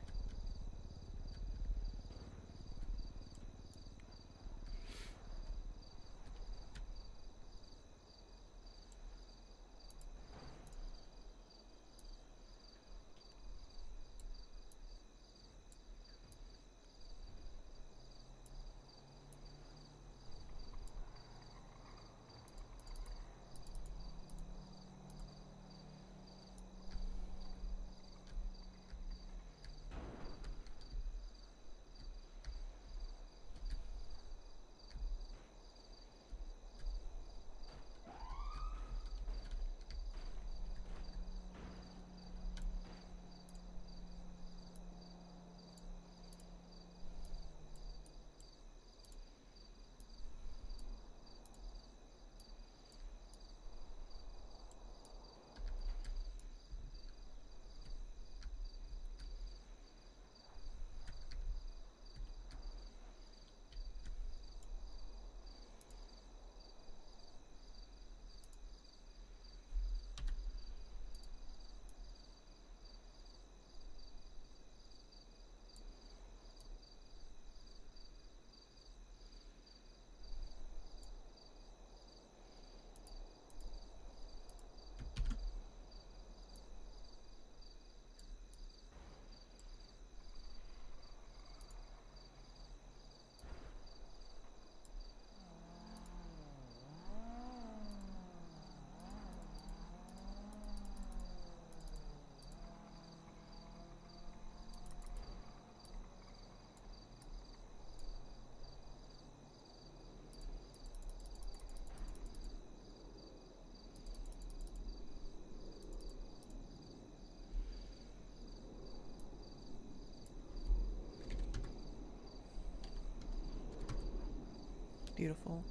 Beautiful.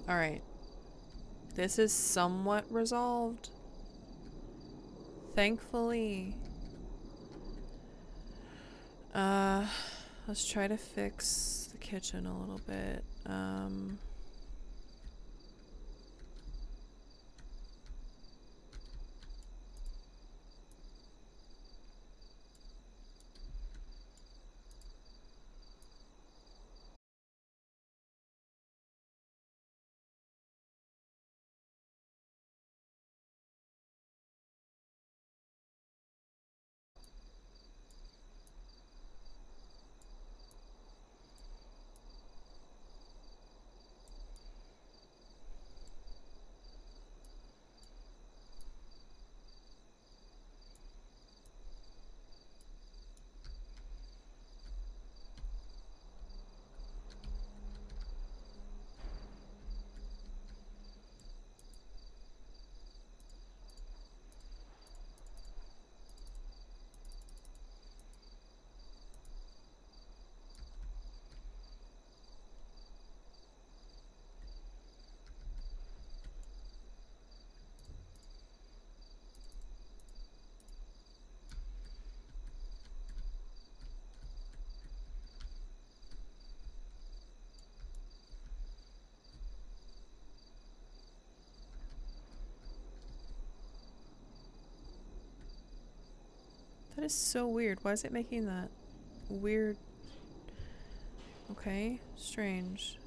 Alright. This is somewhat resolved. Thankfully. Let's try to fix the kitchen a little bit. That is so weird. Why is it making that weird? Okay, strange.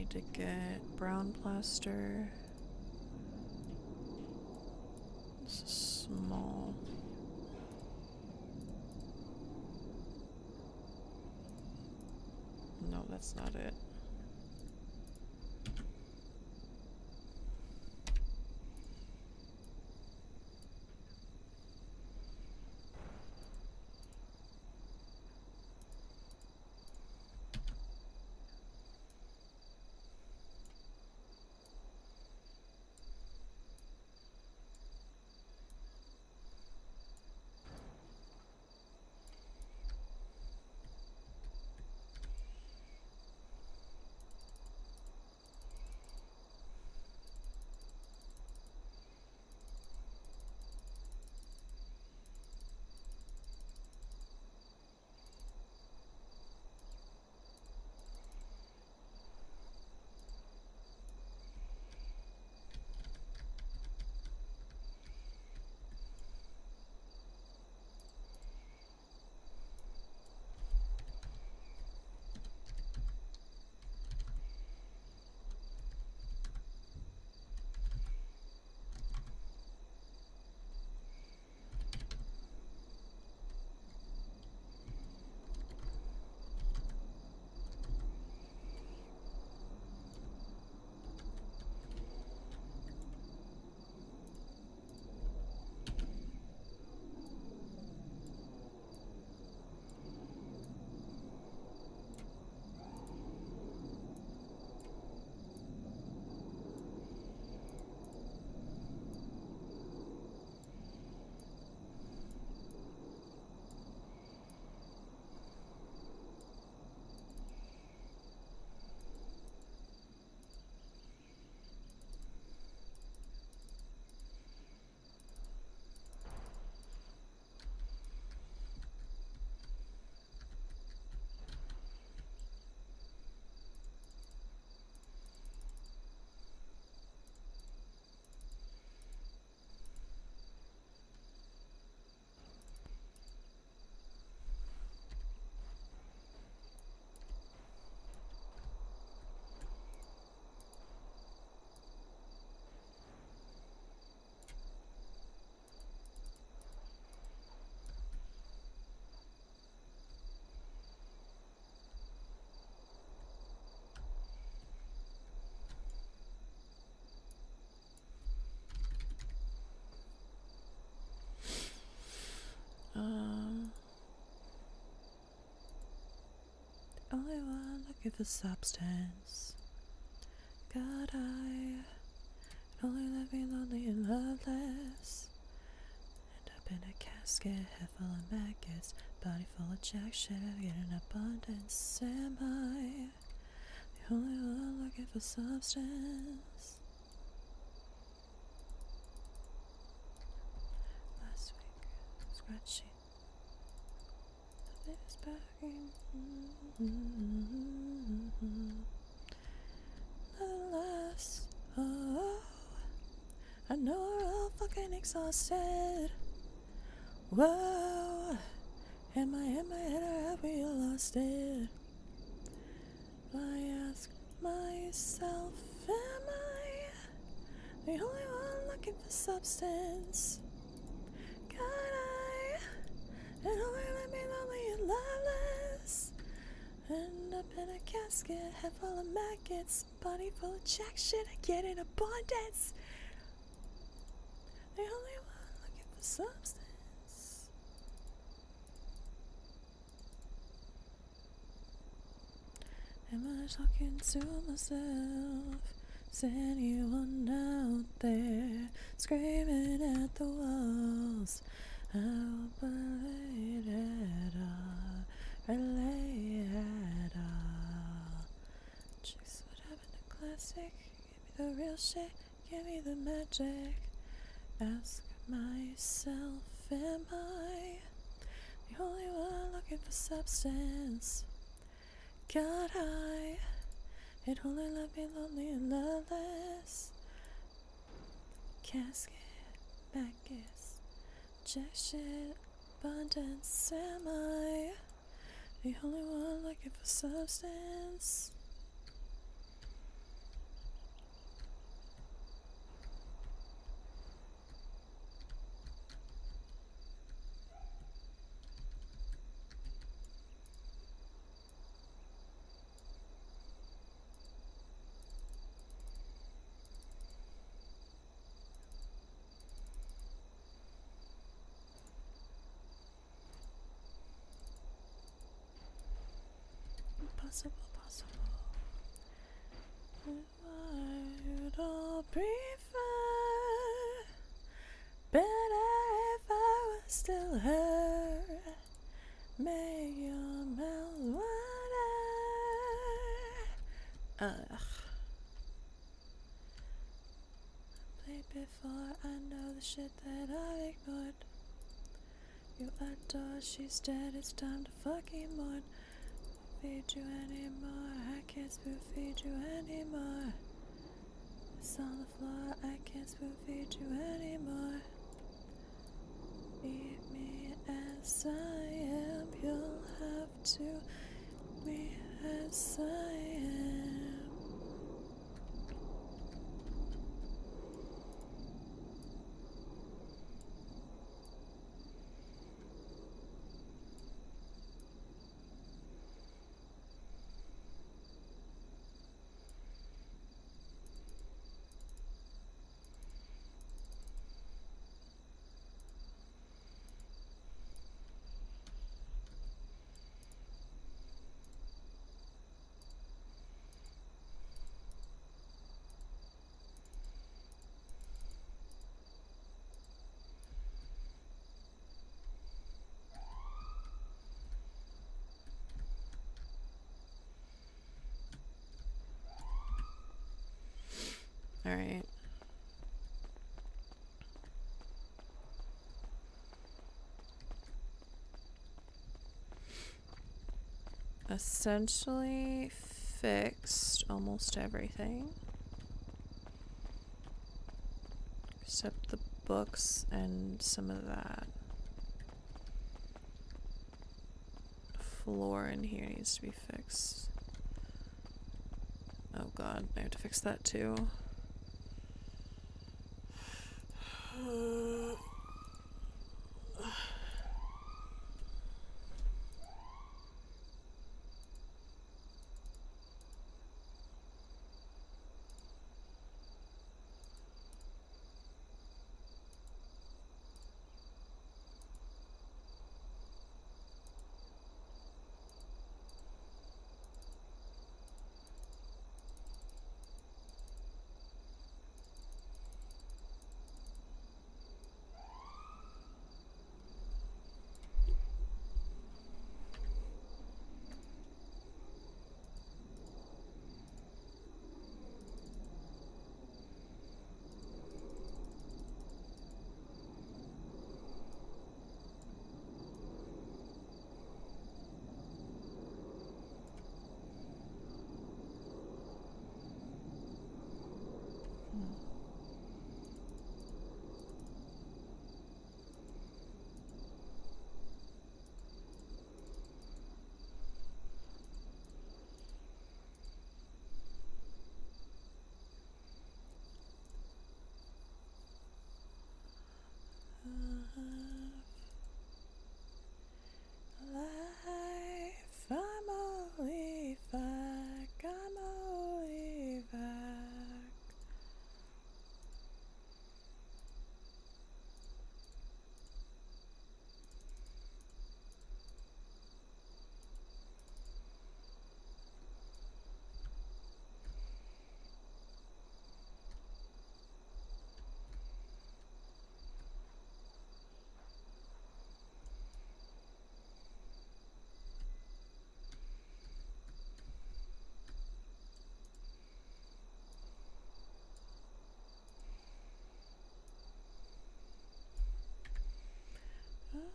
need to get brown plaster. This is small. No, that's not it. Only one looking for substance. God, I only left me lonely and loveless. End up in a casket, head full of maggots, body full of jack shit. I get in abundance. Am I the only one looking for substance? Last week, scratchy. The baby's back. Nonetheless, oh, I know we're all fucking exhausted. Whoa, am I in my head or have we lost it? I ask myself, am I the only one looking for substance? God, it only left me lonely and loveless. End up in a casket, head full of maggots, body full of jack shit. I get in abundance. The only one looking for substance. Am I talking to myself? Is anyone out there screaming at the walls? I won't believe it all, relay at all. Chicks, what happened to classic? Give me the real shit, give me the magic. Ask myself, am I the only one looking for substance? God, it only left me lonely and loveless. Casket, maggots, jack shit, abundance. Am I the only one looking for substance? possible, possible. I'd all prefer better if I was still her. Make your mouth water. Ugh. Played before, I know the shit that I ignored. You adore, she's dead, it's time to fucking mourn. Feed you anymore, I can't spoon feed you anymore. It's on the floor, I can't spoon feed you anymore. Meet me as I am, you'll have to meet me as I am. All right. Essentially fixed almost everything except the books and some of that. Floor in here needs to be fixed. Oh god, I have to fix that too. Life, I'm only back, I'm only back.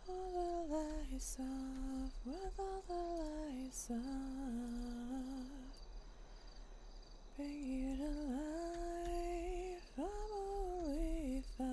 All the lights off, with all the lights off, bring you to life, I'm only fuck.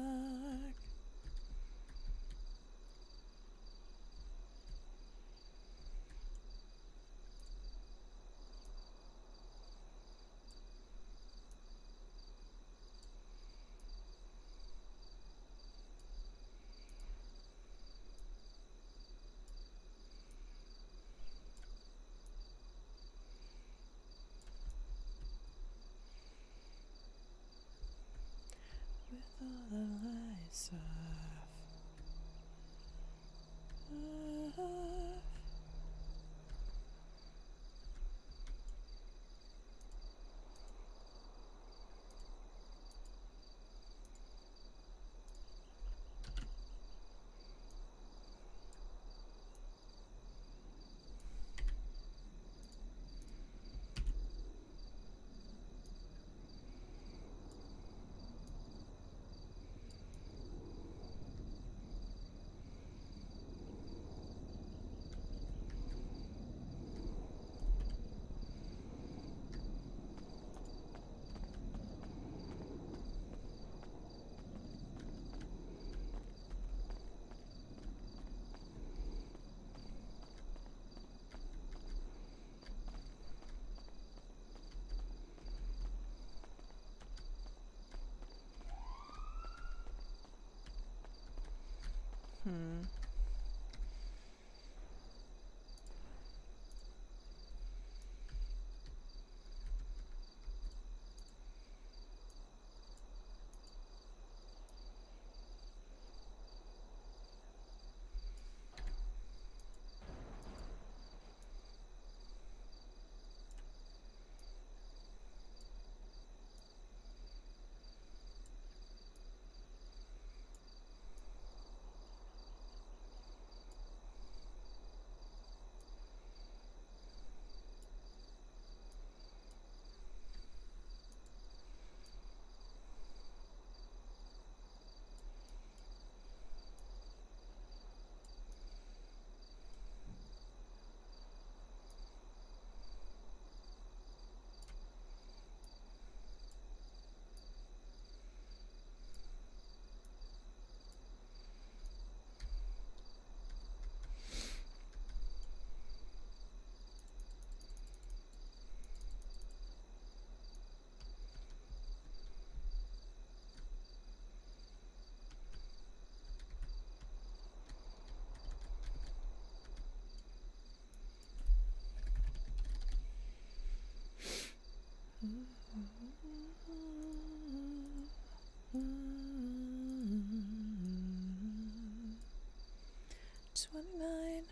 29,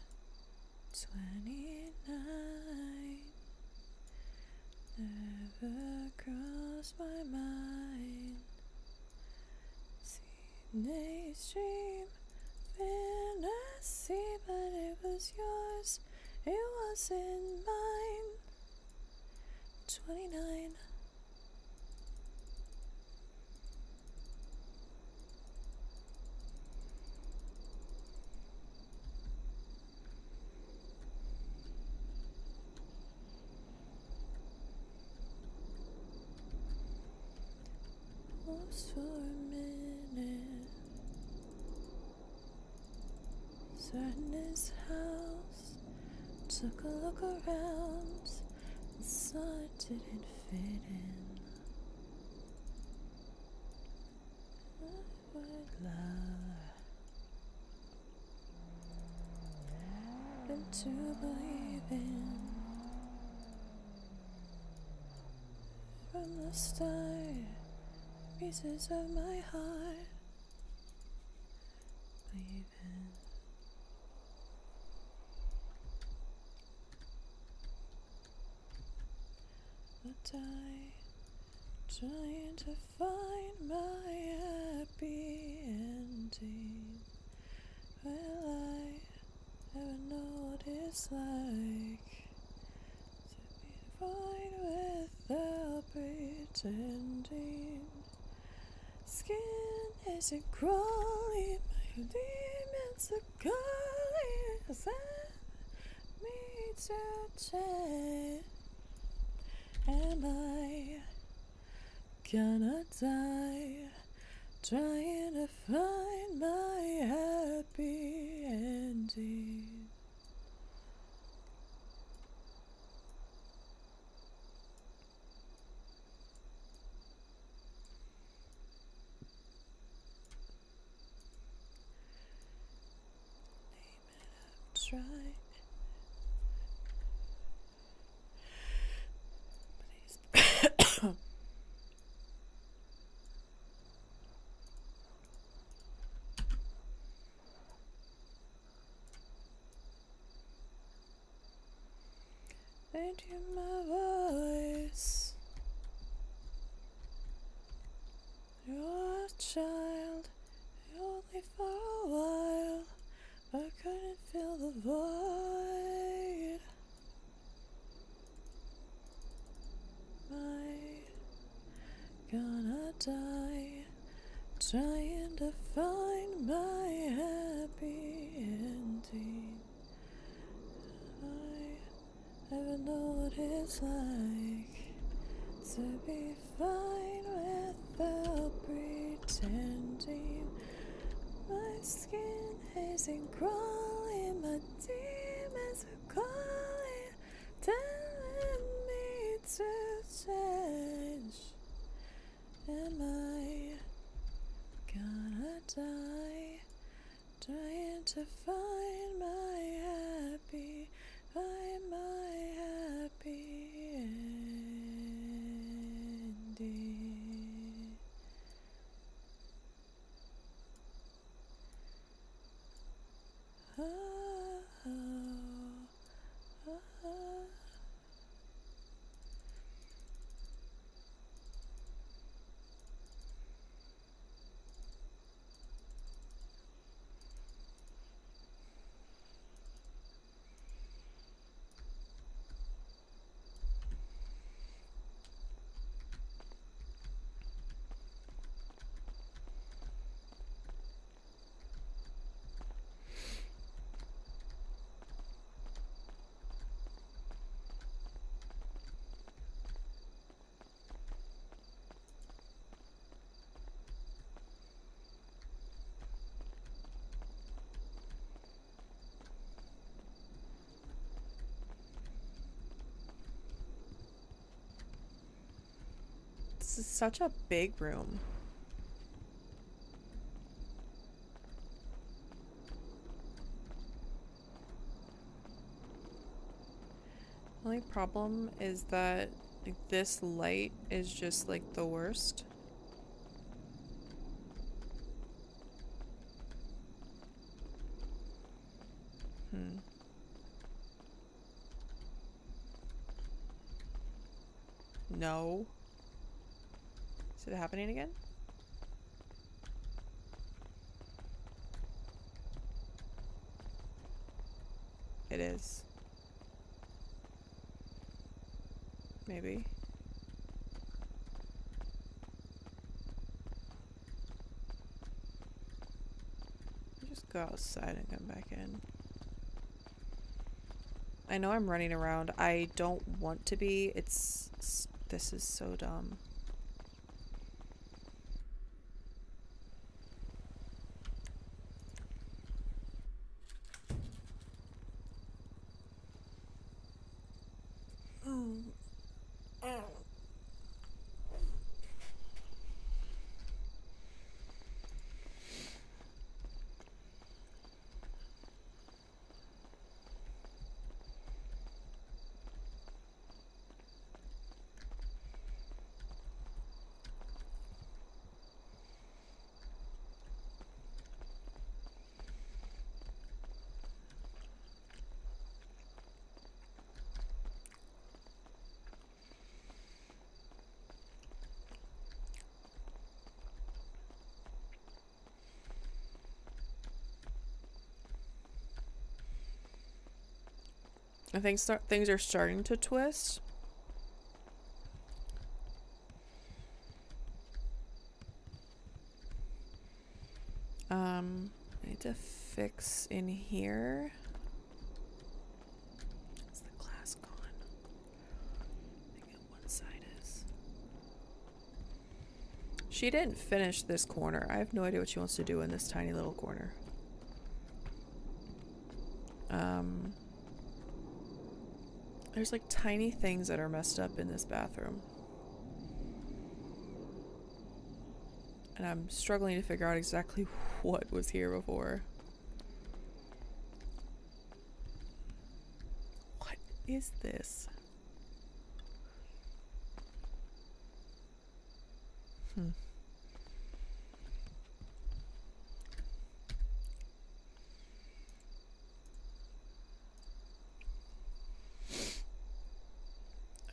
29. Never crossed my mind. Teenage dream, fantasy, but it was yours. It wasn't mine. 29. Lost for a minute. Sat in his house, took a look around, and saw it didn't fit in. I would love them to believe in from the start. Pieces of my heart leaving. But trying to find my happy ending. Will I ever know what it's like to be fine without pretending? Skin isn't crawling, my demons are calling. Send me to change. Am I gonna die trying to find my happy ending? Try. Please. Thank you, my voice. You're a child, only for a while. I couldn't fill the void. Am I gonna die trying to find my happy ending? I never know what it's like to be fine without pretending. My skin isn't crawling, my demons are calling, telling me to change. Am I gonna die trying to find my happy, find my happy ending? Oh, oh, oh. This is such a big room. Only problem is that Like, this light is just, like, the worst. No. Is it happening again? It is. Maybe. Just go outside and come back in. I know I'm running around. I don't want to be. This is so dumb. I think things are starting to twist. I need to fix in here. Is the glass gone? I think one side is. She didn't finish this corner. I have no idea what she wants to do in this tiny little corner. There's like tiny things that are messed up in this bathroom. And I'm struggling to figure out exactly what was here before. What is this?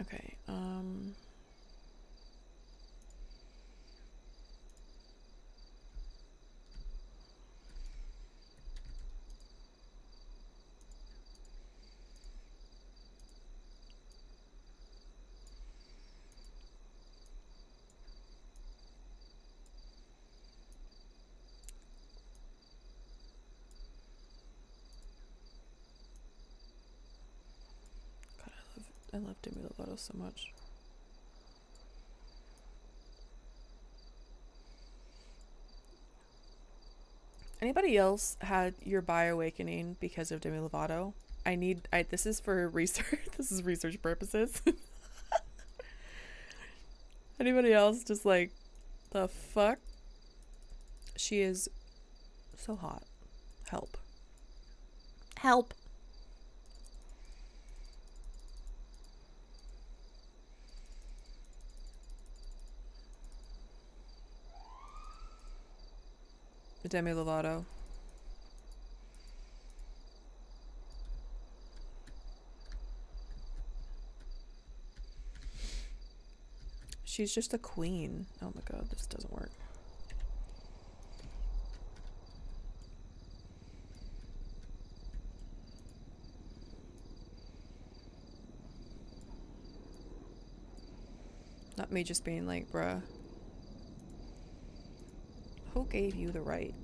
Okay, God, I love Demi Lovato so much. Anybody else had your bi-awakening because of Demi Lovato? This is for research. This is research purposes. Anybody else just like, the fuck? She is so hot. Help. Help. Demi Lovato. She's just a queen. Oh my god, this doesn't work. Not me just being like, bruh. Who gave you the right?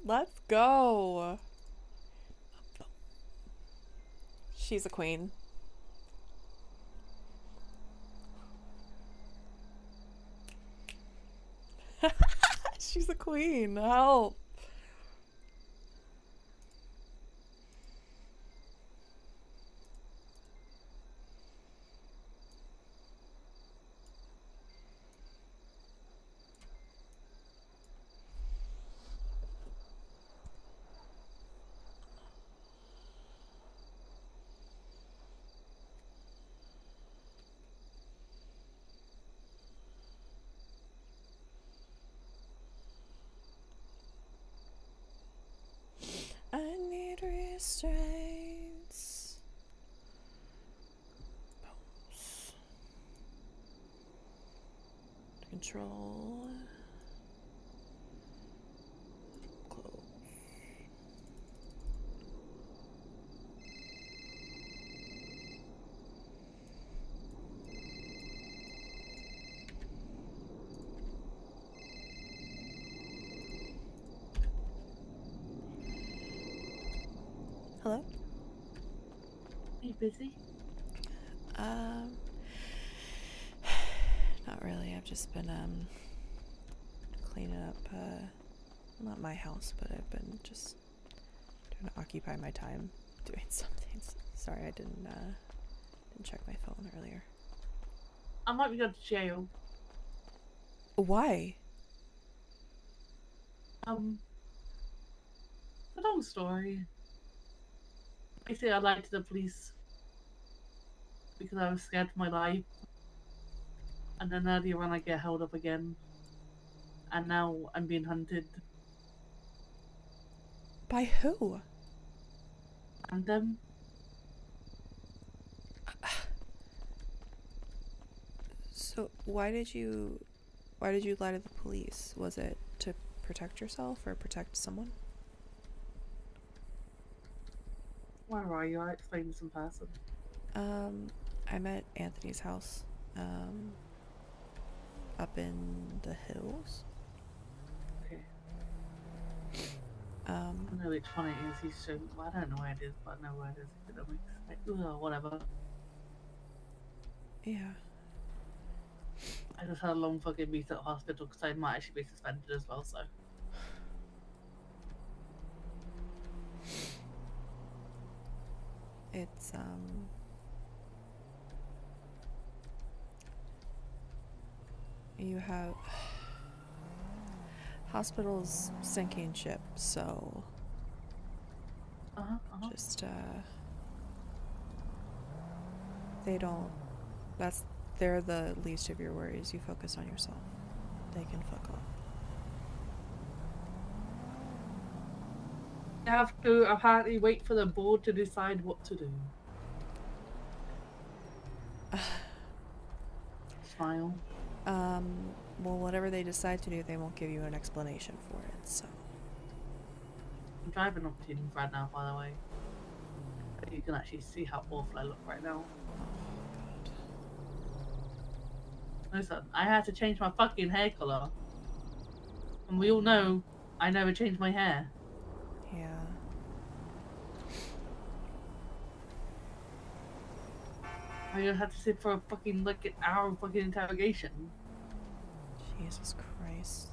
Let's go. She's a queen. She's a queen. Help. I need restraints. Pulse. Control. Close. Hello? Are you busy? Um, not really. I've just been cleaning up not my house, but I've been just trying to occupy my time doing something. Sorry, I didn't check my phone earlier. I might be going to jail. Why? It's a long story. Basically, I lied to the police because I was scared for my life. And then earlier on, I get held up again. And now I'm being hunted. By who? And So why did you lie to the police? Was it to protect yourself or protect someone? where are you? I explained this in person. I'm at Anthony's house. Up in the hills. Okay. I Um, know which one it is. He's shown. Well, I don't know where it is, but I know where it is. If it makes like, whatever. yeah. I just had a long fucking meet at the hospital because I might actually be suspended as well. So It's you have hospitals sinking ship, so just they don't they're the least of your worries. You focus on yourself. They can fuck up. you have to apparently wait for the board to decide what to do. Smile. Well, whatever they decide to do, they won't give you an explanation for it, so. I'm driving up to you right now, by the way. You can actually see how awful I look right now. Listen, I had to change my fucking hair color. And we all know I never change my hair. Yeah. I just had to sit for a fucking like an hour of fucking interrogation. Jesus Christ.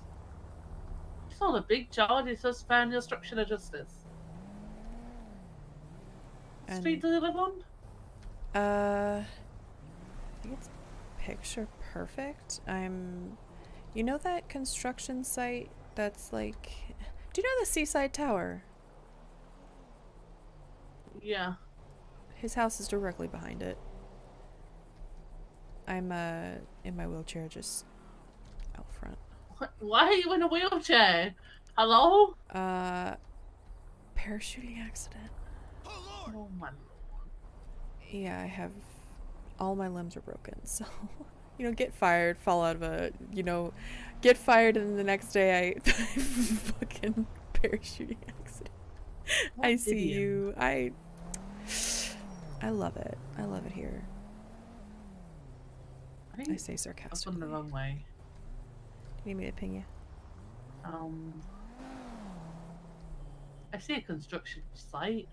It's not a big charge, it's just found obstruction of justice. And, Street does it live on? I think it's picture perfect. You know that construction site that's like, do you know the Seaside Tower? Yeah. His house is directly behind it. I'm in my wheelchair just out front. Why are you in a wheelchair? Hello? Parachuting accident. Oh my lord. Yeah, I have all my limbs are broken, so get fired, fall out of get fired, and then the next day I fucking parachuting accident. I see you. I love it. I love it here. I say sarcastically. I've gone the wrong way. Do you need me to ping you? I see a construction site.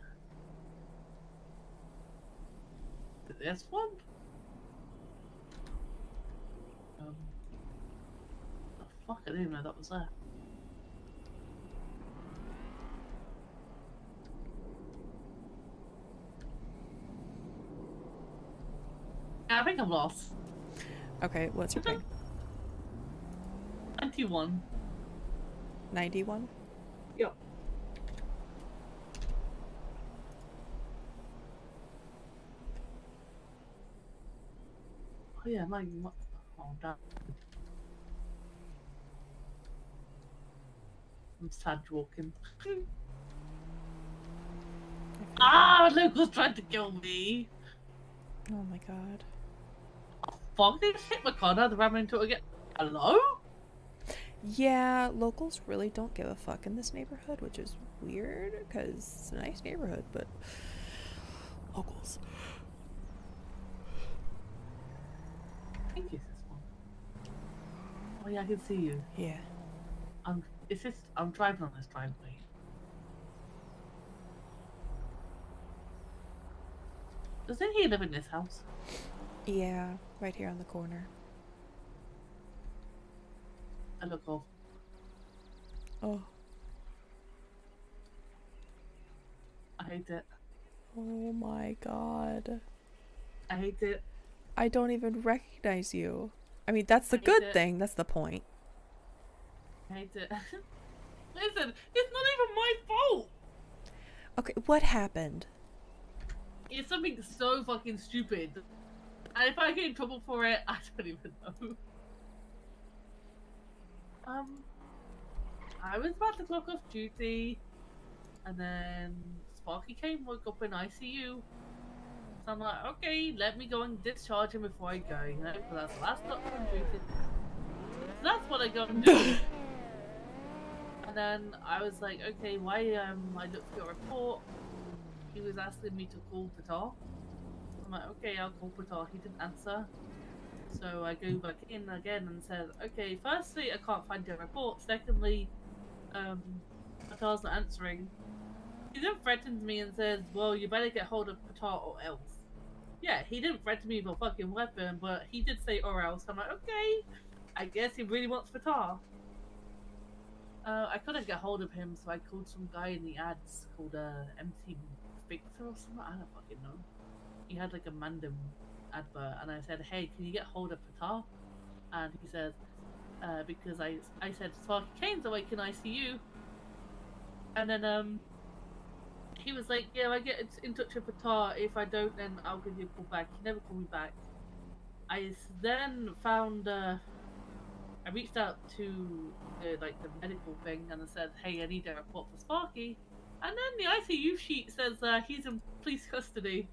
This one? The fuck, I didn't even know that was there. I think I'm lost. Okay, what's your ping? 91. 91? Yep. Oh yeah, like what? Oh damn. I'm sad walking. Ah, locals tried to kill me. Oh my god. Fuck, they just hit my car now. They ran into it again. Hello? Yeah, locals really don't give a fuck in this neighborhood, which is weird, because it's a nice neighborhood, but locals. I think it's this one. Oh yeah, I can see you. Yeah. I'm driving on this driveway. Doesn't he live in this house? Yeah, right here on the corner. I look off. Oh. I hate it. Oh my god. I hate it. I don't even recognize you. I mean, that's the I hate good it. thing. That's the point. I hate it. Listen, it's not even my fault. Okay, what happened? It's something so fucking stupid. And if I get in trouble for it, I don't even know. I was about to clock off duty, and then Sparky came, woke up in ICU. So I'm like, okay, let me go and discharge him before I go, you know, because that's the last doctor on duty. So that's what I go and do. And then I was like, okay, why, I looked at your report. He was asking me to call Patar. I'm like, okay, I'll call Patar. He didn't answer. So I go back in again and said, okay, firstly, I can't find your report. Secondly, Patar's not answering. He then threatens me and says, well, you better get hold of Patar or else. Yeah, he didn't threaten me with a fucking weapon, but he did say or else. I'm like, okay, I guess he really wants Patar. I couldn't get hold of him, so I called some guy in the ads called MC Victor or something. I don't fucking know. He had like a random advert, and I said, hey, can you get hold of Patar? And he said, because I said Sparky Kane's awake in ICU. And then he was like, yeah, I get in touch with Patar. If I don't, then I'll give you a call back. He never called me back. I then found I reached out to like the medical thing and I said, hey, I need a report for Sparky. And then the ICU sheet says he's in police custody.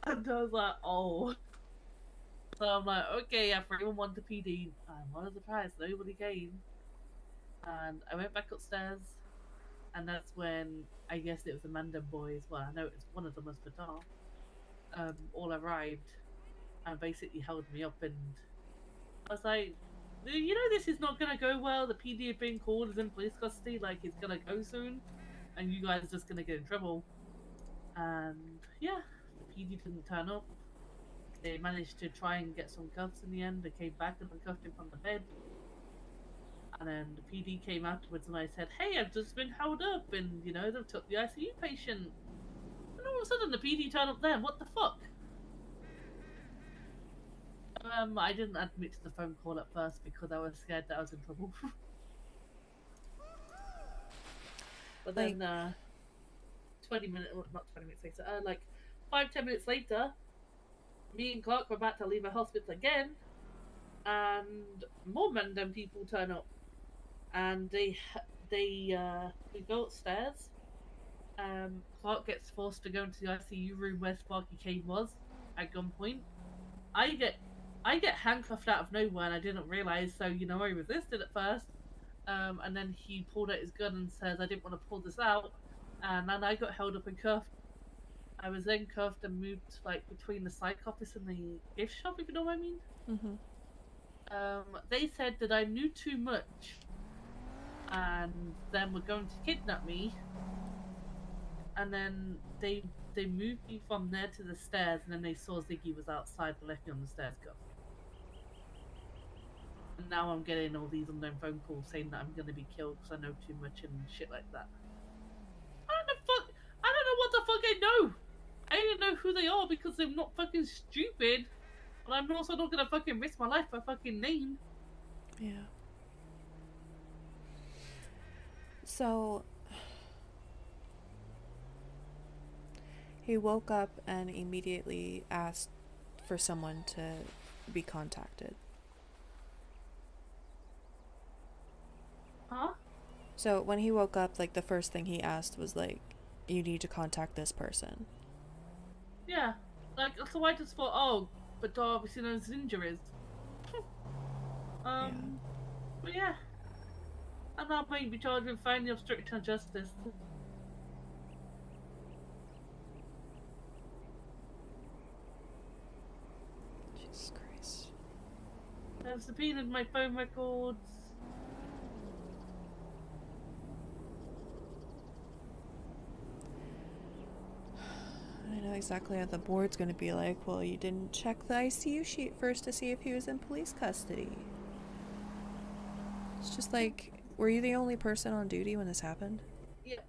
And I was like, oh. So I'm like, okay, yeah, 311 to PD. And what a surprise, nobody came. And I went back upstairs, and that's when I guess it was the Mandan boys. Well, I know it was one of them was Patar. All arrived and basically held me up, and I was like, you know, this is not gonna go well. The PD have been called, is in police custody, like it's gonna go soon, and you guys are just gonna get in trouble. And yeah, the PD didn't turn up. They managed to try and get some cuffs in the end. They came back and uncuffed him from the bed. And then the PD came afterwards and I said, hey, I've just been held up and, you know, they've took the ICU patient. And all of a sudden the PD turned up there. What the fuck? I didn't admit to the phone call at first because I was scared that I was in trouble. But then, 20 minutes, well, not 20 minutes later, like 5-10 minutes later, me and Clark were about to leave the hospital again, and more random people turn up, and we go upstairs. Clark gets forced to go into the ICU room where Sparky Kane was at gunpoint. I get handcuffed out of nowhere, and I didn't realize. So you know, I resisted at first, and then he pulled out his gun and says, "I didn't want to pull this out," and then I got held up and cuffed. I was then cuffed and moved like between the psych office and the gift shop, if you know what I mean. Mm-hmm. They said that I knew too much, and then were going to kidnap me. And then they moved me from there to the stairs, and then they saw Ziggy was outside and left me on the stairs. Go. And now I'm getting all these unknown phone calls saying that I'm gonna be killed because I know too much and shit like that. I don't know what the fuck I know. I don't know who they are because they're not fucking stupid. And I'm also not gonna fucking risk my life for a fucking name. Yeah. So he woke up and immediately asked for someone to be contacted. Huh? So when he woke up, like, the first thing he asked was like, you need to contact this person. Yeah. Like, so I just thought, oh, but obviously knows injuries. But yeah. And I might be charged with finding obstruction of justice. Jesus Christ. I've subpoenaed my phone records. I know exactly how the board's gonna be like, well, you didn't check the ICU sheet first to see if he was in police custody. It's just like, were you the only person on duty when this happened? Yeah.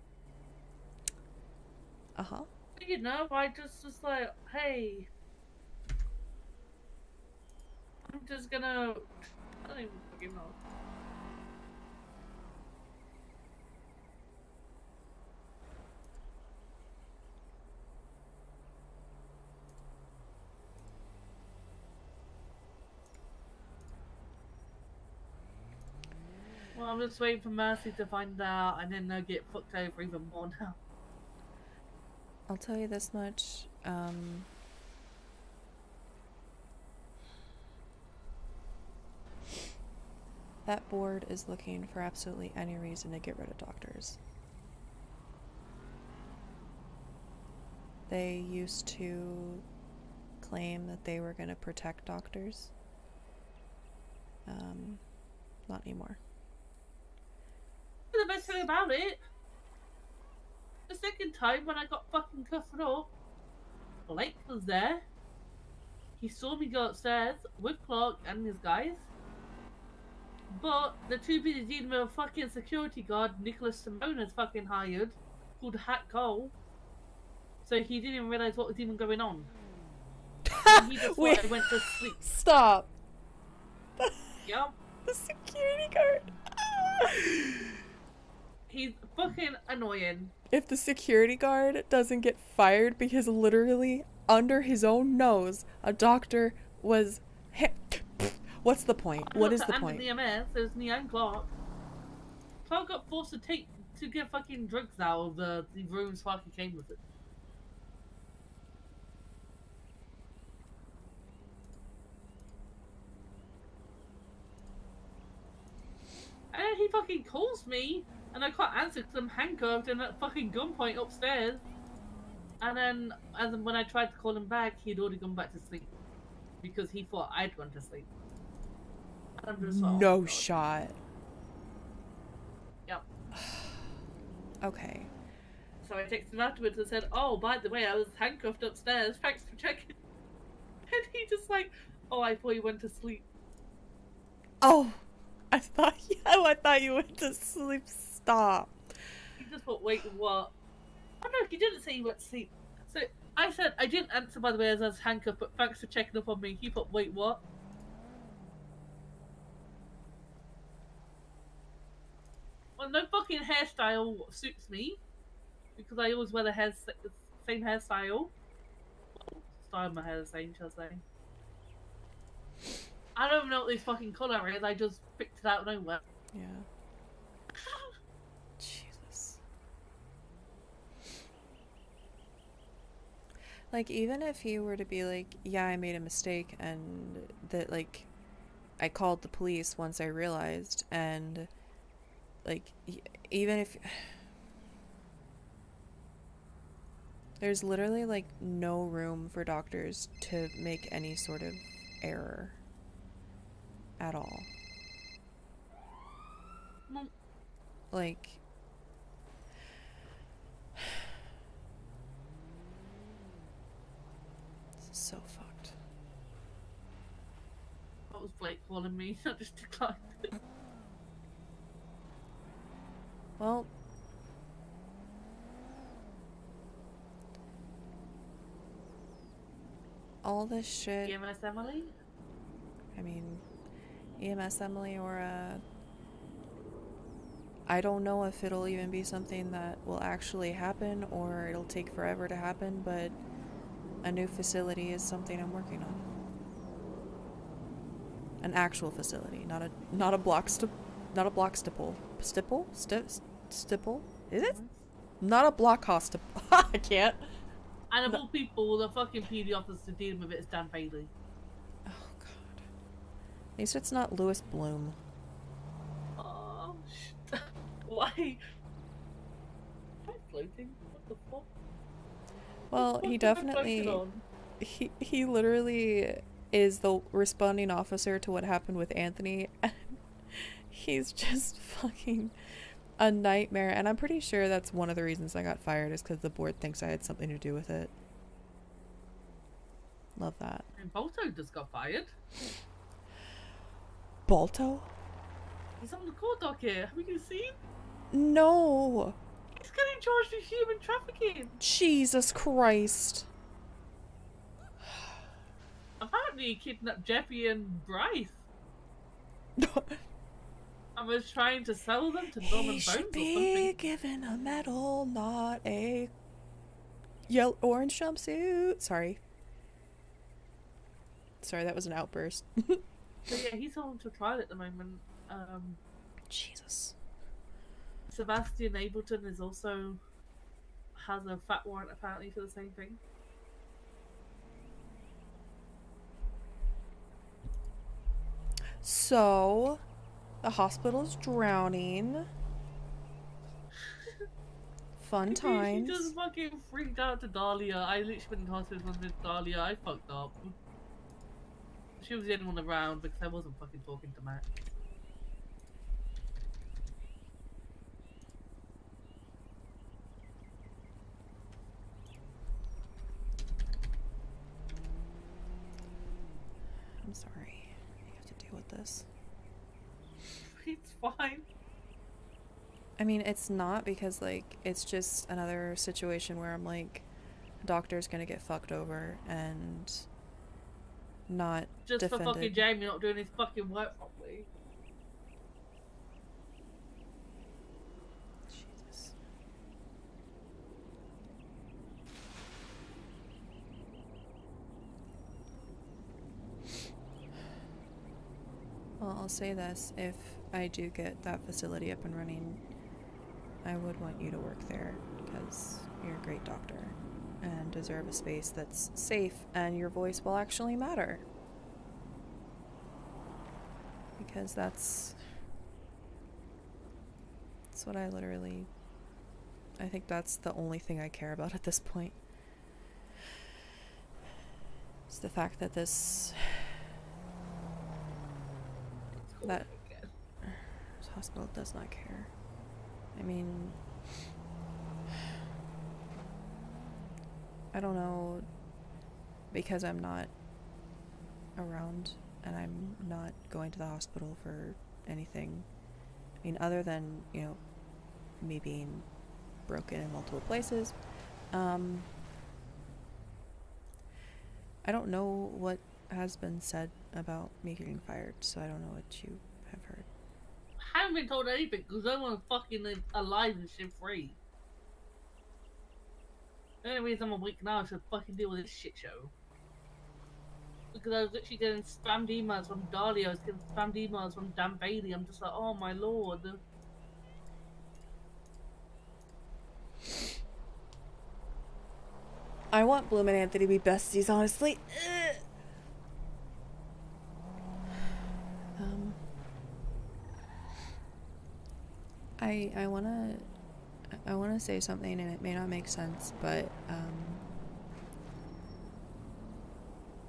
Uh-huh. You know, I just was like, hey, I'm just gonna. I don't even fucking know. Well, I'm just waiting for Mercy to find out, and then they'll get fucked over even more now. I'll tell you this much, that board is looking for absolutely any reason to get rid of doctors. They used to claim that they were going to protect doctors. Not anymore. The best thing about it, the second time when I got fucking cuffed up, Blake was there. He saw me go upstairs with Clark and his guys. But the two busy dealing with a fucking security guard Nicholas Simone has fucking hired, called Hat Cole. So he didn't even realise what was even going on. And he just thought I went to sleep. Stop! Yep. The security guard! He's fucking annoying. If the security guard doesn't get fired because literally under his own nose a doctor was what's the point? What is the point? The MS, there's me and Clark. Clark got forced to get fucking drugs out of the rooms fucking came with it. And he fucking calls me, and I can't answer because I'm handcuffed and at fucking gunpoint upstairs. And then, when I tried to call him back, he'd already gone back to sleep because he thought I'd gone to sleep. And I'm just like, No oh, shot. Yep. Okay. So I texted him afterwards and said, "Oh, by the way, I was handcuffed upstairs. Thanks for checking." And he just like, "Oh, I thought you went to sleep." Oh, I thought you went to sleep. Stop. He just thought, "Wait, what?" Oh no, he didn't say he went to sleep. So I said I didn't answer, by the way, as I was handcuffed, but thanks for checking up on me. He thought, "Wait, what?" Well, no fucking hairstyle suits me because I always wear the same hairstyle. Style of my hair the same, shall I say. I don't even know what this fucking colour is, I just picked it out of nowhere. Yeah. Jesus. Like, even if he were to be like, yeah, I made a mistake and that, like, I called the police once I realized, and, like, even if... There's literally, like, no room for doctors to make any sort of error at all. Well, like, this is so fucked. That was Blake calling me. I just declined it. Well, all this shit, EMS Emily? I mean, EMS Emily or I don't know if it'll even be something that will actually happen or it'll take forever to happen, but a new facility is something I'm working on. An actual facility, not a block stipple. Stipple? Is it? Not a block hospital. I can't. And of all people, the fucking PD officer dealing with it is Dan Bailey. Oh god. At least it's not Louis Bloom. Oh, why? Am I floating? What the fuck? Well, What he am I floating definitely on? he literally is the responding officer to what happened with Anthony. And he's just fucking a nightmare, and I'm pretty sure that's one of the reasons I got fired is because the board thinks I had something to do with it. Love that. And Bolto just got fired. Balto? He's on the court docket. Have you seen? No! He's getting charged with human trafficking. Jesus Christ. Apparently, he kidnapped Jeffy and Bryce. I was trying to sell them to Norman He Bones should or be something. given a medal, not a orange jumpsuit. Sorry, that was an outburst. So yeah, he's on to trial at the moment. Jesus. Sebastian Ableton is also has a fat warrant apparently for the same thing. So, the hospital's drowning. Fun She times. just fucking freaked out to Dahlia. I literally went in hospital with Dahlia. I fucked up. She was the only one around because I wasn't fucking talking to Matt. I'm sorry. You have to deal with this. It's fine. I mean, it's not because, like, it's just another situation where I'm like, a doctor's gonna get fucked over and not Just defended. for fucking Jamie not doing his fucking work properly. Jesus. Well, I'll say this. If I do get that facility up and running, I would want you to work there because you're a great doctor and deserve a space that's safe and your voice will actually matter. Because that's what I think that's the only thing I care about at this point. It's the fact that this hospital does not care. I mean, I don't know, because I'm not around and I'm not going to the hospital for anything. I mean, other than, you know, me being broken in multiple places. I don't know what has been said about me getting fired, so I don't know what you have heard. I haven't been told anything because I want to fucking live alive and shit free. The only reason I'm awake now is to fucking deal with this shit show. Because I was literally getting spammed emails from Dahlia, I was getting spammed emails from Dan Bailey. I'm just like, oh my lord. I want Bloom and Anthony to be besties, honestly. I wanna say something and it may not make sense, but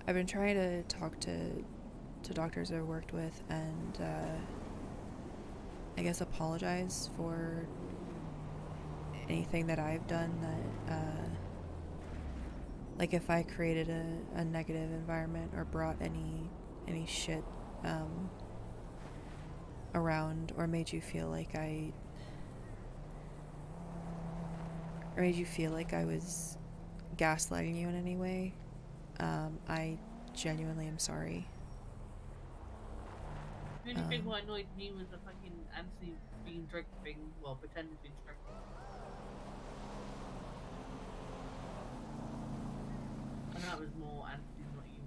I've been trying to talk to doctors I've worked with, and I guess, apologize for anything that I've done that, like if I created a negative environment or brought any shit, around, or made you feel like I was gaslighting you in any way. I genuinely am sorry. The only thing what annoyed me was the fucking Anthony being drunk thing, well, pretending to be drunk. And that was more Anthony, not you.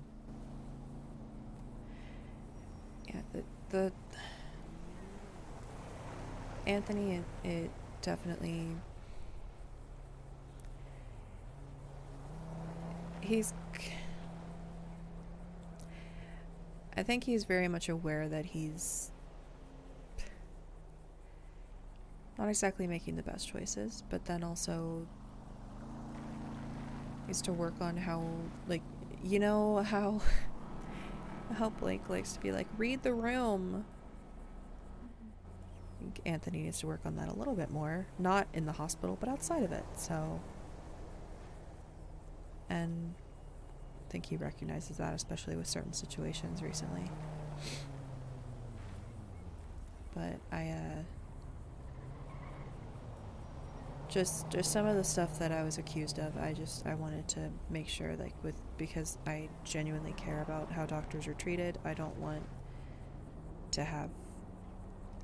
Yeah, the Anthony, it definitely, I think he's very much aware that he's not exactly making the best choices, but then also needs to work on how, like, you know how Blake likes to be like, read the room. I think Anthony needs to work on that a little bit more, not in the hospital, but outside of it. So, and I think he recognizes that, especially with certain situations recently. But just some of the stuff that I was accused of, I wanted to make sure, like, because I genuinely care about how doctors are treated. I don't want to have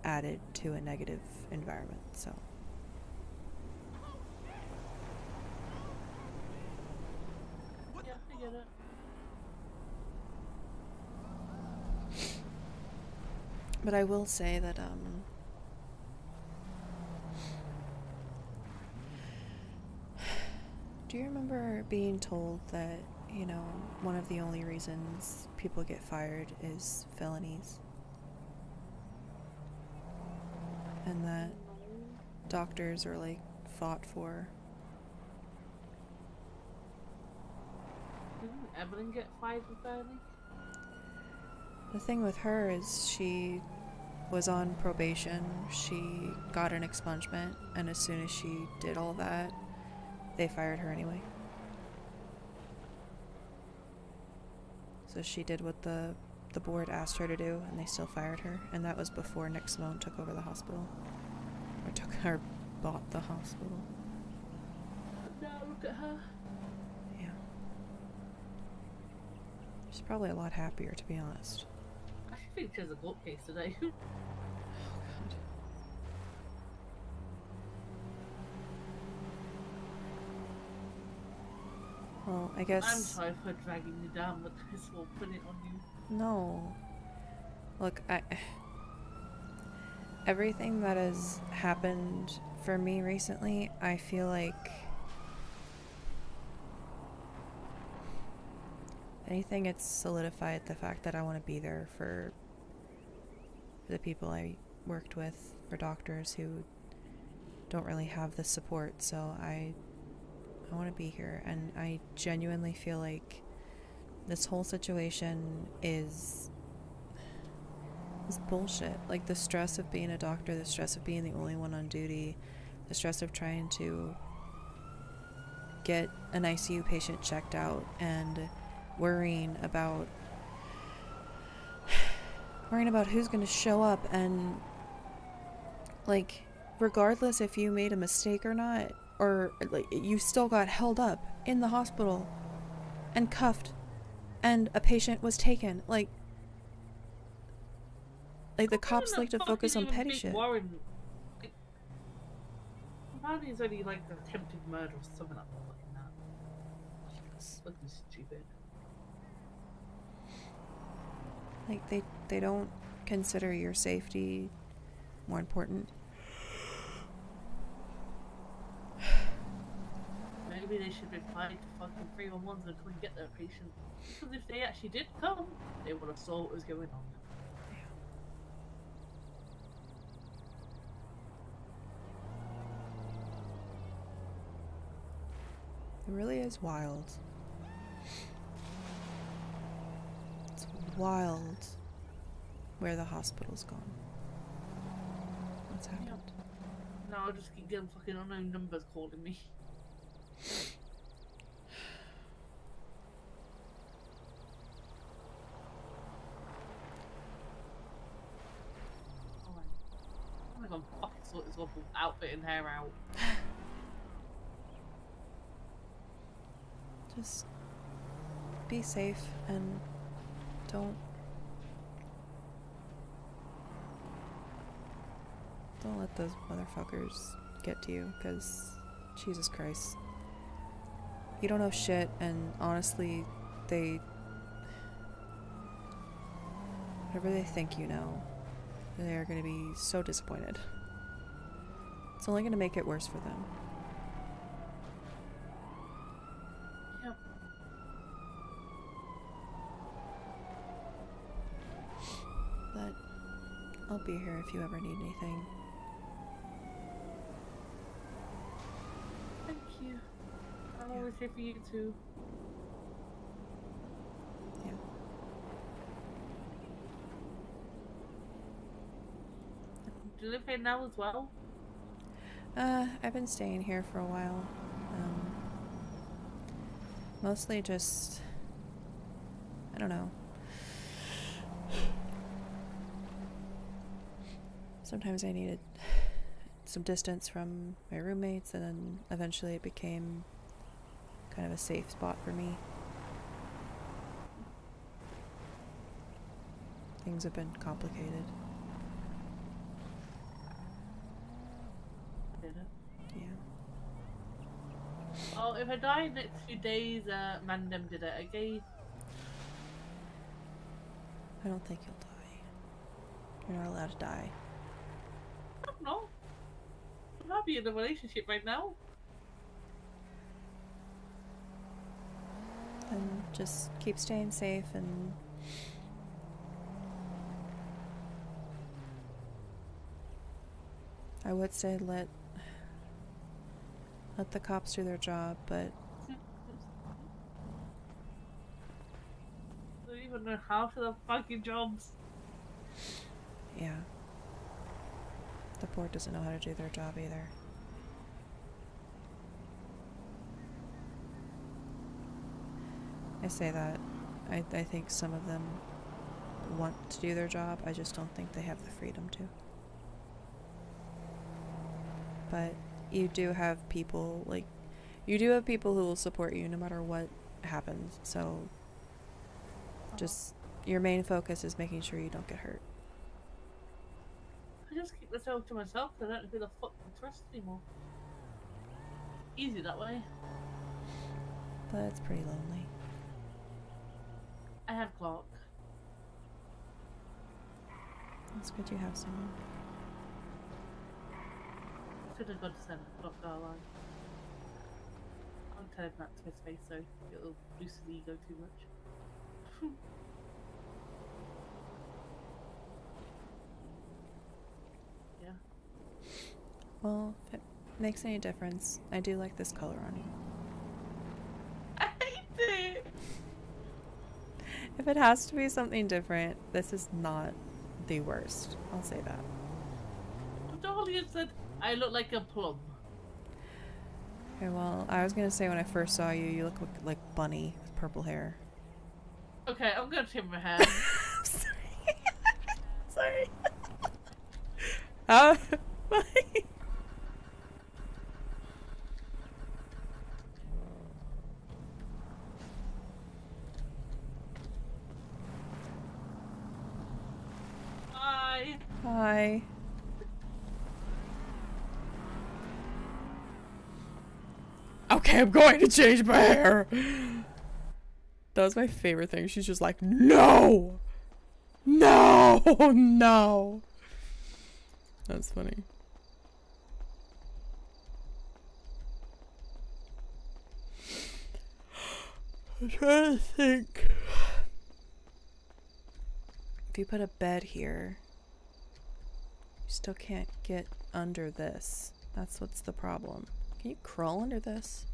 added to a negative environment, so. Yeah, I get it. But I will say that, do you remember being told that, you know, one of the only reasons people get fired is felonies? And that doctors are, like, fought for. Didn't Evelyn get fired for felony? The thing with her is she was on probation, she got an expungement, and as soon as she did all that, they fired her anyway. So she did what the board asked her to do, and they still fired her, and that was before Nick Simone took over the hospital. Or bought the hospital. Now look at her. Yeah. She's probably a lot happier, to be honest. I think she has a court case today. Well, I guess... I'm sorry for dragging you down, but this will put it on you. No. Look, everything that has happened for me recently, I feel like anything, it's solidified the fact that I want to be there for the people I worked with, for doctors who don't really have the support, so I want to be here, and I genuinely feel like this whole situation is bullshit. Like, the stress of being a doctor, the stress of being the only one on duty, the stress of trying to get an ICU patient checked out, and worrying about who's going to show up, and, like, regardless if you made a mistake or not, or, like, you still got held up in the hospital and cuffed, and a patient was taken. Like the cops like to focus on petty shit. Warren, like, is only like attempted murder or something like that. It's fucking stupid. Like, they don't consider your safety more important. Maybe they should reply to fucking 311 and couldn't get their patient. Because if they actually did come, they would have saw what was going on. It really is wild. It's wild where the hospital's gone. What's happened? Now I just keep getting fucking unknown numbers calling me. Oh, I'm gonna fucking sort this awful outfit and hair out. Just be safe and don't let those motherfuckers get to you, because Jesus Christ, you don't know shit, and honestly whatever they think you know, they're gonna be so disappointed. It's only gonna make it worse for them. Yep. But I'll be here if you ever need anything. Thank you. I'm always here for you too. Yeah. Do you live here now as well? I've been staying here for a while. Mostly just, I don't know. Sometimes I needed some distance from my roommates, and then eventually it became kind of a safe spot for me. Things have been complicated. Did it? Yeah. Oh, if I die in the next few days, Mandem did it, okay? I don't think you'll die. You're not allowed to die. I'm not. I'm happy in a relationship right now. And just keep staying safe, and I would say let the cops do their job, but I don't even know half of the fucking jobs. yeah. The board doesn't know how to do their job either. I say that. I think some of them want to do their job. I just don't think they have the freedom to. But you do have people, like, you do have people who will support you no matter what happens. So just your main focus is making sure you don't get hurt. I just keep myself to myself because I don't know who the fuck to trust anymore. Easy that way. But it's pretty lonely. I have Clark. It's good you have someone. I should have got to send Clark our line. I'll tell him that to his face so it'll boost his ego too much. Yeah. Well, if it makes any difference, I do like this color on you. I hate it! If it has to be something different, this is not the worst. I'll say that. Dahlia said I look like a plum. Okay, well, I was gonna say when I first saw you, you look like Bunny with purple hair. Okay, I'm gonna trim my hair. I'm sorry. Sorry. Bye. Bye! Bye. Okay, I'm going to change my hair. That was my favorite thing. She's just like, no! No! No! That's funny. I'm trying to think. If you put a bed here, you still can't get under this. That's what's the problem. Can you crawl under this?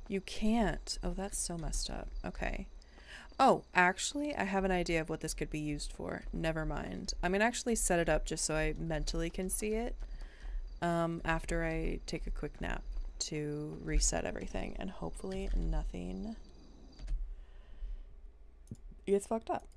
You can't. Oh, that's so messed up. Okay. Oh, actually, I have an idea of what this could be used for. Never mind. I'm gonna actually set it up just so I mentally can see it after I take a quick nap to reset everything, and hopefully nothing gets fucked up.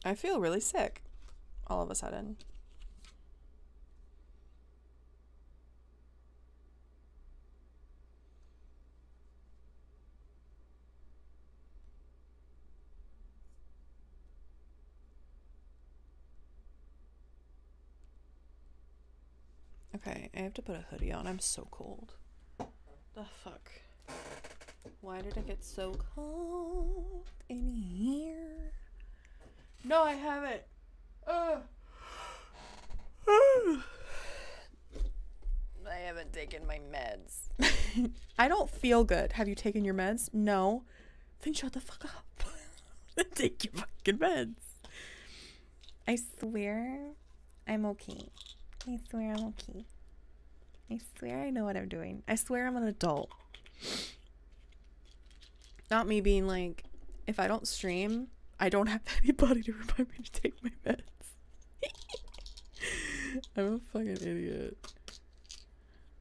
I feel really sick all of a sudden. Okay, I have to put a hoodie on. I'm so cold. The fuck? Why did it get so cold in here? No, I haven't. I haven't taken my meds. I don't feel good. Have you taken your meds? No. Then shut the fuck up. Take your fucking meds. I swear I'm okay. I swear I'm okay. I swear I know what I'm doing. I swear I'm an adult. Not me being like, if I don't stream, I don't have anybody to remind me to take my meds. I'm a fucking idiot.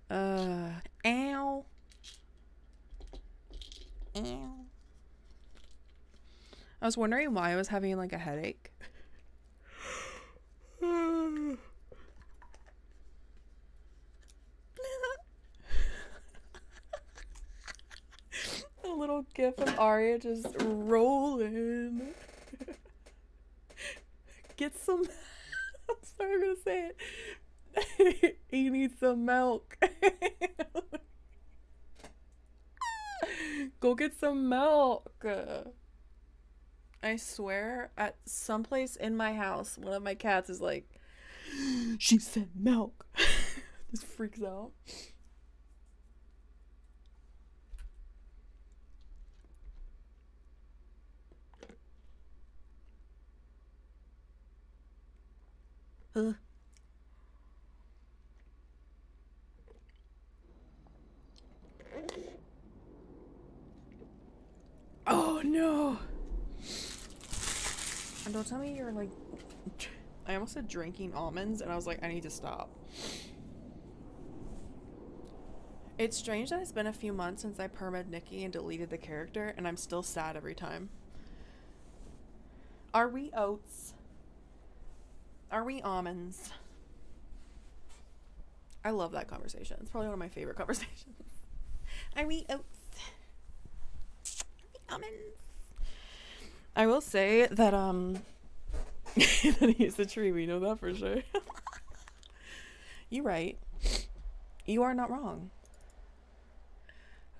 Ow. Ow. I was wondering why I was having like a headache. A little gif of Arya just rolling. Get some. I'm sorry, I'm gonna say it. You need some milk. Go get some milk. I swear, at some place in my house, one of my cats is like, she said milk. Just freaks out. Oh no. And don't tell me you're like, I almost said drinking almonds and I was like, I need to stop. It's strange that it's been a few months since I permed Nikki and deleted the character and I'm still sad every time. Are we oats? Are we almonds? I love that conversation. It's probably one of my favorite conversations. Are we oats? Are we almonds? I will say that that he's a tree, we know that for sure. You're right. You are not wrong.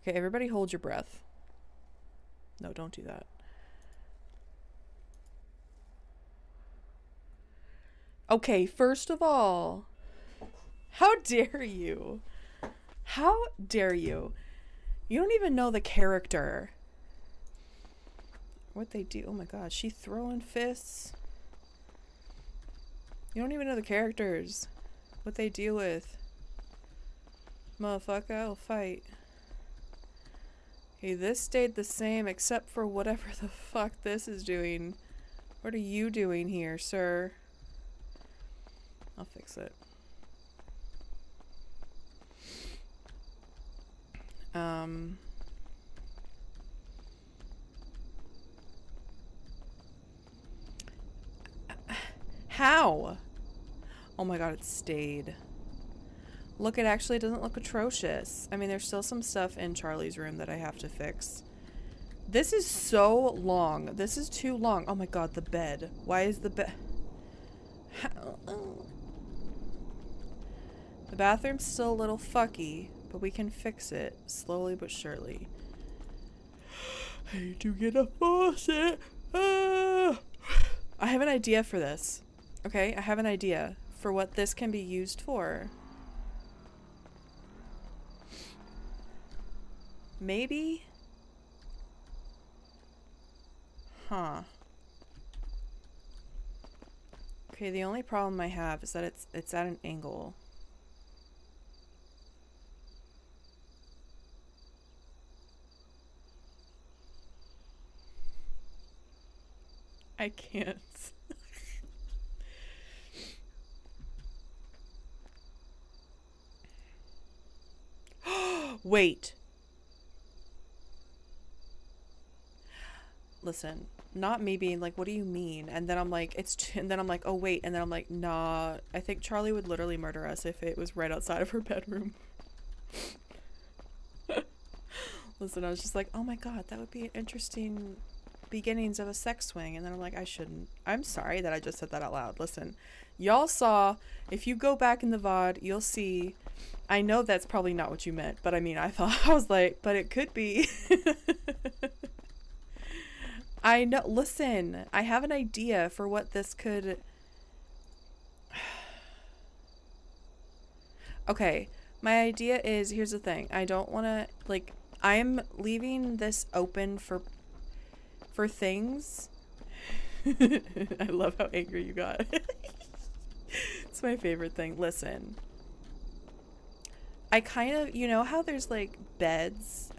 Okay, everybody hold your breath. No, don't do that. Okay, first of all, how dare you? How dare you? You don't even know the character. What they do. Oh my god, she throwing fists. You don't even know the characters. What they deal with. Motherfucker, I'll fight. Okay, this stayed the same except for whatever the fuck this is doing. What are you doing here, sir? I'll fix it. How? Oh my god, it stayed. Look, it actually doesn't look atrocious. I mean, there's still some stuff in Charlie's room that I have to fix. This is so long. This is too long. Oh my god, the bed. Why is the bed... The bathroom's still a little fucky, but we can fix it slowly but surely. I need to get a faucet. I have an idea for this. Okay, I have an idea for what this can be used for. Maybe? Huh. Okay, the only problem I have is that it's at an angle. I can't. Wait. Listen, not me being like, what do you mean? And then I'm like, and then I'm like, oh wait, and then I'm like, nah, I think Charlie would literally murder us if it was right outside of her bedroom. Listen, I was just like, oh my god, that would be an interesting beginnings of a sex swing. And then I'm like, I shouldn't. I'm sorry that I just said that out loud. Listen, y'all saw, if you go back in the VOD, you'll see, I know that's probably not what you meant, but I mean, I was like, but it could be. I know, listen, I have an idea for what this could... Okay, my idea is, here's the thing, I don't want to, like, I'm leaving this open for things. I love how angry you got. It's my favorite thing. Listen, I kind of, you know how there's like beds?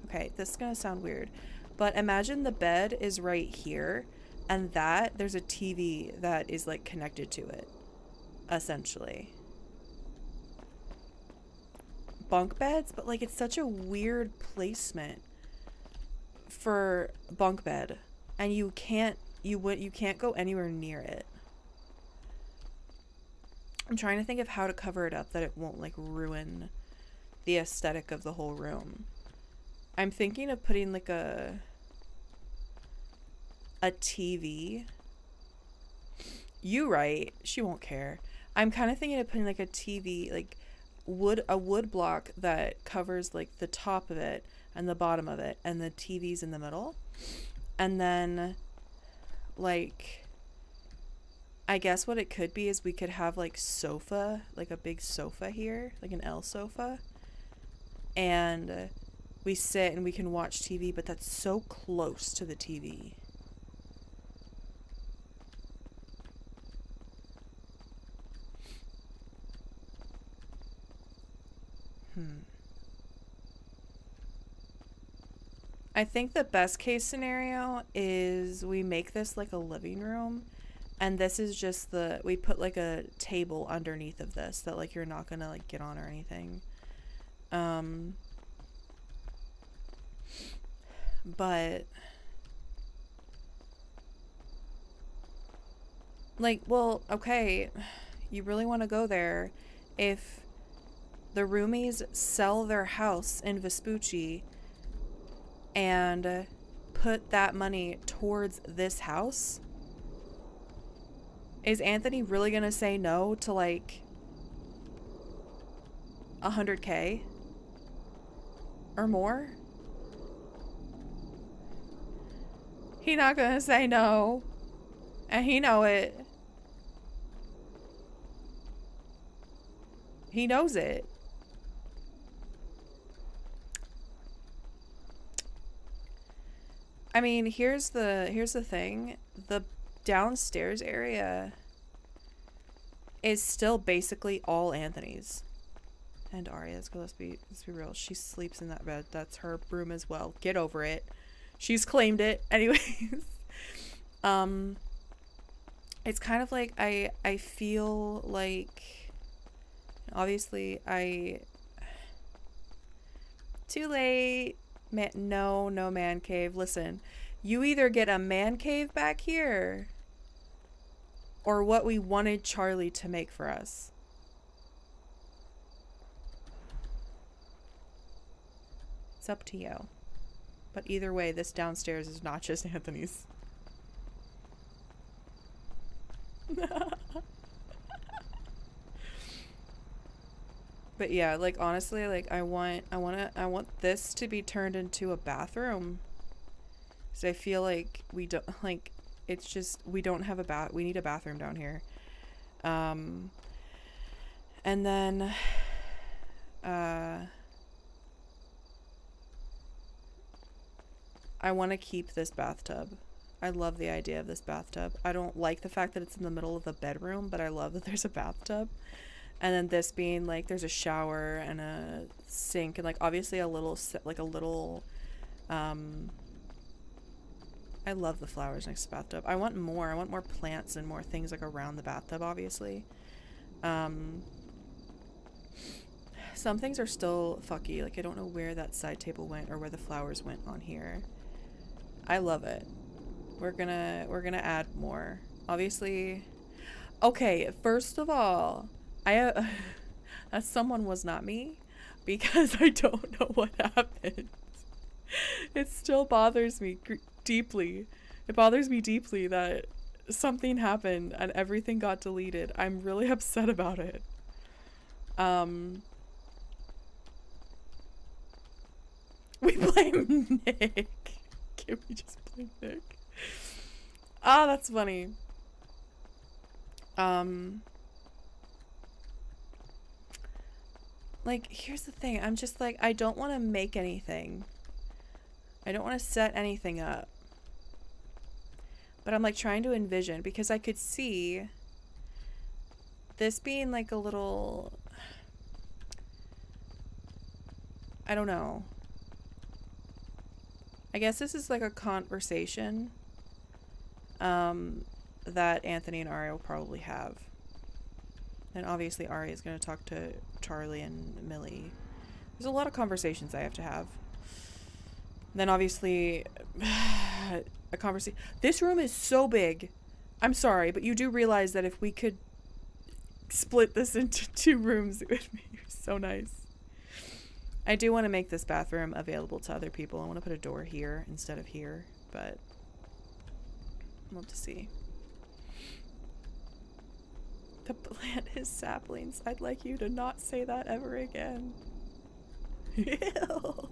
Okay, this is gonna sound weird, but imagine the bed is right here, and there's a TV that is like connected to it, essentially. Bunk beds, but like it's such a weird placement for bunk bed, and you can't go anywhere near it. I'm trying to think of how to cover it up that it won't like ruin the aesthetic of the whole room. I'm thinking of putting like a TV. You right, she won't care. I'm kind of thinking of putting like a TV, like a wood block that covers like the top of it and the bottom of it, and the TV's in the middle. And then like, I guess what it could be is we could have like sofa, like a big sofa here, like an L sofa, and we sit and we can watch TV, but that's so close to the TV. I think the best case scenario is we make this like a living room, and this is just we put like a table underneath of this that like you're not gonna like get on or anything. But like, well, okay, you really want to go there. If the roomies sell their house in Vespucci and put that money towards this house, is Anthony really gonna say no to like 100K or more? He not gonna say no, and he know it. He knows it. I mean, here's the thing. The downstairs area is still basically all Anthony's and Arya's. Cause let's be real. She sleeps in that bed. That's her room as well. Get over it. She's claimed it. Anyways, it's kind of like I feel like, obviously too late. No man cave. Listen, you either get a man cave back here or what we wanted Charlie to make for us. It's up to you. But either way, this downstairs is not just Anthony's. But yeah, like honestly, like I want this to be turned into a bathroom. So I feel like we don't like it's just we don't have a bath. We need a bathroom down here. And then I want to keep this bathtub. I love the idea of this bathtub. I don't like the fact that it's in the middle of the bedroom, but I love that there's a bathtub. And then this being like there's a shower and a sink and like obviously a little I love the flowers next to the bathtub. I want more plants and more things like around the bathtub obviously. Some things are still fucky, like I don't know where that side table went or where the flowers went on here. I love it. We're gonna add more. Obviously. Okay, first of all, that someone was not me because I don't know what happened. It still bothers me deeply. It bothers me deeply that something happened and everything got deleted. I'm really upset about it. We blame Nick. Can we just blame Nick? Ah, that's funny. Like, here's the thing. I'm just like, I don't want to make anything. I don't want to set anything up. But I'm like trying to envision because I could see this being like a little, I don't know. I guess this is like a conversation that Anthony and Arya will probably have. And obviously Arya is going to talk to Charlie and Millie. There's a lot of conversations I have to have. Then obviously a conversation. This room is so big. I'm sorry, but you do realize that if we could split this into 2 rooms, it would be so nice. I do want to make this bathroom available to other people. I want to put a door here instead of here, but we'll have to see. The plant is saplings. I'd like you to not say that ever again. Ew.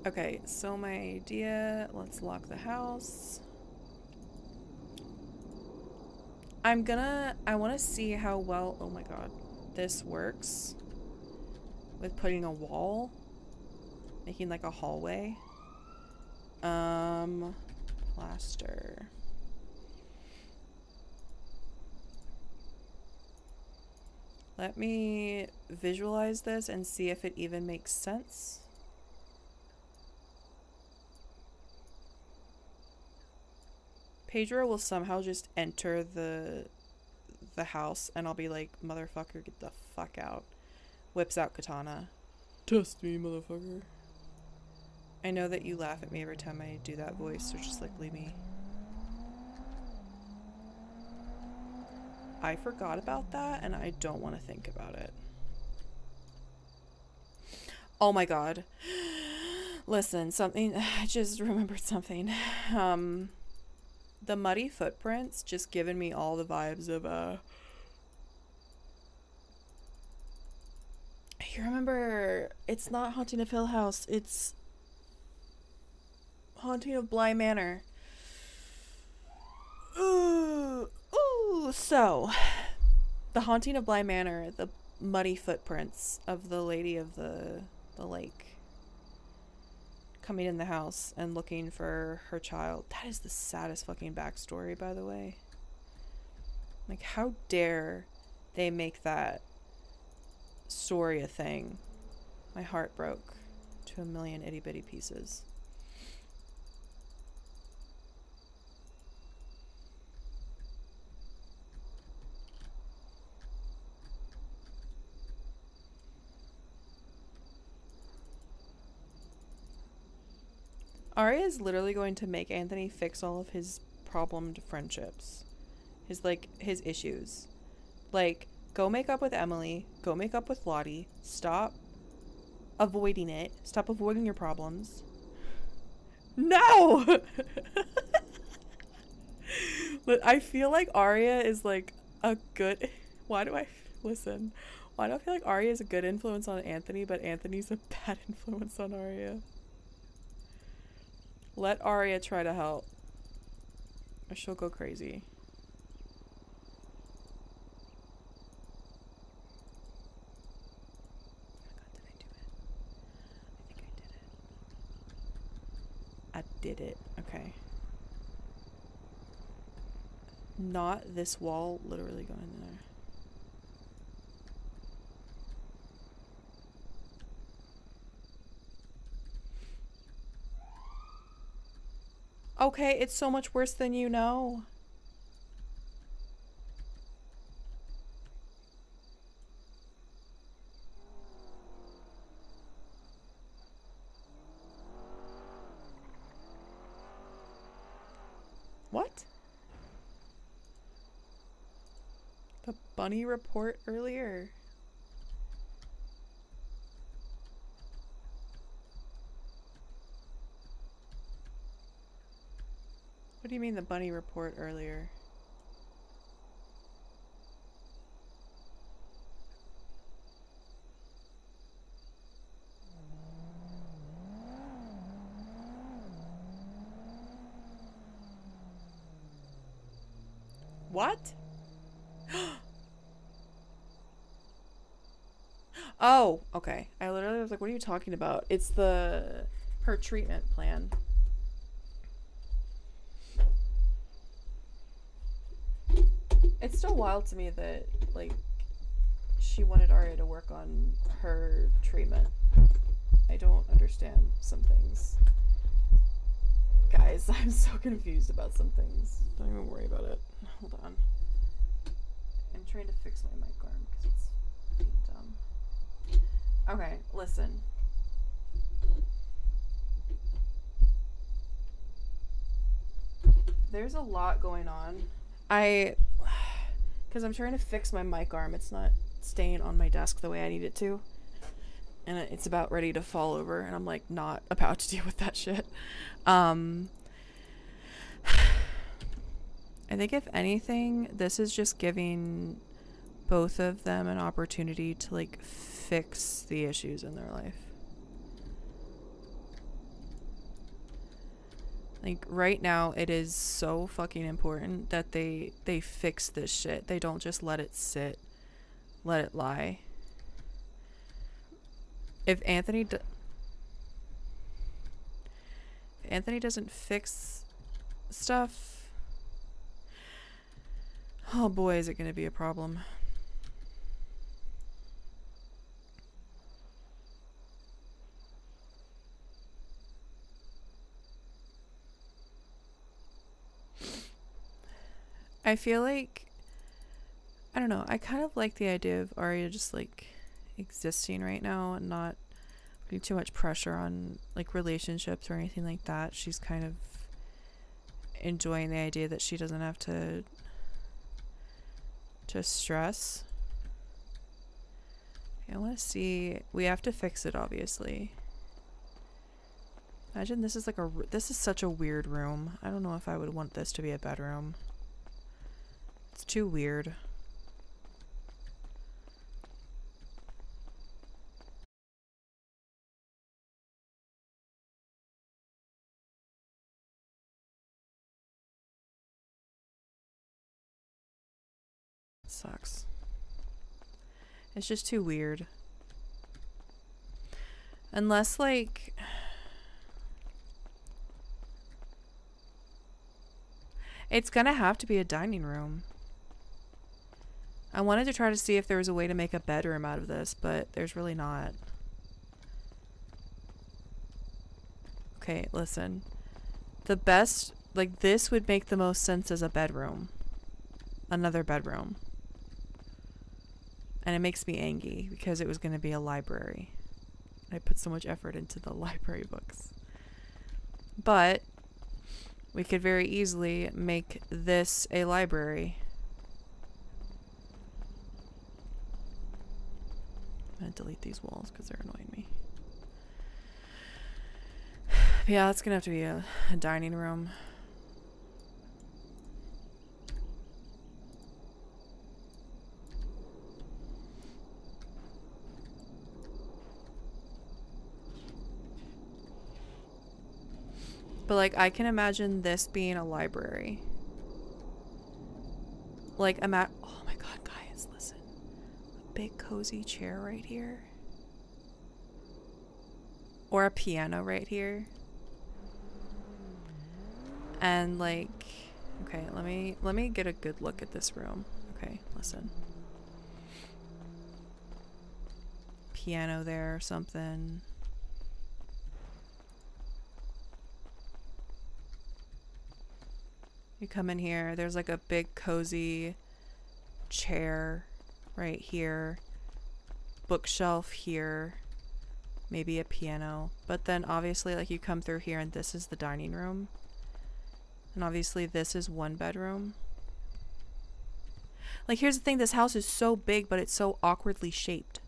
Okay, so my idea, let's lock the house. I want to see how well, oh my god, this works with putting a wall, making like a hallway. Plaster. Let me visualize this and see if it even makes sense. Pedro will somehow just enter the house and I'll be like, motherfucker, get the fuck out. Whips out katana. Test me, motherfucker. I know that you laugh at me every time I do that voice, so just like leave me. I forgot about that and I don't want to think about it. Oh my god. Listen, I just remembered something. The muddy footprints just given me all the vibes of you remember, it's not Haunting of Hill House, it's Haunting of Bly Manor. Ooh, so the Haunting of Bly Manor, the muddy footprints of the lady of the lake coming in the house and looking for her child. That is the saddest fucking backstory, by the way. Like, how dare they make that story a thing? My heart broke to a million itty bitty pieces. Arya is literally going to make Anthony fix all of his problemed friendships. His issues. Like, go make up with Emily. Go make up with Lottie. Stop avoiding it. Stop avoiding your problems. No! I feel like Arya is like a good... Why do I... Listen, why do I feel like Arya is a good influence on Anthony, but Anthony's a bad influence on Arya? Let Arya try to help, or she'll go crazy. I did it. Okay. Not this wall literally going in there. Okay, it's so much worse than you know. What? The bunny report earlier. What do you mean the bunny report earlier? What? Oh, okay. I literally was like, what are you talking about? It's her treatment plan. It's still wild to me that, like, she wanted Arya to work on her treatment. I don't understand some things. Guys, I'm so confused about some things. Don't even worry about it. Hold on. I'm trying to fix my mic arm because it's being dumb. Okay, listen. There's a lot going on. Because I'm trying to fix my mic arm. It's not staying on my desk the way I need it to. And it's about ready to fall over. And I'm like not about to deal with that shit. I think if anything, this is just giving both of them an opportunity to like fix the issues in their life. Like right now it is so fucking important that they fix this shit. They don't just let it sit, let it lie. If Anthony doesn't fix stuff, oh boy, is it going to be a problem. I feel like, I don't know, I kind of like the idea of Arya just like existing right now and not putting too much pressure on like relationships or anything like that. She's kind of enjoying the idea that she doesn't have to stress. Okay, I want to see, we have to fix it obviously. Imagine this is like this is such a weird room. I don't know if I would want this to be a bedroom. It's too weird. Sucks. It's just too weird. Unless like it's gonna have to be a dining room. I wanted to try to see if there was a way to make a bedroom out of this, but there's really not. Okay, listen. The best, like this would make the most sense as a bedroom. Another bedroom. And it makes me angry because it was going to be a library. I put so much effort into the library books. But we could very easily make this a library. I'm going to delete these walls because they're annoying me. Yeah, it's going to have to be a dining room. But like I can imagine this being a library. Like oh my god, guys, listen. A big cozy chair right here. Or a piano right here. And like, okay, let me get a good look at this room. Okay, listen. Piano there or something. You come in here, there's like a big cozy chair right here. Bookshelf here. Maybe a piano. But then obviously like you come through here and this is the dining room. And obviously this is one bedroom. Like here's the thing, this house is so big but it's so awkwardly shaped.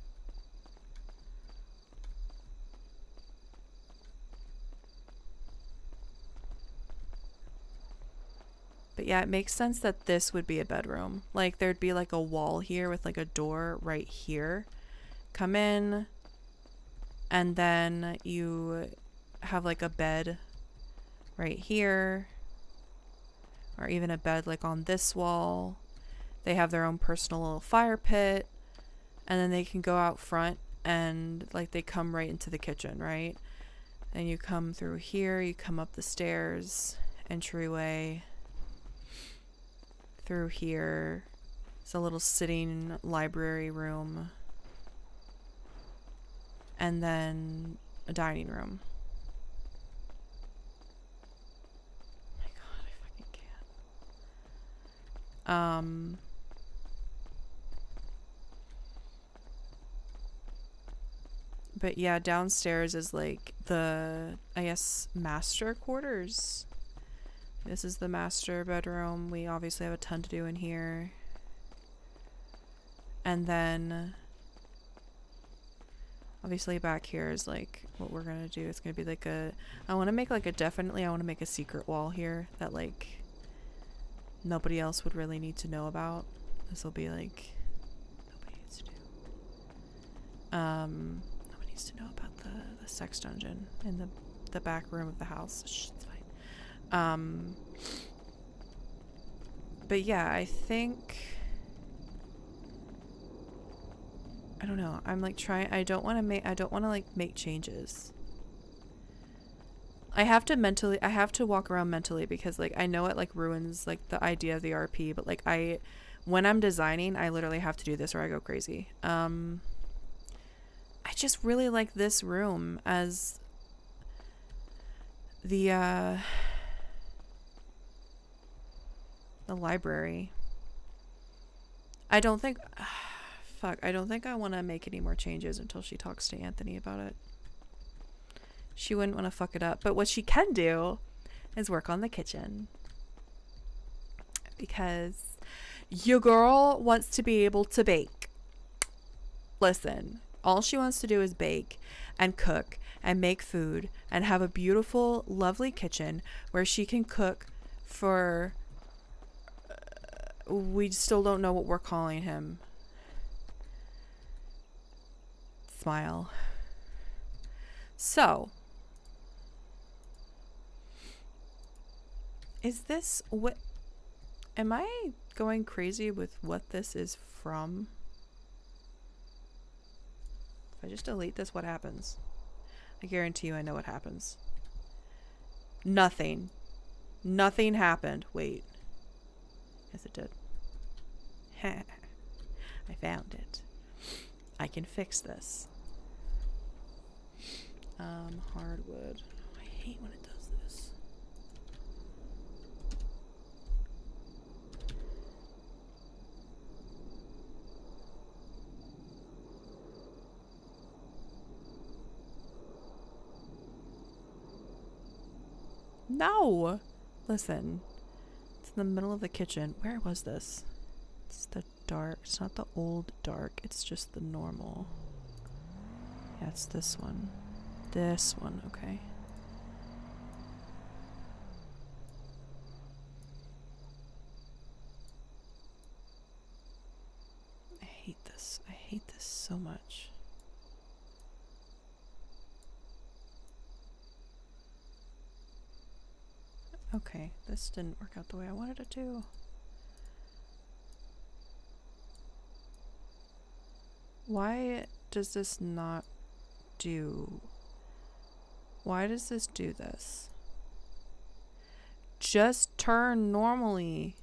But yeah, it makes sense that this would be a bedroom. Like there'd be like a wall here with like a door right here. Come in and then you have like a bed right here. Or even a bed like on this wall. They have their own personal little fire pit. And then they can go out front and like they come right into the kitchen, right? And you come through here, you come up the stairs, entryway. Through here. It's a little sitting library room. And then a dining room. But yeah, downstairs is like the, I guess, master quarters. This is the master bedroom. We obviously have a ton to do in here. And then obviously back here is like what we're gonna do. It's gonna be like a, I want to make like a, definitely I want to make a secret wall here that like nobody else would really need to know about. This will be like, nobody needs to do. Nobody needs to know about the sex dungeon in the back room of the house. Shh, it's fine. But yeah, I think, I don't know. I'm like trying, I don't want to like make changes. I have to walk around mentally because like I know it like ruins like the idea of the RP, but like when I'm designing, I literally have to do this or I go crazy. I just really like this room as the library. I don't think I don't think I want to make any more changes until she talks to Anthony about it. She wouldn't want to fuck it up. But what she can do is work on the kitchen. Because your girl wants to be able to bake. Listen, all she wants to do is bake and cook and make food and have a beautiful, lovely kitchen where she can cook for... we still don't know what we're calling him. Smile. So... is this what... am I going crazy with what this is from? If I just delete this, what happens? I guarantee you I know what happens. Nothing. Nothing happened. Wait. Yes, it did. I found it. I can fix this. Hardwood. I hate when it does this. No! Listen. It's in the middle of the kitchen. Where was this? It's the dark. It's not the old dark. It's just the normal. Yeah, it's this one. This one, okay. I hate this. I hate this so much. Okay, this didn't work out the way I wanted it to. Why does this not do... Why does this do this? Just turn normally.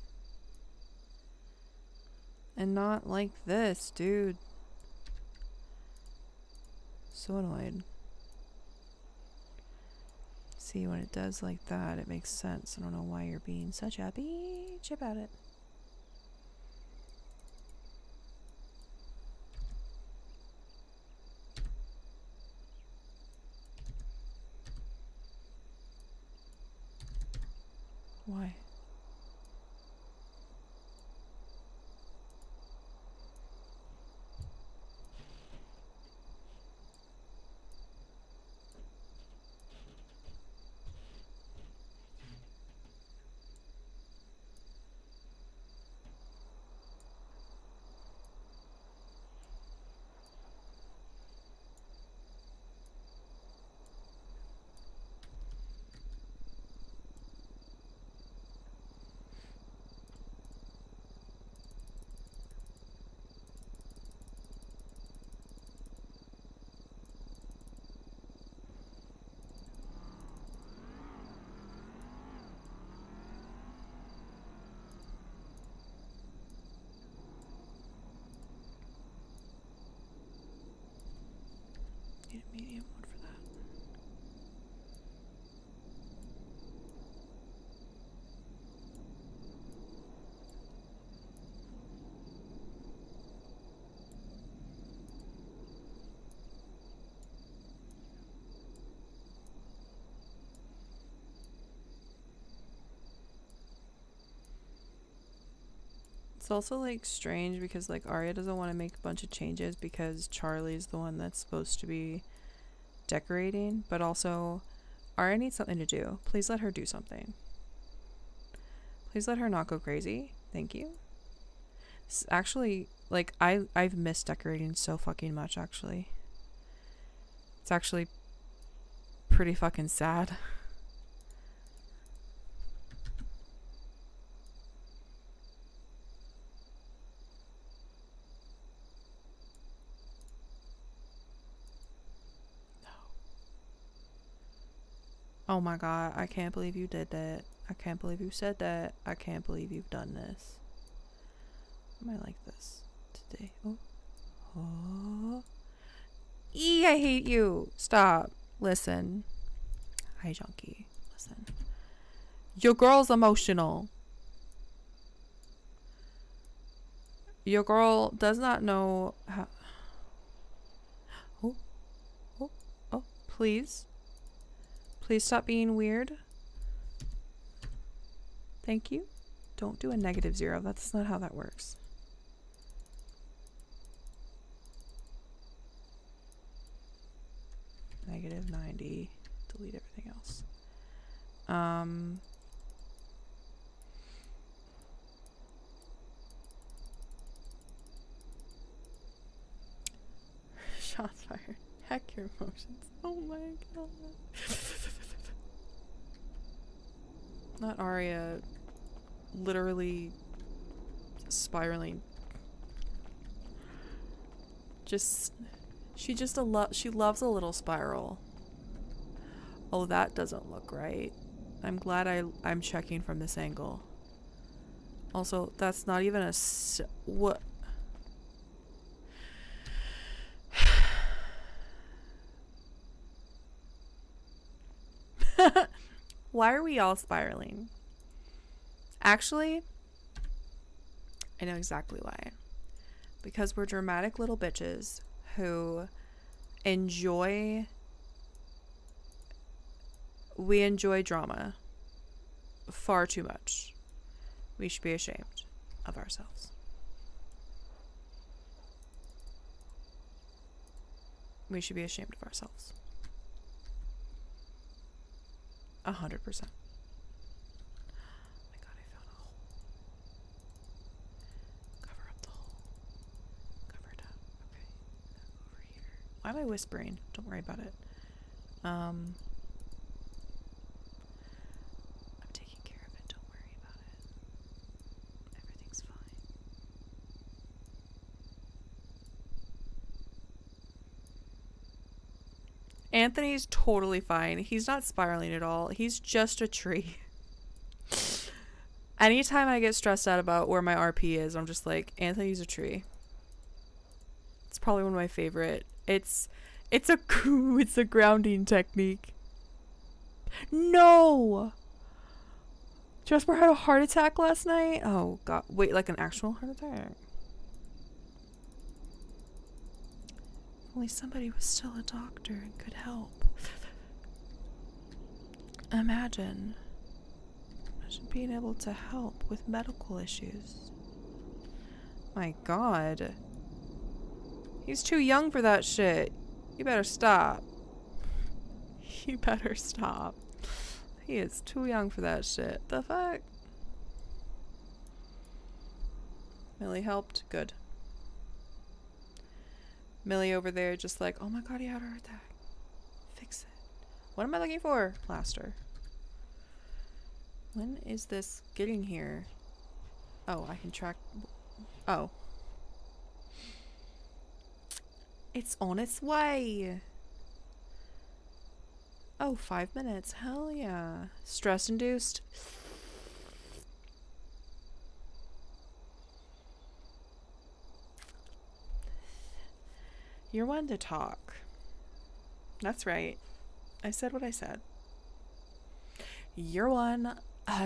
And not like this, dude. So annoyed. See, when it does like that, it makes sense. I don't know why you're being such a bitch about it. Why? Need a medium one for that. It's also like strange because like Arya doesn't want to make a bunch of changes because Charlie's the one that's supposed to be decorating, but also Arya needs something to do. Please let her do something. Please let her not go crazy. Thank you. It's actually, like, I've missed decorating so fucking much, actually. It's actually pretty fucking sad. Oh my god, I can't believe you did that. I can't believe you said that. I can't believe you've done this. I might like this today. Oh. Oh. Eee, I hate you. Stop. Listen. Hi, Junkie. Listen. Your girl's emotional. Your girl does not know how... Oh. Oh. Oh. Please. Please stop being weird. Thank you. Don't do a -0. That's not how that works. -90. Delete everything else. Shots fired. Hack your emotions. Oh my god. Not Arya literally spiraling. She loves a little spiral. Oh, that doesn't look right. I'm glad I'm checking from this angle. Also, that's not even a what? Why are we all spiraling? Actually, I know exactly why. Because we're dramatic little bitches we enjoy drama far too much. We should be ashamed of ourselves. We should be ashamed of ourselves. 100%. Oh my god, I found a hole. Cover up the hole. Cover it up. Okay. Over here. Why am I whispering? Don't worry about it. I'm taking Anthony's totally fine. He's not spiraling at all. He's just a tree. Anytime I get stressed out about where my RP is, I'm just like, Anthony's a tree. It's probably one of my favorite. It's a grounding technique. No! Jasper had a heart attack last night? Oh god. Wait, like an actual heart attack? If only somebody was still a doctor and could help. Imagine being able to help with medical issues. My god. He's too young for that shit. You better stop. You better stop. He is too young for that shit. The fuck? Millie helped? Good. Millie over there just like, oh my god, he had a heart attack. Fix it. What am I looking for? Plaster. When is this getting here? Oh, I can track... Oh. It's on its way! Oh, 5 minutes. Hell yeah. Stress-induced. You're one to talk. That's right. I said what I said. You're one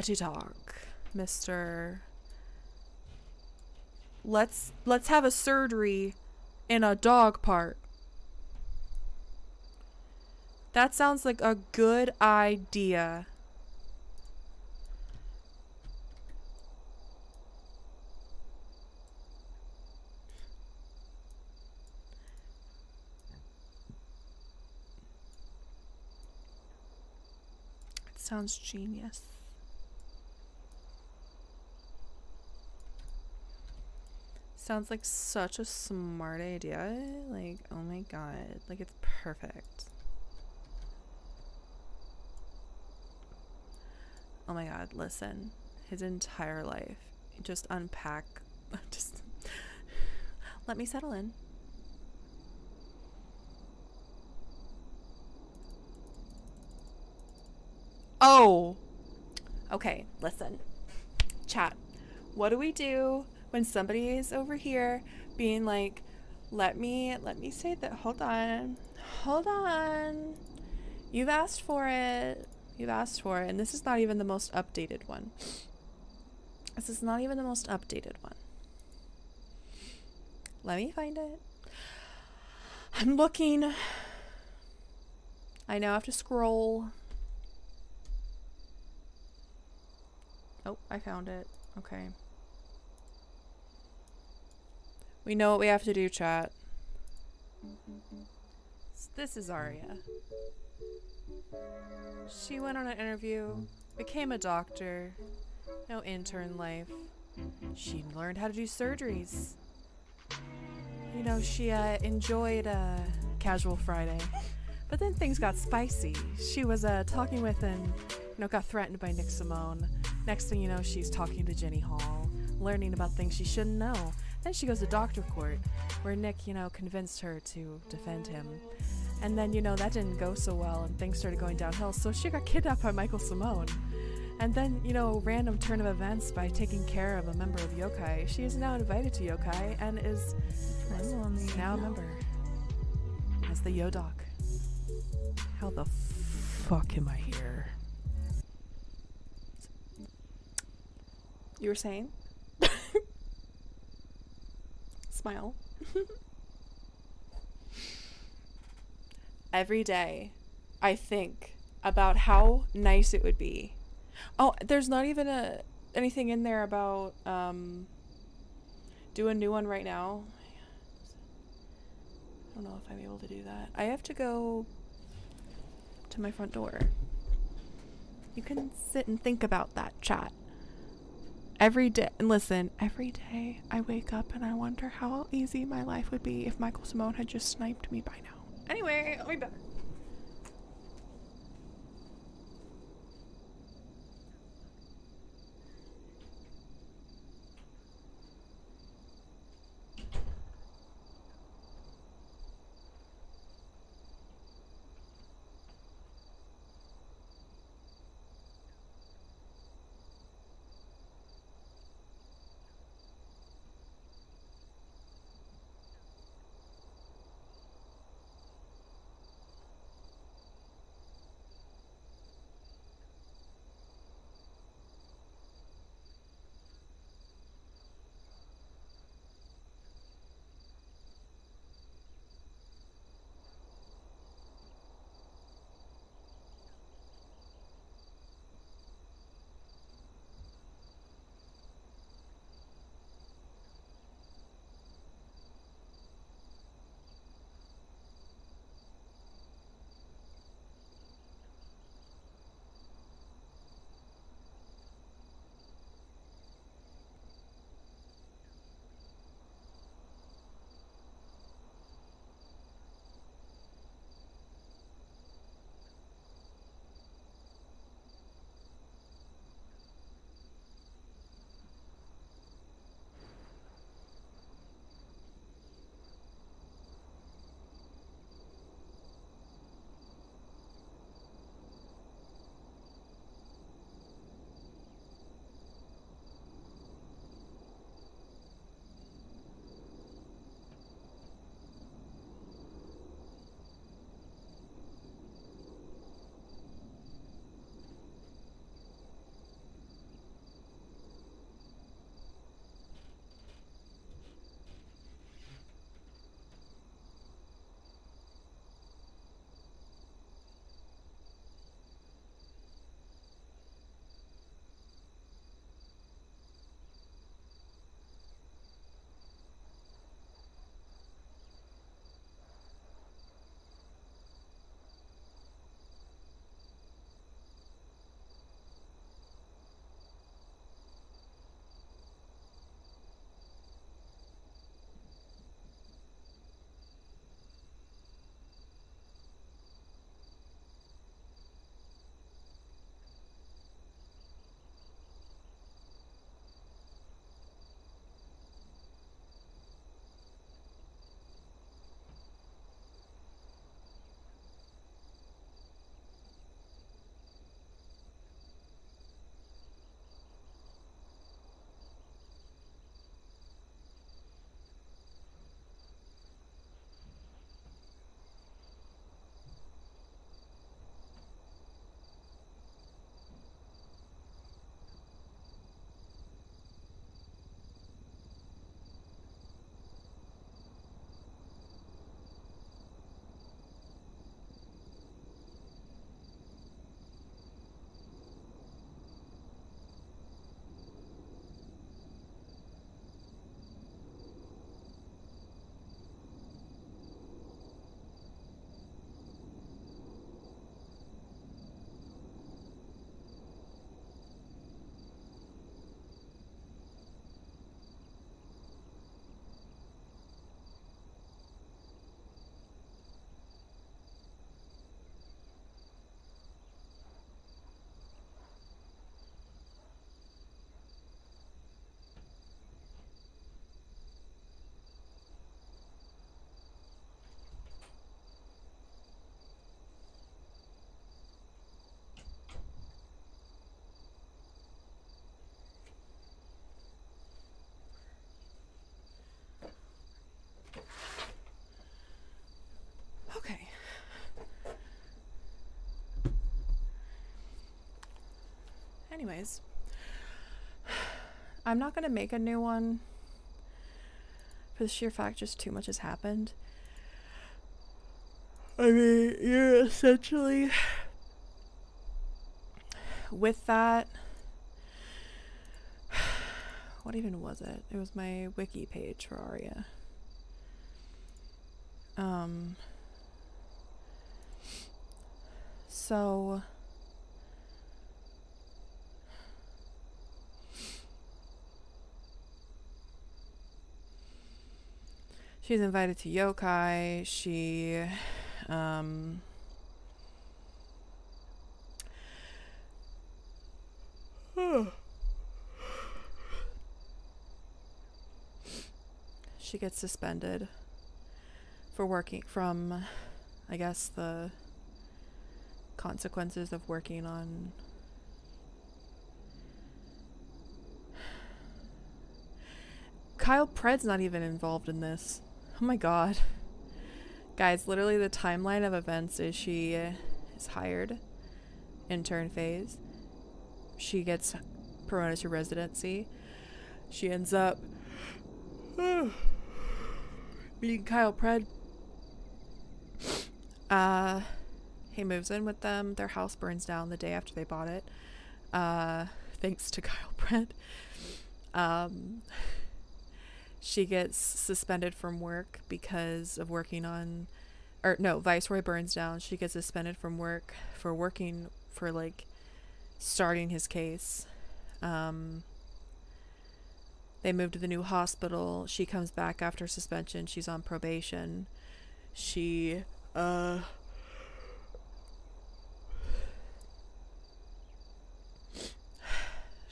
to talk, Mr. Let's have a surgery in a dog park. That sounds like a good idea. It sounds genius. Sounds like such a smart idea. Like, oh my god. Like, it's perfect. Oh my god, listen. His entire life. Just unpack. Just let me settle in. Oh! Okay, listen. Chat. What do we do when somebody is over here being like, let me say that, hold on. You've asked for it. You've asked for it. And this is not even the most updated one. Let me find it. I'm looking. I now have to scroll. Oh, I found it. Okay. We know what we have to do, chat. This is Arya. She went on an interview, became a doctor, no intern life. She learned how to do surgeries. You know, she enjoyed Casual Friday. But then things got spicy. She was talking with and, you know, got threatened by Nick Simone. Next thing you know, she's talking to Jenny Hall, learning about things she shouldn't know. Then she goes to doctor court, where Nick, you know, convinced her to defend him. And then, you know, that didn't go so well, and things started going downhill, so she got kidnapped by Michael Simone. And then, you know, random turn of events by taking care of a member of Yokai. She is now invited to Yokai, and is now a member. As the Yodoc. How the fuck am I here? You were saying? Smile. Every day, I think about how nice it would be. Oh, there's not even anything in there about do a new one right now. I don't know if I'm able to do that. I have to go to my front door. You can sit and think about that, chat. Every day, and listen, every day I wake up and I wonder how easy my life would be if Michael Simone had just sniped me by now. Anyway, I'll be back. anyways, I'm not gonna make a new one for the sheer fact just too much has happened. I mean, you're essentially with that. What even was it? It was my wiki page for Arya. So she's invited to yokai. She she gets suspended for working from, I guess, the consequences of working on Kyle Pred's not even involved in this. Oh my god. Guys, literally the timeline of events is she is hired, intern phase. She gets promoted to residency. She ends up meeting Kyle Pred. He moves in with them. Their house burns down the day after they bought it. Thanks to Kyle Pred. She gets suspended from work because of working on, or no, Viceroy burns down. She gets suspended from work for working for, like, starting his case. They move to the new hospital. She comes back after suspension. She's on probation. She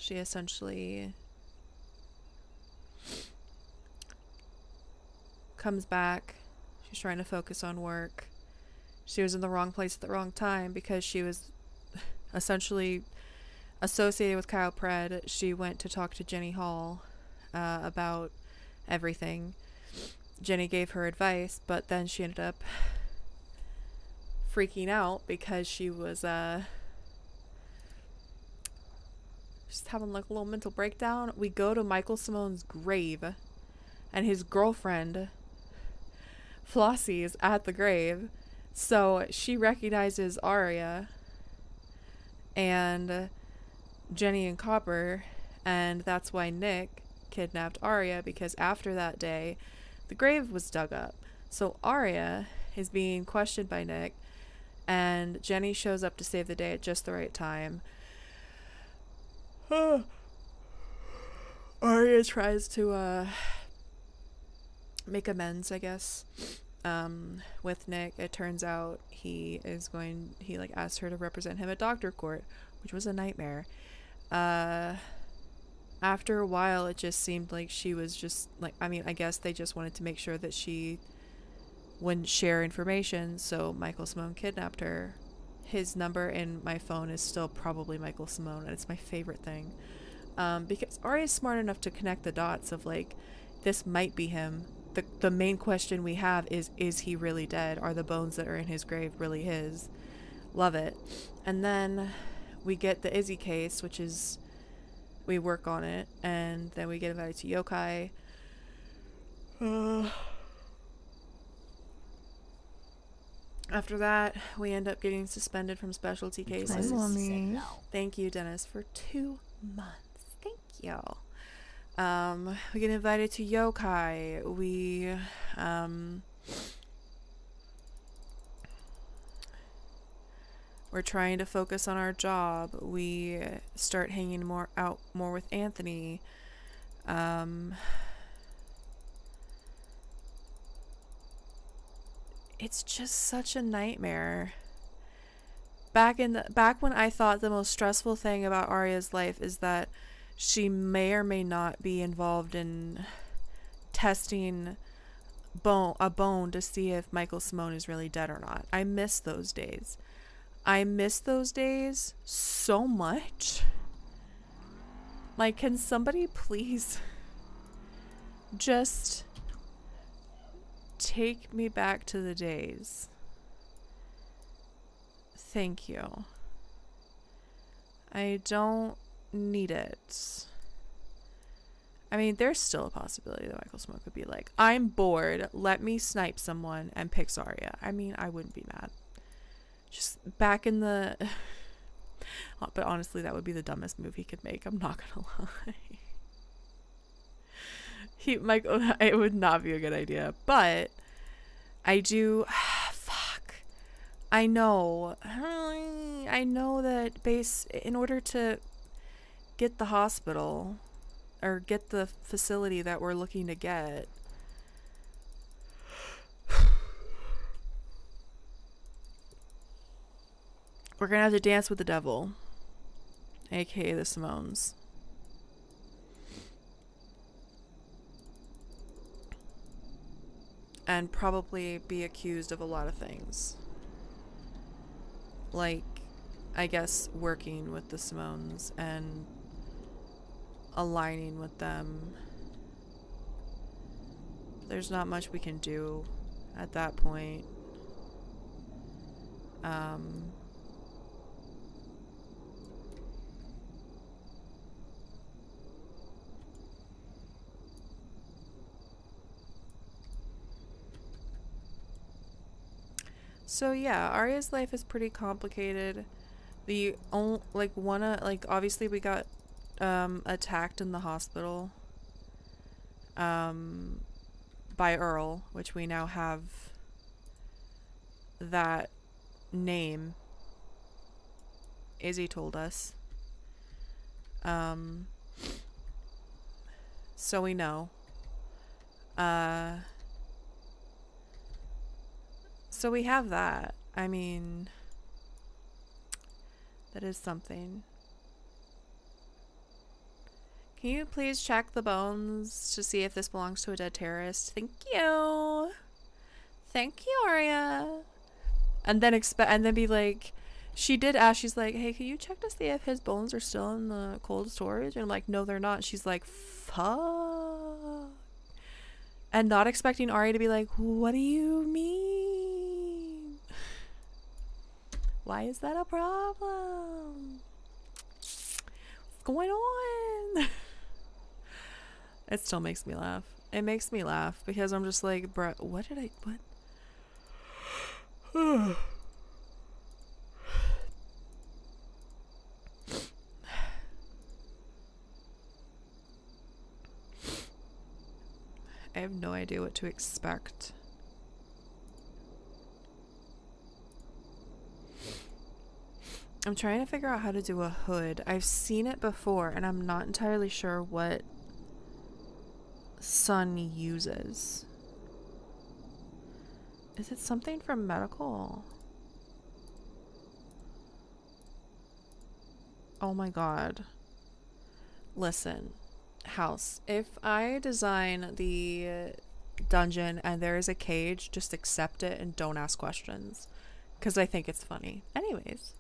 essentially comes back. She's trying to focus on work. She was in the wrong place at the wrong time because she was essentially associated with Kyle Pred. She went to talk to Jenny Hall about everything. Jenny gave her advice, but then she ended up freaking out because she was just having like a little mental breakdown. We go to Michael Simone's grave, and his girlfriend Flossie is at the grave, so she recognizes Arya and Jenny and Copper, and that's why Nick kidnapped Arya, because after that day the grave was dug up. So Arya is being questioned by Nick, and Jenny shows up to save the day at just the right time. Arya tries to make amends, I guess, with Nick. It turns out he like asked her to represent him at doctor court, which was a nightmare. After a while, it just seemed like she was just like, I mean, I guess they just wanted to make sure that she wouldn't share information, so Michael Simone kidnapped her. His number in my phone is still probably Michael Simone, and it's my favorite thing. Because Arya's smart enough to connect the dots of, like, this might be him. The main question we have is he really dead? Are the bones that are in his grave really his? Love it. And then we get the Izzy case, which is, we work on it, and then we get invited to yokai. After that, we end up getting suspended from specialty cases. Thank you, Dennis, for 2 months. Thank you. We get invited to yokai. We're trying to focus on our job. We start hanging more with Anthony. It's just such a nightmare. Back when I thought the most stressful thing about Arya's life is that she may or may not be involved in testing a bone to see if Michael Simone is really dead or not. I miss those days. I miss those days so much. Like, can somebody please just take me back to the days? Thank you. I don't need it. I mean, there's still a possibility that Michael Smoke would be like, I'm bored, let me snipe someone and pick Arya. I mean, I wouldn't be mad. Just back in the... But honestly, that would be the dumbest move he could make. I'm not gonna lie. It would not be a good idea. But I do... Fuck. I know that in order to get the hospital... or get the facility that we're looking to get, we're gonna have to dance with the devil, aka the Simones. And probably be accused of a lot of things. Like, I guess, working with the Simones and aligning with them. There's not much we can do at that point. So yeah, Arya's life is pretty complicated. The only, obviously we got attacked in the hospital by Earl, which we now have that name. Izzy told us. So we know. So we have that. I mean, that is something. Can you please check the bones to see if this belongs to a dead terrorist? Thank you. Thank you, Arya. And then be like, she did ask, she's like, hey, can you check to see if his bones are still in the cold storage? And I'm like, no, they're not. She's like, fuck. And not expecting Arya to be like, what do you mean? Why is that a problem? What's going on? It still makes me laugh. It makes me laugh because I'm just like, bruh, what? I have no idea what to expect. I'm trying to figure out how to do a hood. I've seen it before and I'm not entirely sure what Sun uses. Is it something from medical? Oh my god. Listen, house, if I design the dungeon and there is a cage, just accept it and don't ask questions. Because I think it's funny. Anyways.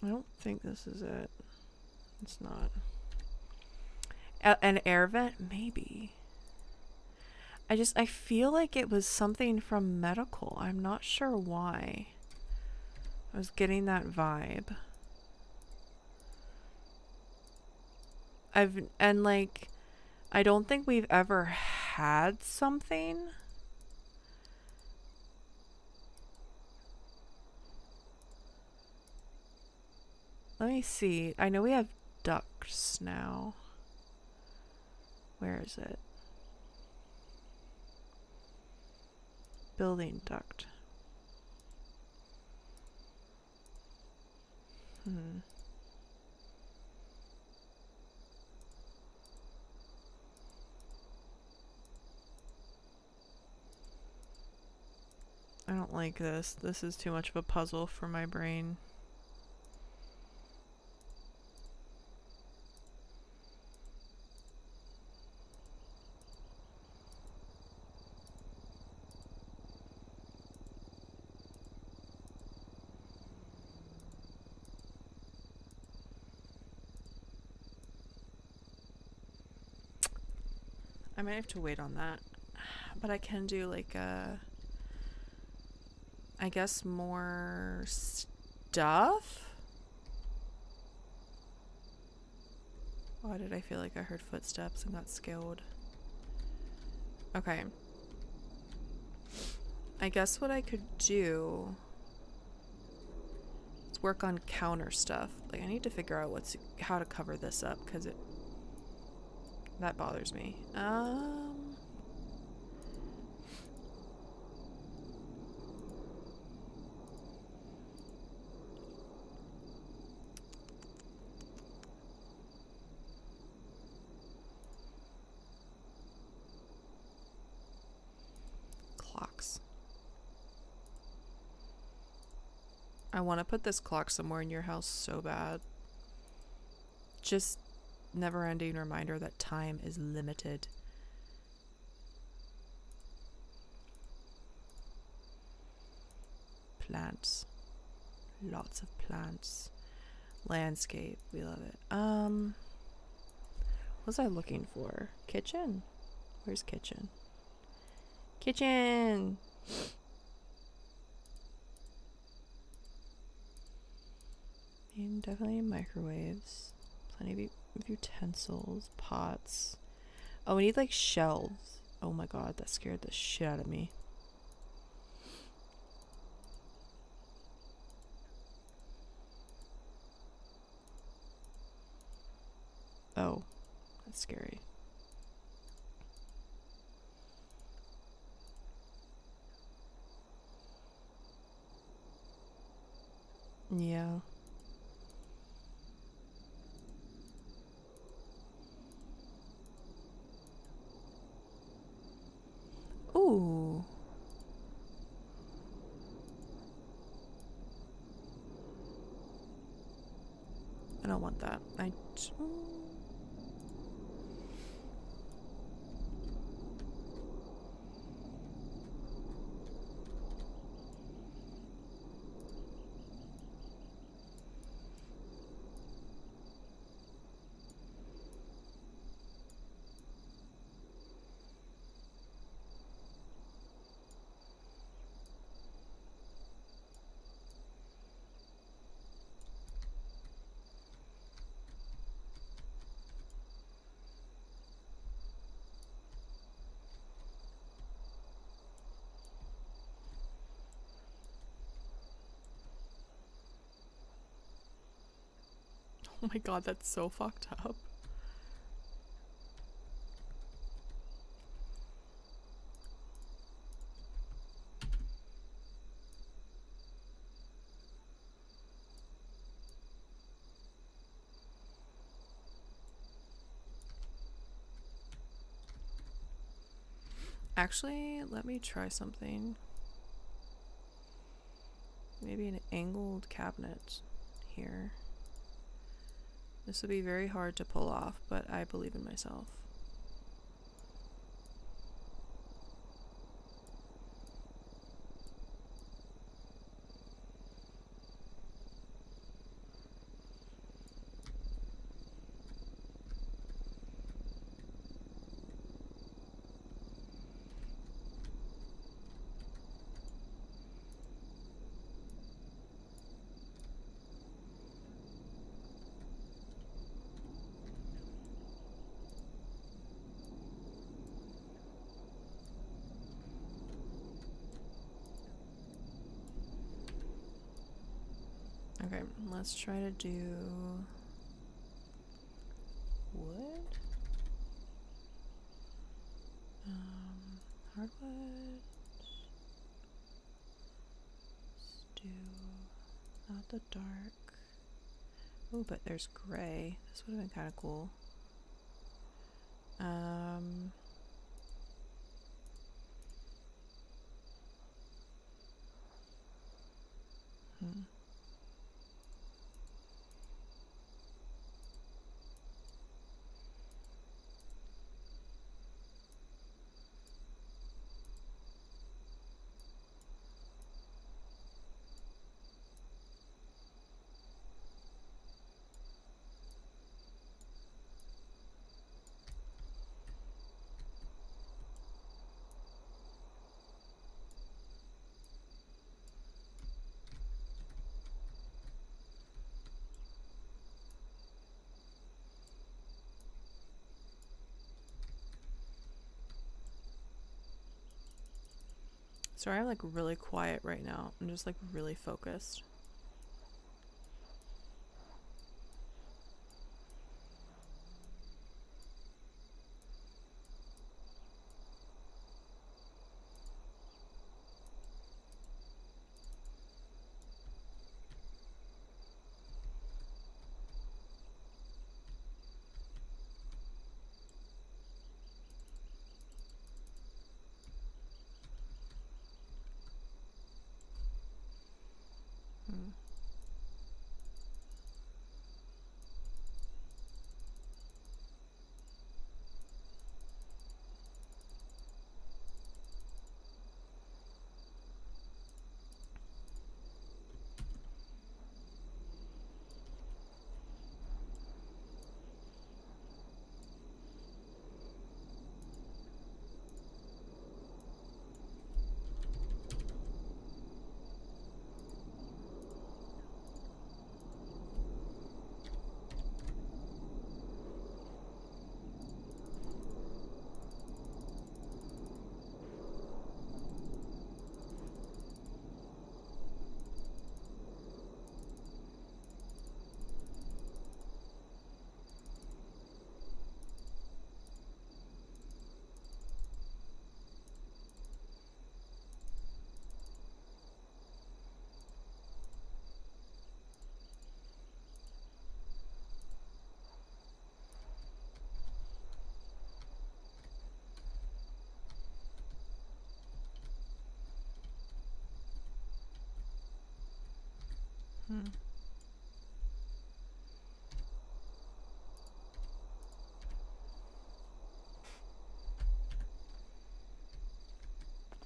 I don't think this is it. It's not. An air vent? Maybe. I feel like it was something from medical. I'm not sure why. I was getting that vibe. I don't think we've ever had something. Let me see. I know we have ducts now. Where is it? Building duct. I don't like this. This is too much of a puzzle for my brain. I might have to wait on that. But I can do like I guess more stuff? Why did I feel like I heard footsteps and got scared? Okay. I guess what I could do is work on counter stuff. Like I need to figure out how to cover this up because that bothers me. Clocks. I want to put this clock somewhere in your house so bad. Just never-ending reminder that time is limited. Plants. Lots of plants. Landscape. We love it. What was I looking for? Kitchen? Where's kitchen? Kitchen! And definitely microwaves. Plenty of utensils. Pots. Oh, we need like shelves. Oh my god, that scared the shit out of me. Oh, that's scary. Yeah. Ooh. I don't want that. Oh my god, that's so fucked up. Actually, let me try something. Maybe an angled cabinet here. This would be very hard to pull off, but I believe in myself. Okay, let's try to do wood. Hardwood. Let's do not the dark. Oh, but there's gray. This would have been kind of cool. Sorry, I'm like really quiet right now. I'm just like really focused.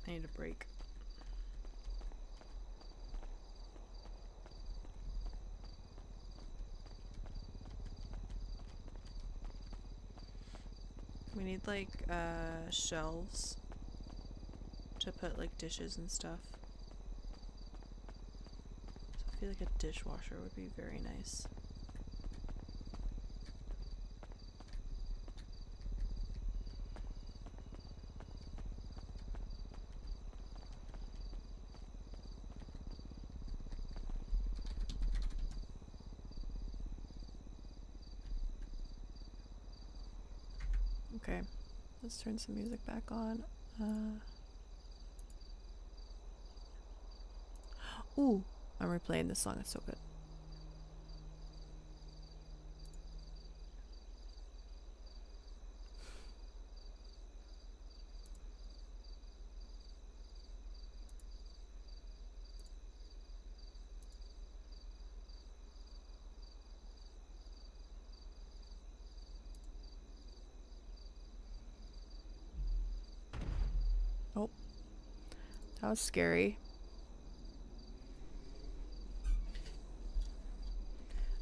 I need a break. We need like shelves to put like dishes and stuff. So I feel like a dishwasher would be very nice. Okay, let's turn some music back on. Ooh, I'm replaying this song, it's so good. Oh, that was scary.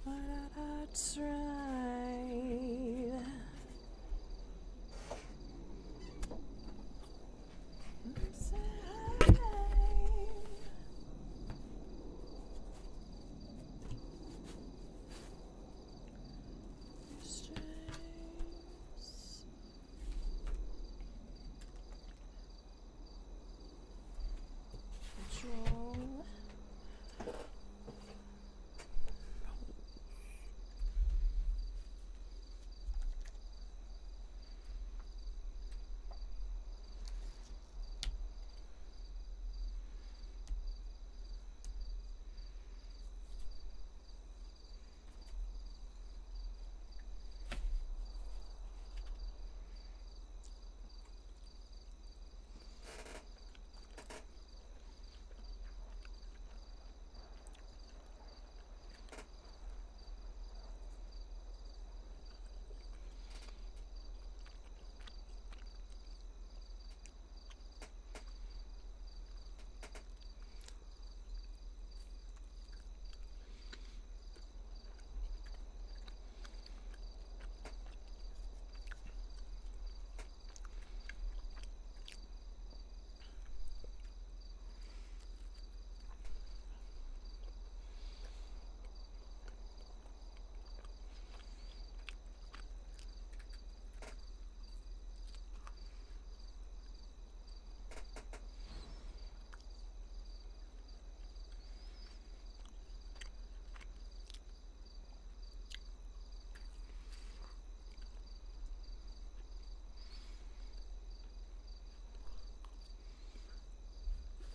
That's right.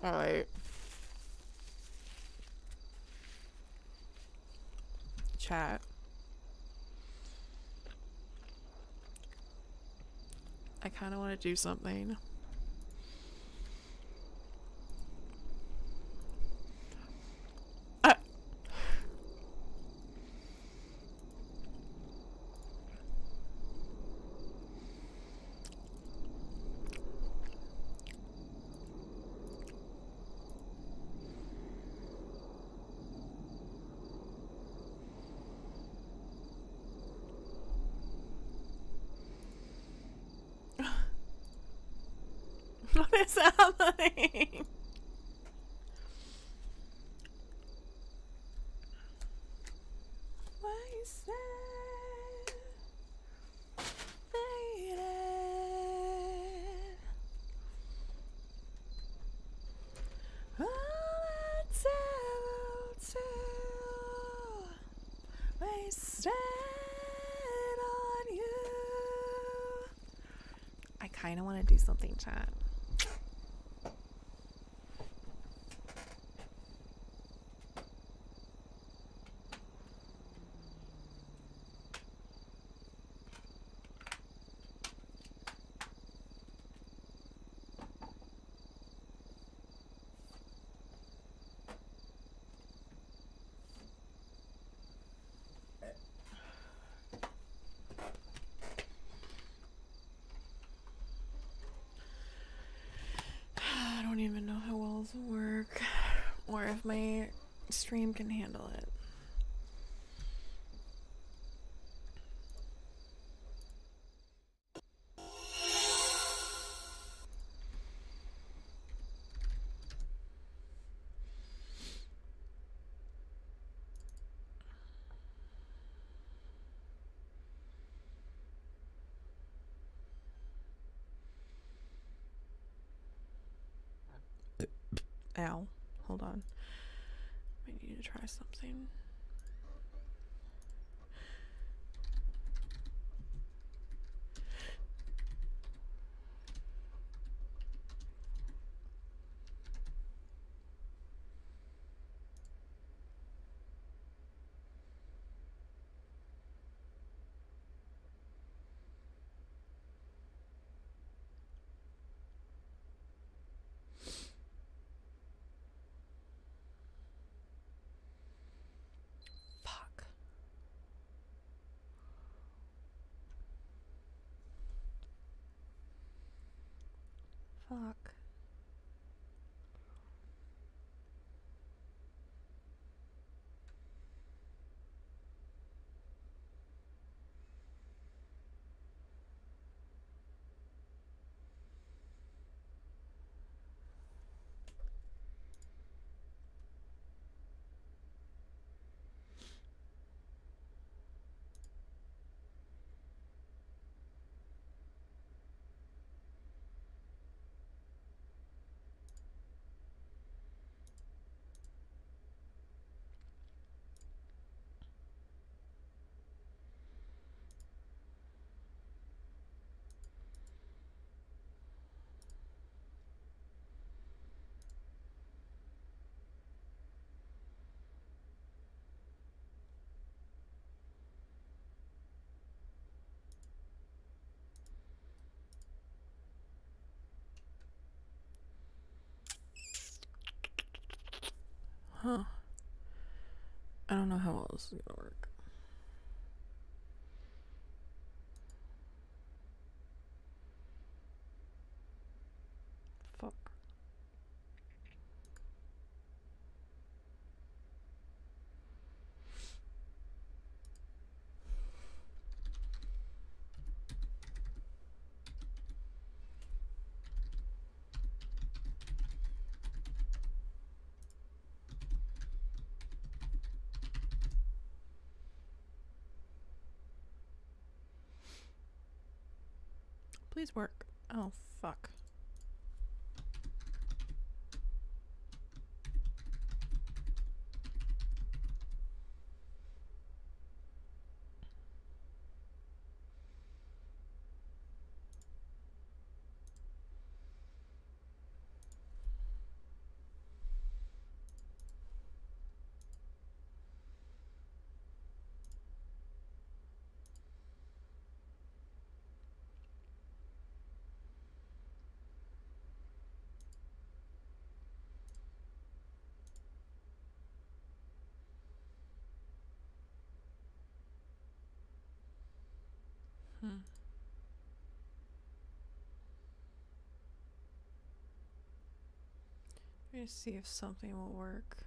All right. Chat. I kind of want to do something. What is happening? Wasted, faded. All that's ever to wasted on you. I kind of want to do something, chat. I don't even know how well this will work or if my stream can handle it. Ow. Hold on. I need to try something. Fuck. Fuck. Huh. I don't know how well this is gonna work. Fuck. Please work. Oh, fuck. Trying to see if something will work.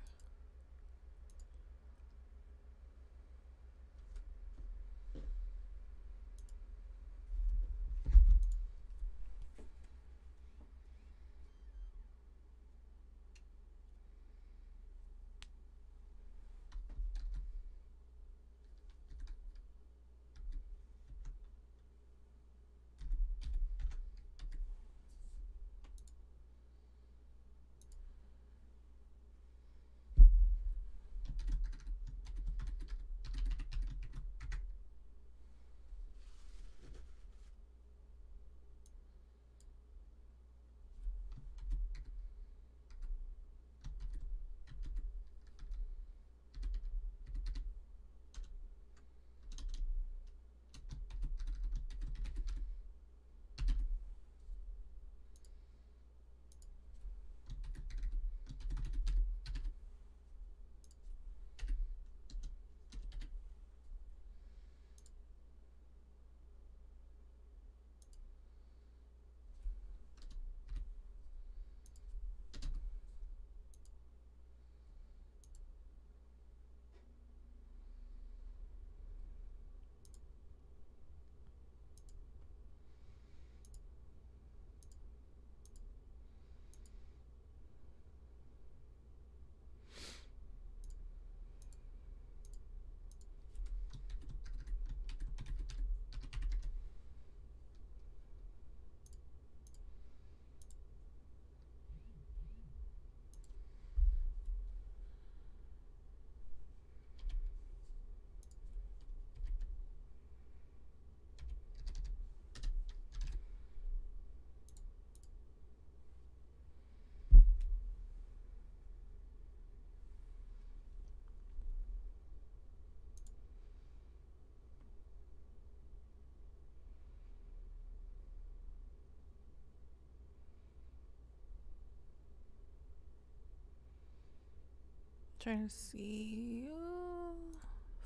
Trying to see. Oh,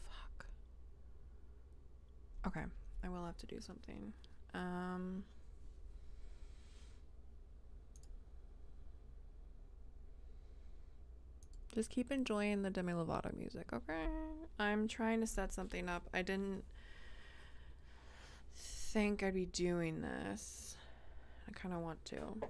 fuck. Okay, I will have to do something. Just keep enjoying the Demi Lovato music, okay? I'm trying to set something up. I didn't think I'd be doing this. I kind of want to.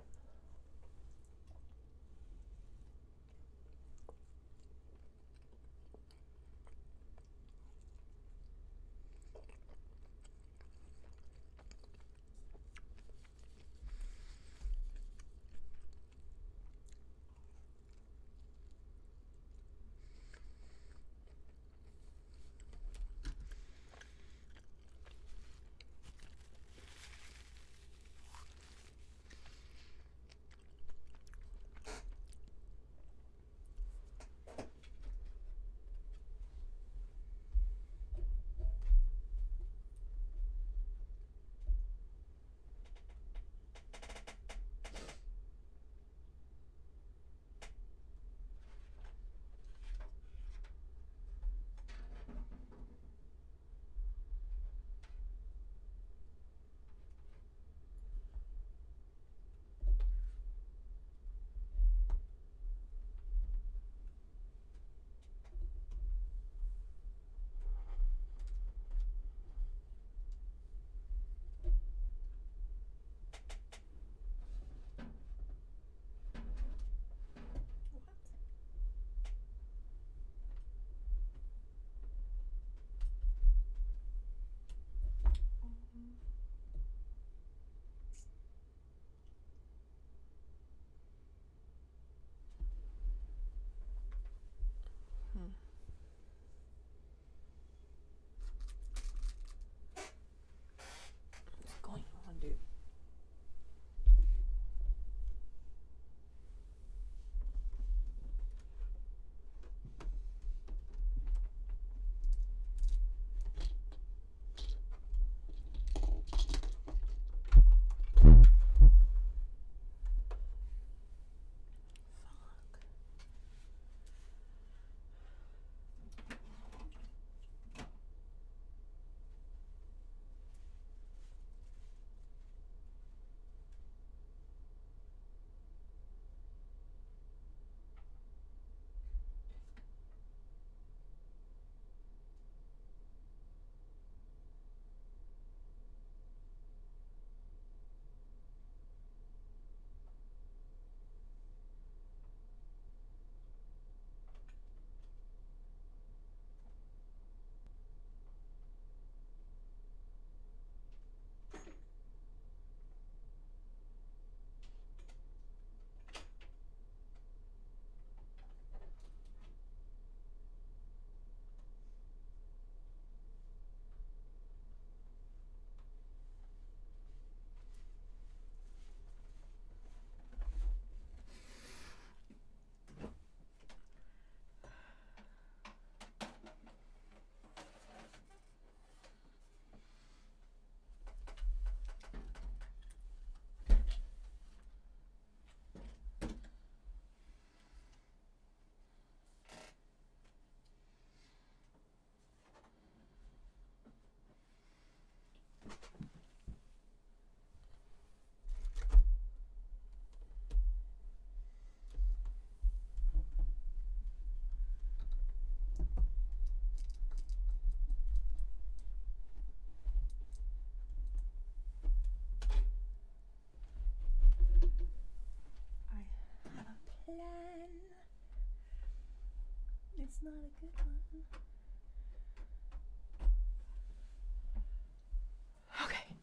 It's not a good one. Okay.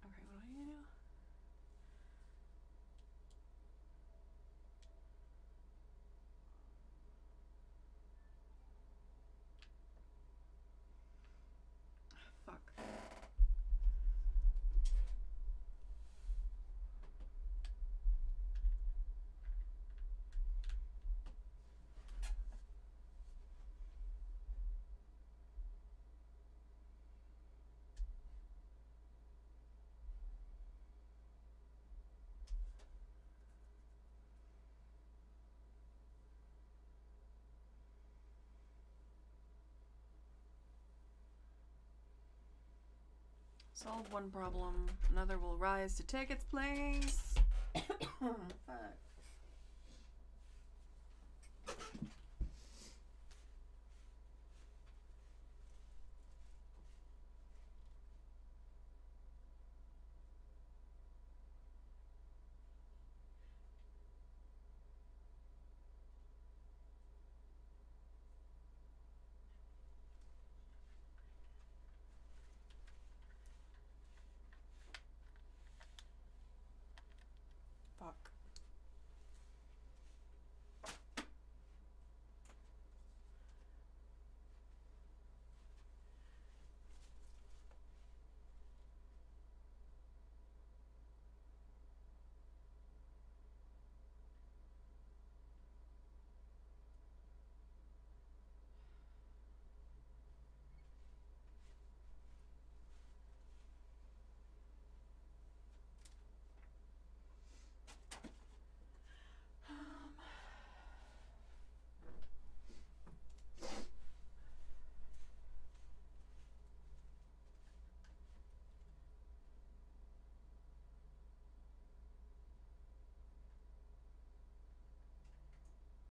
Okay, what do I need to do? Fuck. Solve one problem, another will rise to take its place. Fuck.